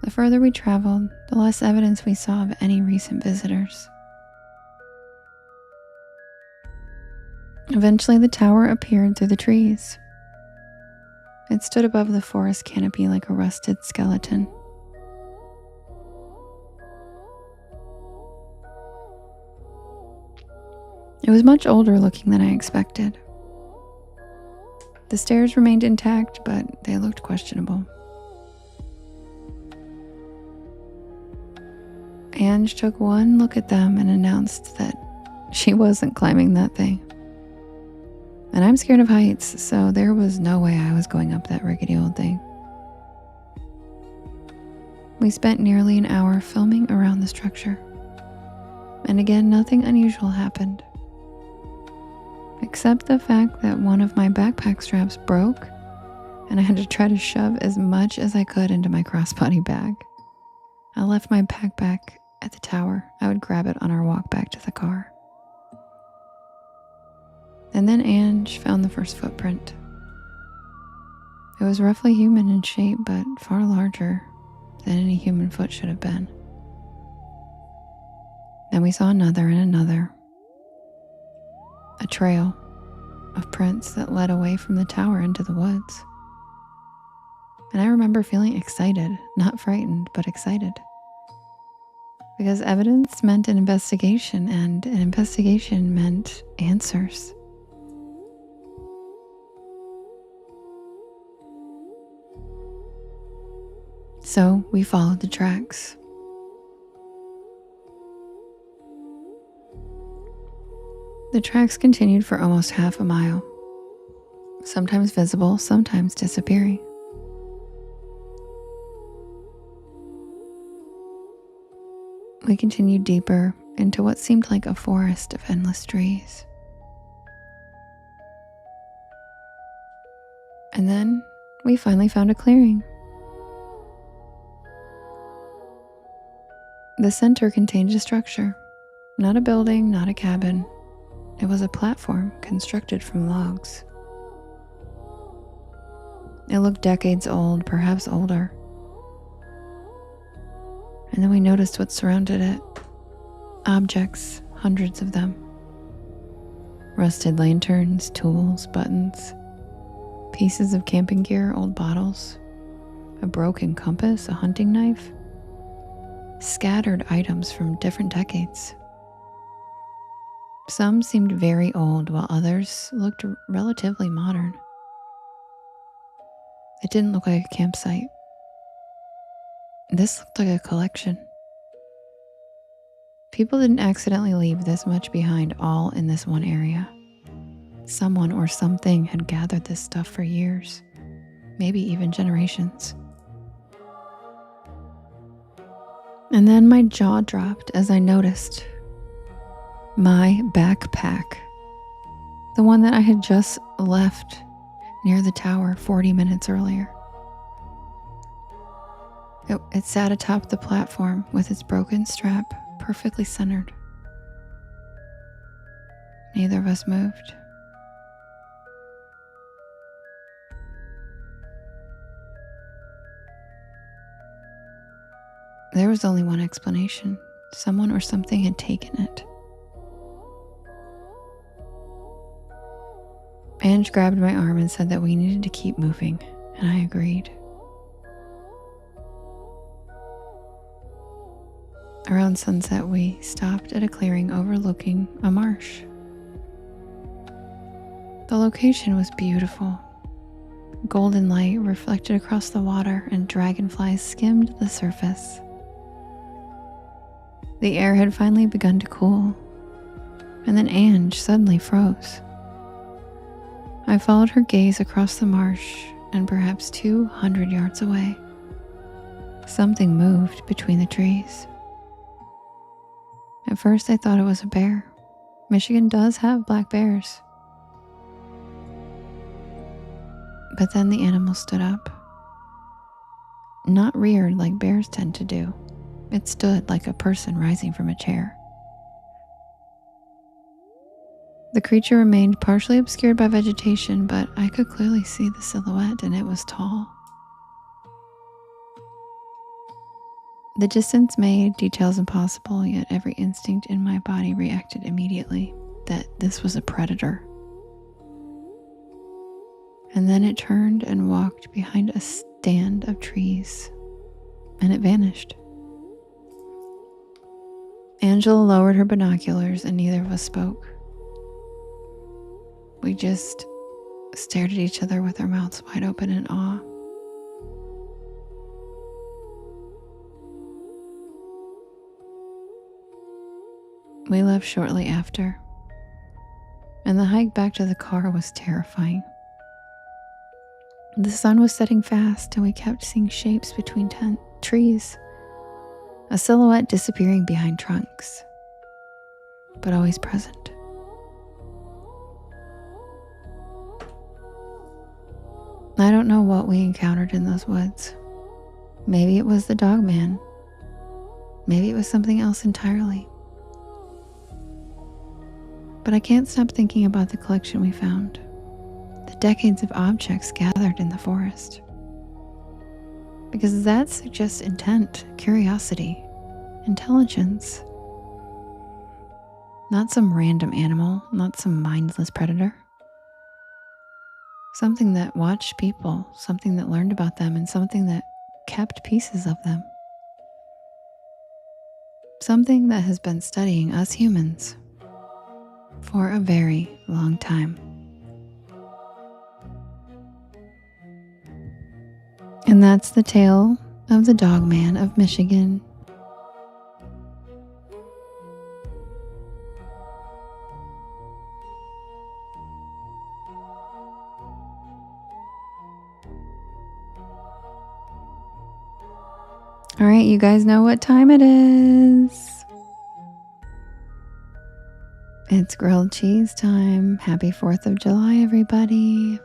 The further we traveled, the less evidence we saw of any recent visitors. Eventually, the tower appeared through the trees. It stood above the forest canopy like a rusted skeleton. It was much older looking than I expected. The stairs remained intact, but they looked questionable. Ange took one look at them and announced that she wasn't climbing that thing. And I'm scared of heights, so there was no way I was going up that rickety old thing. We spent nearly an hour filming around the structure. And again, nothing unusual happened. Except the fact that one of my backpack straps broke, and I had to try to shove as much as I could into my crossbody bag. I left my backpack at the tower. I would grab it on our walk back to the car. And then Ange found the first footprint. It was roughly human in shape, but far larger than any human foot should have been. Then we saw another and another. A trail of prints that led away from the tower into the woods. And I remember feeling excited, not frightened, but excited. Because evidence meant an investigation, and an investigation meant answers. So we followed the tracks. The tracks continued for almost half a mile, sometimes visible, sometimes disappearing. We continued deeper into what seemed like a forest of endless trees. And then we finally found a clearing. The center contained a structure, not a building, not a cabin. It was a platform constructed from logs. It looked decades old, perhaps older. And then we noticed what surrounded it. Objects, hundreds of them. Rusted lanterns, tools, buttons, pieces of camping gear, old bottles. a broken compass, a hunting knife, scattered items from different decades. Some seemed very old, while others looked relatively modern. It didn't look like a campsite. This looked like a collection. People didn't accidentally leave this much behind all in this one area. Someone or something had gathered this stuff for years, maybe even generations. And then my jaw dropped as I noticed my backpack, the one that I had just left near the tower 40 minutes earlier. It sat atop the platform with its broken strap perfectly centered. Neither of us moved. There was only one explanation. Someone or something had taken it. Ange grabbed my arm and said that we needed to keep moving, and I agreed. Around sunset, we stopped at a clearing overlooking a marsh. The location was beautiful. Golden light reflected across the water and dragonflies skimmed the surface. The air had finally begun to cool, and then Ange suddenly froze. I followed her gaze across the marsh, and perhaps 200 yards away, something moved between the trees. At first I thought it was a bear. Michigan does have black bears. But then the animal stood up. Not reared like bears tend to do. It stood like a person rising from a chair. The creature remained partially obscured by vegetation, but I could clearly see the silhouette, and it was tall. The distance made details impossible, yet every instinct in my body reacted immediately that this was a predator. And then it turned and walked behind a stand of trees, and it vanished. Angela lowered her binoculars, and neither of us spoke. We just stared at each other with our mouths wide open in awe. We left shortly after, and the hike back to the car was terrifying. The sun was setting fast, and we kept seeing shapes between trees, a silhouette disappearing behind trunks, but always present. I don't know what we encountered in those woods. Maybe it was the dog man. Maybe it was something else entirely. But I can't stop thinking about the collection we found, the decades of objects gathered in the forest. Because that suggests intent, curiosity, intelligence. Not some random animal, not some mindless predator. Something that watched people, something that learned about them, and something that kept pieces of them. Something that has been studying us humans for a very long time. And that's the tale of the Dog Man of Michigan. All right, you guys know what time it is. It's grilled cheese time. Happy 4th of July, everybody.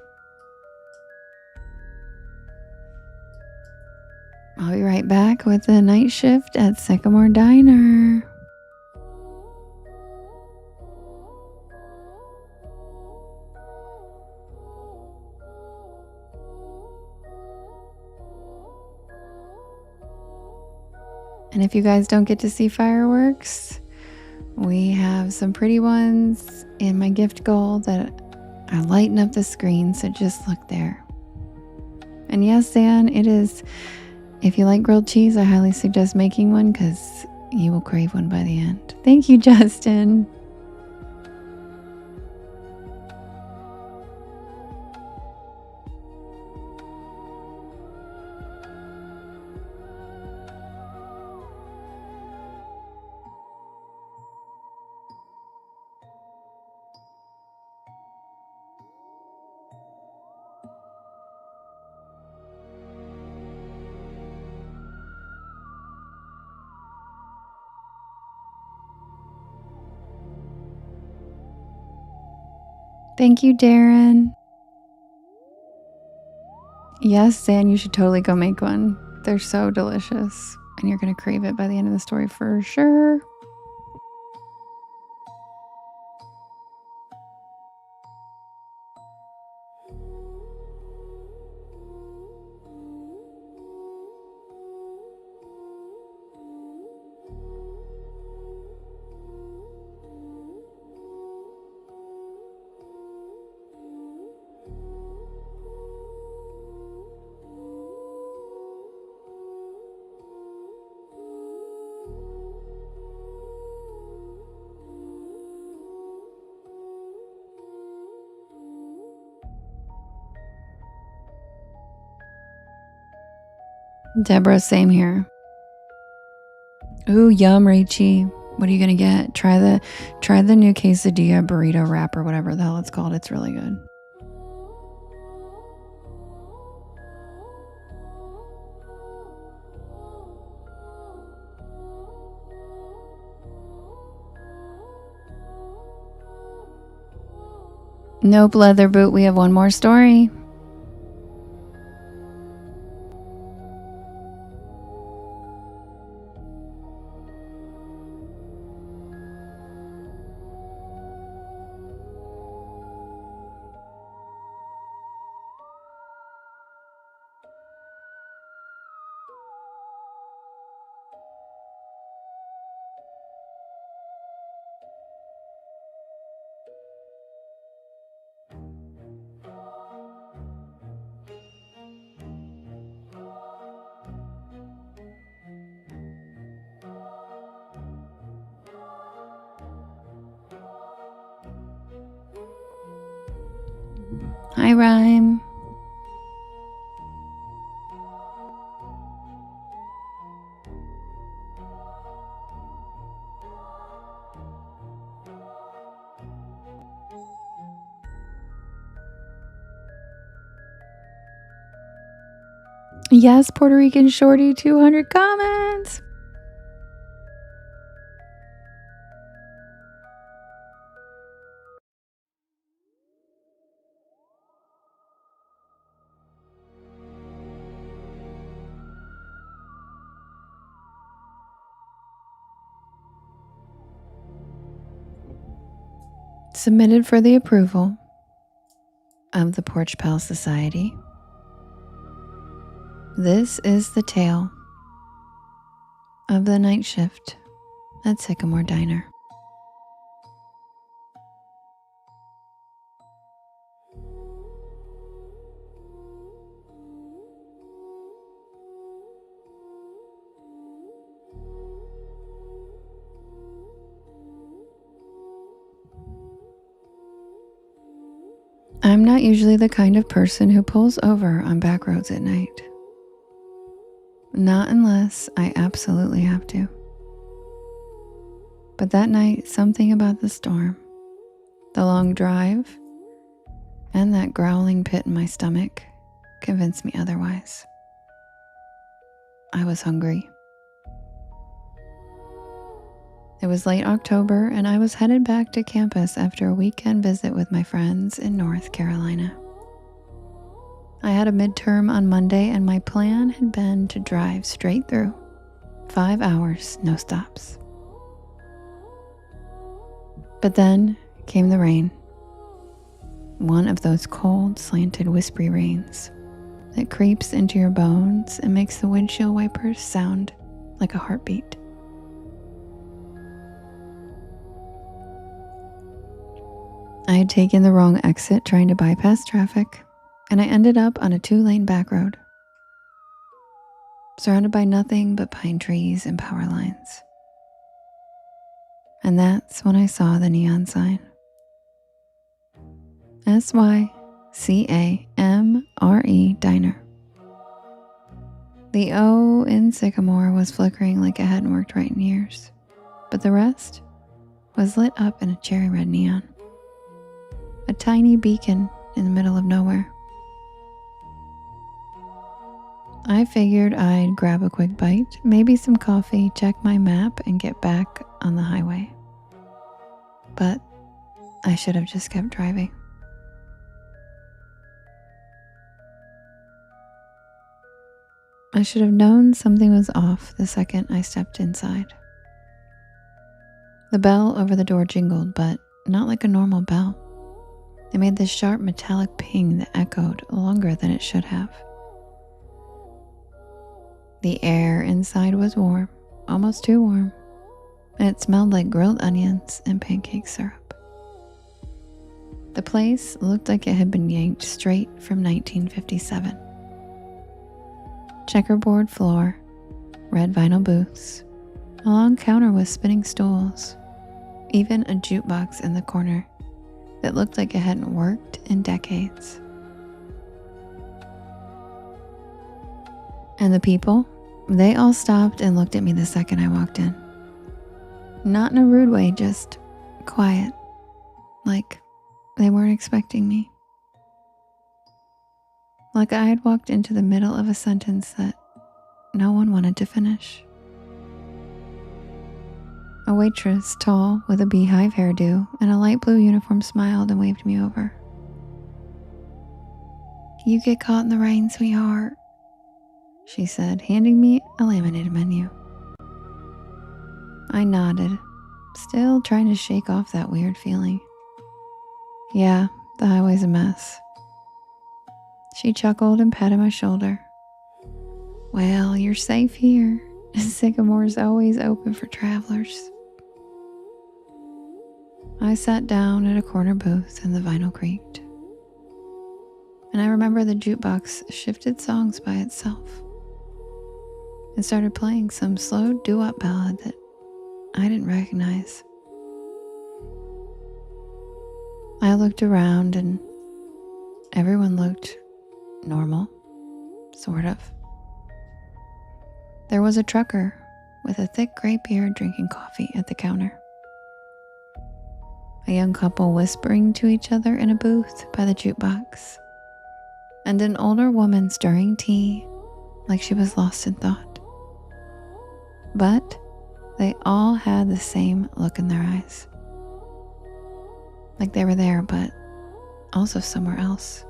I'll be right back with the night shift at Sycamore Diner. And if you guys don't get to see fireworks, we have some pretty ones in my gift goal that I lighten up the screen, so just look there. And And yes, Zan, it is. If you like grilled cheese, I highly suggest making one because you will crave one by the end. Thank you, Justin. Thank you, Darren. Yes, Zan, you should totally go make one. They're so delicious, and you're going to crave it by the end of the story for sure. Deborah, same here. Ooh, yum, Rachie. What are you gonna get? Try the new quesadilla burrito wrap or whatever the hell it's called. It's really good. Nope, leather boot. We have one more story. Hi, Rhyme. Yes, Puerto Rican Shorty, 200 comments. Submitted for the approval of the Porch Pal Society. This is the tale of the night shift at Sycamore Diner. I'm not usually the kind of person who pulls over on back roads at night. Not unless I absolutely have to. But that night, something about the storm, the long drive, and that growling pit in my stomach convinced me otherwise. I was hungry. It was late October, and I was headed back to campus after a weekend visit with my friends in North Carolina. I had a midterm on Monday, and my plan had been to drive straight through. 5 hours, no stops. But then came the rain. One of those cold, slanted, whispery rains that creeps into your bones and makes the windshield wipers sound like a heartbeat. I had taken the wrong exit trying to bypass traffic, and I ended up on a 2-lane back road surrounded by nothing but pine trees and power lines. And that's when I saw the neon sign. SYCAMRE Diner. The O in Sycamore was flickering like it hadn't worked right in years, but the rest was lit up in a cherry red neon. A tiny beacon in the middle of nowhere. I figured I'd grab a quick bite, maybe some coffee, check my map, and get back on the highway. But I should have just kept driving. I should have known something was off the second I stepped inside. The bell over the door jingled, but not like a normal bell. It made this sharp metallic ping that echoed longer than it should have. The air inside was warm, almost too warm, and it smelled like grilled onions and pancake syrup. The place looked like it had been yanked straight from 1957. Checkerboard floor, red vinyl booths, a long counter with spinning stools, even a jukebox in the corner that looked like it hadn't worked in decades. And the people, they all stopped and looked at me the second I walked in. Not in a rude way, just quiet, like they weren't expecting me. Like I had walked into the middle of a sentence that no one wanted to finish. A waitress, tall, with a beehive hairdo and a light blue uniform, smiled and waved me over. "You get caught in the rain, sweetheart," she said, handing me a laminated menu. I nodded, still trying to shake off that weird feeling. Yeah, the highway's a mess. She chuckled and patted my shoulder. "Well, you're safe here. Sycamore's always open for travelers." I sat down at a corner booth and the vinyl creaked. And I remember the jukebox shifted songs by itself and started playing some slow doo-wop ballad that I didn't recognize. I looked around and everyone looked normal, sort of. There was a trucker with a thick gray beard drinking coffee at the counter. A young couple whispering to each other in a booth by the jukebox, and an older woman stirring tea like she was lost in thought. But they all had the same look in their eyes, like they were there but also somewhere else.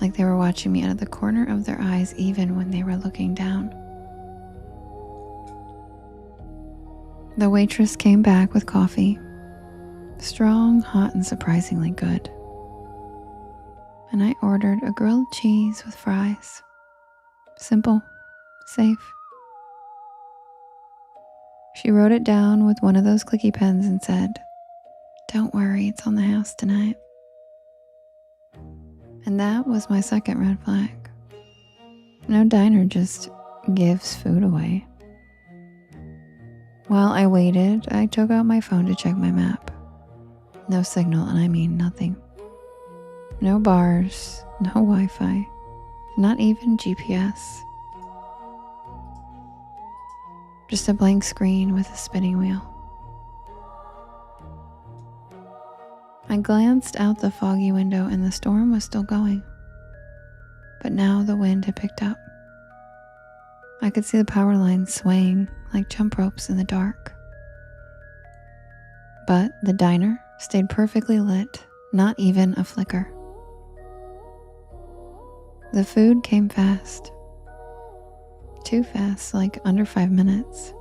Like they were watching me out of the corner of their eyes even when they were looking down. The waitress came back with coffee, strong, hot, and surprisingly good. And I ordered a grilled cheese with fries. Simple, safe. She wrote it down with one of those clicky pens and said, "Don't worry, it's on the house tonight." And that was my second red flag. No diner just gives food away. While I waited, I took out my phone to check my map. No signal, and I mean nothing. No bars, no Wi-Fi, not even GPS. Just a blank screen with a spinning wheel. I glanced out the foggy window and the storm was still going. But now the wind had picked up. I could see the power lines swaying like jump ropes in the dark. But the diner stayed perfectly lit, not even a flicker. The food came fast. Too fast, like under 5 minutes.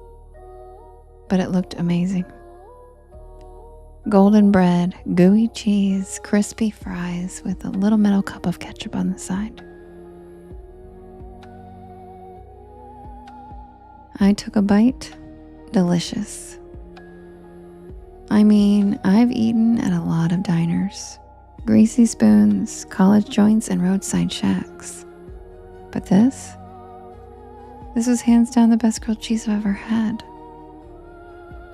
But it looked amazing. Golden bread, gooey cheese, crispy fries with a little metal cup of ketchup on the side. I took a bite. Delicious. I mean, I've eaten at a lot of diners. Greasy spoons, college joints, and roadside shacks. But this was hands down the best grilled cheese I've ever had.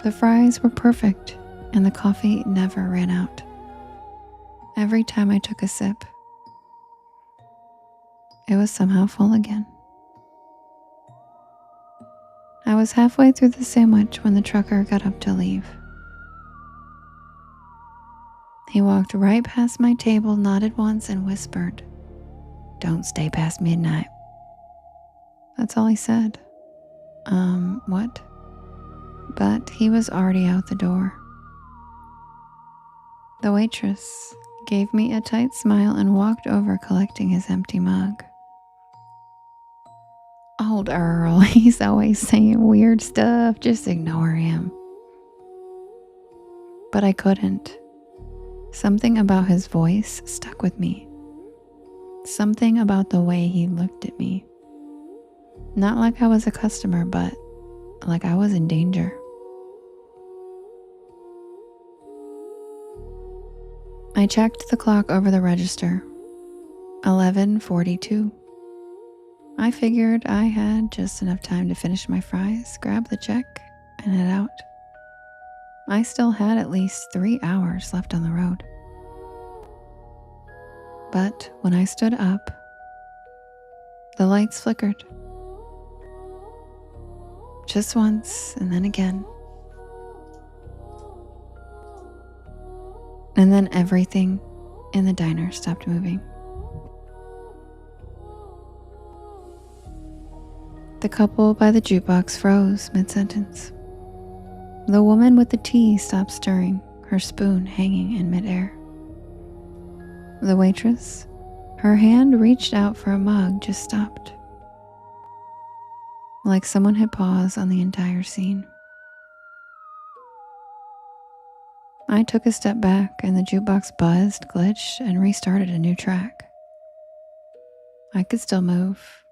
The fries were perfect, and the coffee never ran out. Every time I took a sip, it was somehow full again. I was halfway through the sandwich when the trucker got up to leave. He walked right past my table, nodded once, and whispered, "Don't stay past midnight." That's all he said. What? But he was already out the door. The waitress gave me a tight smile and walked over collecting his empty mug. Old Earl, he's always saying weird stuff, just ignore him. But I couldn't. Something about his voice stuck with me. Something about the way he looked at me. Not like I was a customer, but like I was in danger. I checked the clock over the register. 11:42. I figured I had just enough time to finish my fries, grab the check, and head out. I still had at least 3 hours left on the road. But when I stood up, the lights flickered. Just once, and then again. And then everything in the diner stopped moving. The couple by the jukebox froze mid-sentence. The woman with the tea stopped stirring, her spoon hanging in midair. The waitress, her hand reached out for a mug, just stopped. Like someone had paused on the entire scene. I took a step back and the jukebox buzzed, glitched, and restarted a new track. I could still move,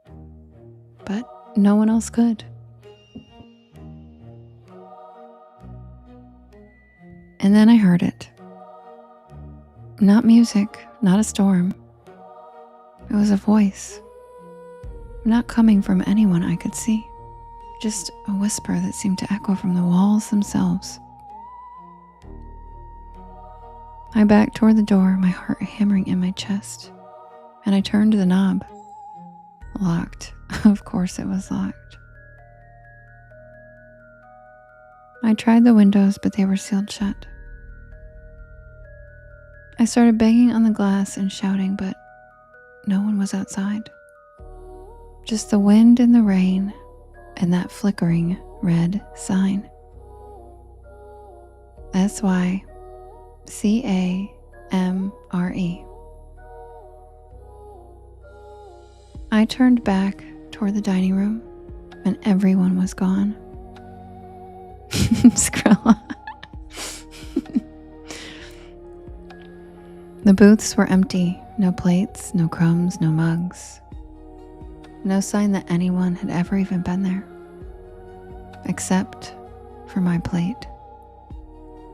but no one else could. And then I heard it. Not music, not a storm. It was a voice. Not coming from anyone I could see. Just a whisper that seemed to echo from the walls themselves. I backed toward the door, my heart hammering in my chest, and I turned the knob. Locked. Of course it was locked. I tried the windows, but they were sealed shut. I started banging on the glass and shouting, but no one was outside. Just the wind and the rain and that flickering red sign. SYCAMRE. I turned back toward the dining room and everyone was gone. Skrilla. The booths were empty, no plates, no crumbs, no mugs. No sign that anyone had ever even been there. Except for my plate.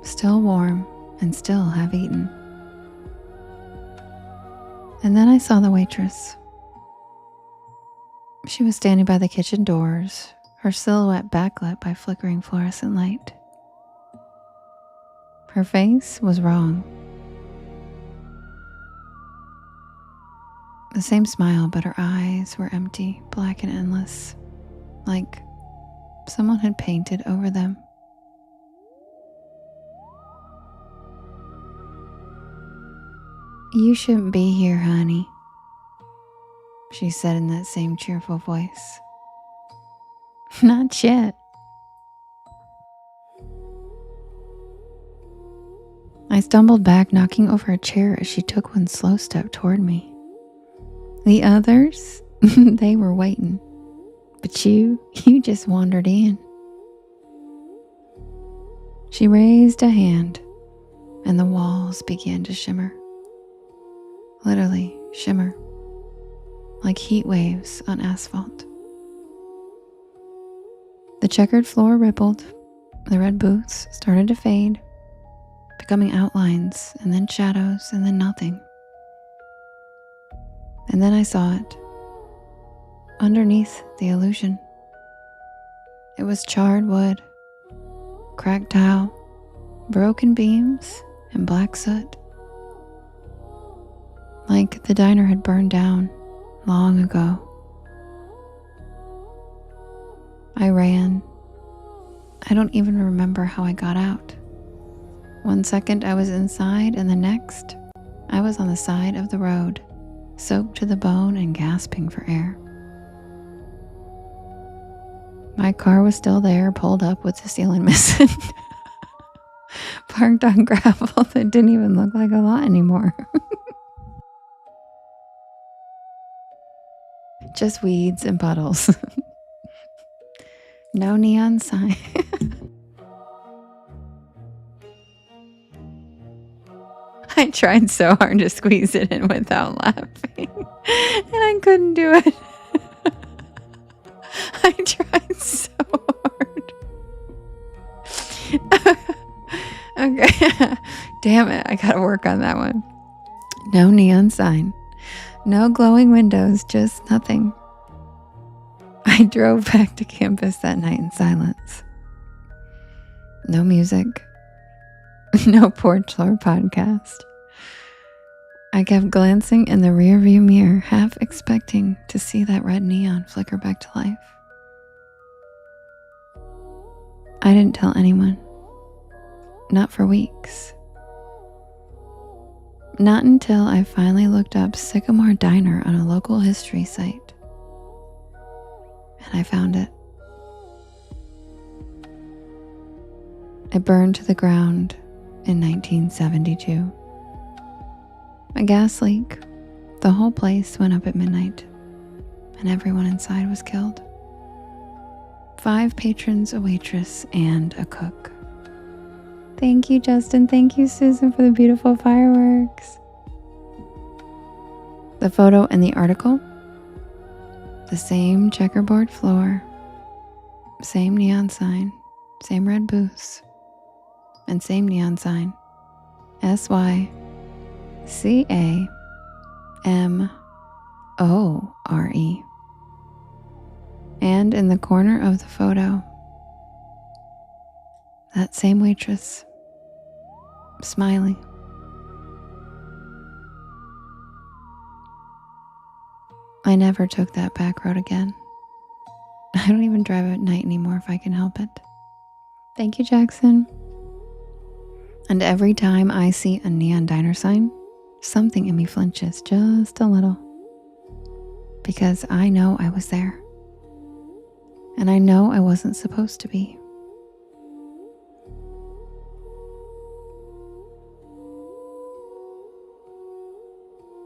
Still warm and still half-eaten. And then I saw the waitress. She was standing by the kitchen doors, her silhouette backlit by flickering fluorescent light. Her face was wrong. The same smile, but her eyes were empty, black and endless, like someone had painted over them. "You shouldn't be here, honey," she said in that same cheerful voice. "Not yet." I stumbled back, knocking over a chair as she took one slow step toward me. The others, they were waiting. But you just wandered in. She raised a hand, and the walls began to shimmer. Literally shimmer, like heat waves on asphalt. The checkered floor rippled, the red booths started to fade, becoming outlines, and then shadows, and then nothing. And then I saw it. underneath the illusion. It was charred wood, cracked tile, broken beams, and black soot. Like the diner had burned down long ago. I ran. I don't even remember how I got out. 1 second I was inside, and the next I was on the side of the road, soaked to the bone and gasping for air. My car was still there, pulled up with the ceiling missing, parked on gravel that didn't even look like a lot anymore. Just weeds and puddles. No neon sign. I tried so hard to squeeze it in without laughing, and I couldn't do it. I tried so hard. Okay. Damn it, I gotta work on that one. No neon sign. No glowing windows, just nothing. I drove back to campus that night in silence. No music. No Porch Lore podcast. I kept glancing in the rearview mirror, half expecting to see that red neon flicker back to life. I didn't tell anyone. Not for weeks. Not until I finally looked up Sycamore Diner on a local history site. And I found it. It burned to the ground in 1972. A gas leak. The whole place went up at midnight, and everyone inside was killed. 5 patrons, a waitress, and a cook. Thank you, Justin. Thank you, Susan, for the beautiful fireworks. The photo in the article. The same checkerboard floor, same neon sign, same red booths, and same neon sign. SYCAMORE. And in the corner of the photo, that same waitress, smiling. I never took that back road again. I don't even drive at night anymore if I can help it. Thank you, Jackson. And every time I see a neon diner sign, something in me flinches just a little. Because I know I was there. And I know I wasn't supposed to be.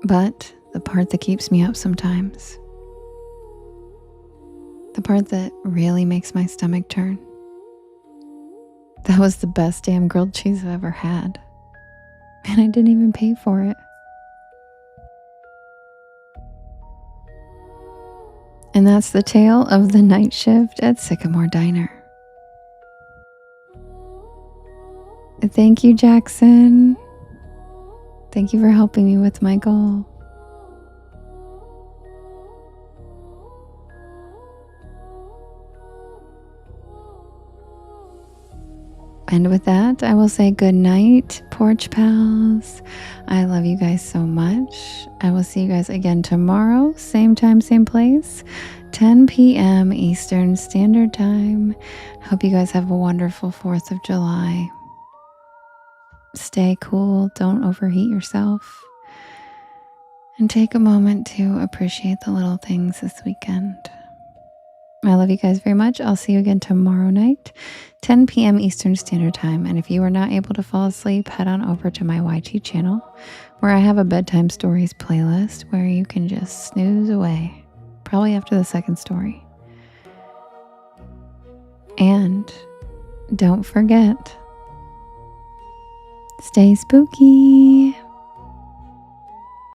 But the part that keeps me up sometimes, the part that really makes my stomach turn, that was the best damn grilled cheese I've ever had. And I didn't even pay for it. And that's the tale of the night shift at Sycamore Diner. Thank you, Jackson. Thank you for helping me with my goal. And with that, I will say good night, Porch Pals. I love you guys so much. I will see you guys again tomorrow, same time, same place, 10 p.m. Eastern Standard Time. Hope you guys have a wonderful 4th of July. Stay cool, don't overheat yourself, and take a moment to appreciate the little things this weekend. I love you guys very much. I'll see you again tomorrow night, 10 p.m. Eastern Standard Time. And if you are not able to fall asleep, head on over to my YT channel, where I have a bedtime stories playlist where you can just snooze away, probably after the second story. And don't forget, stay spooky.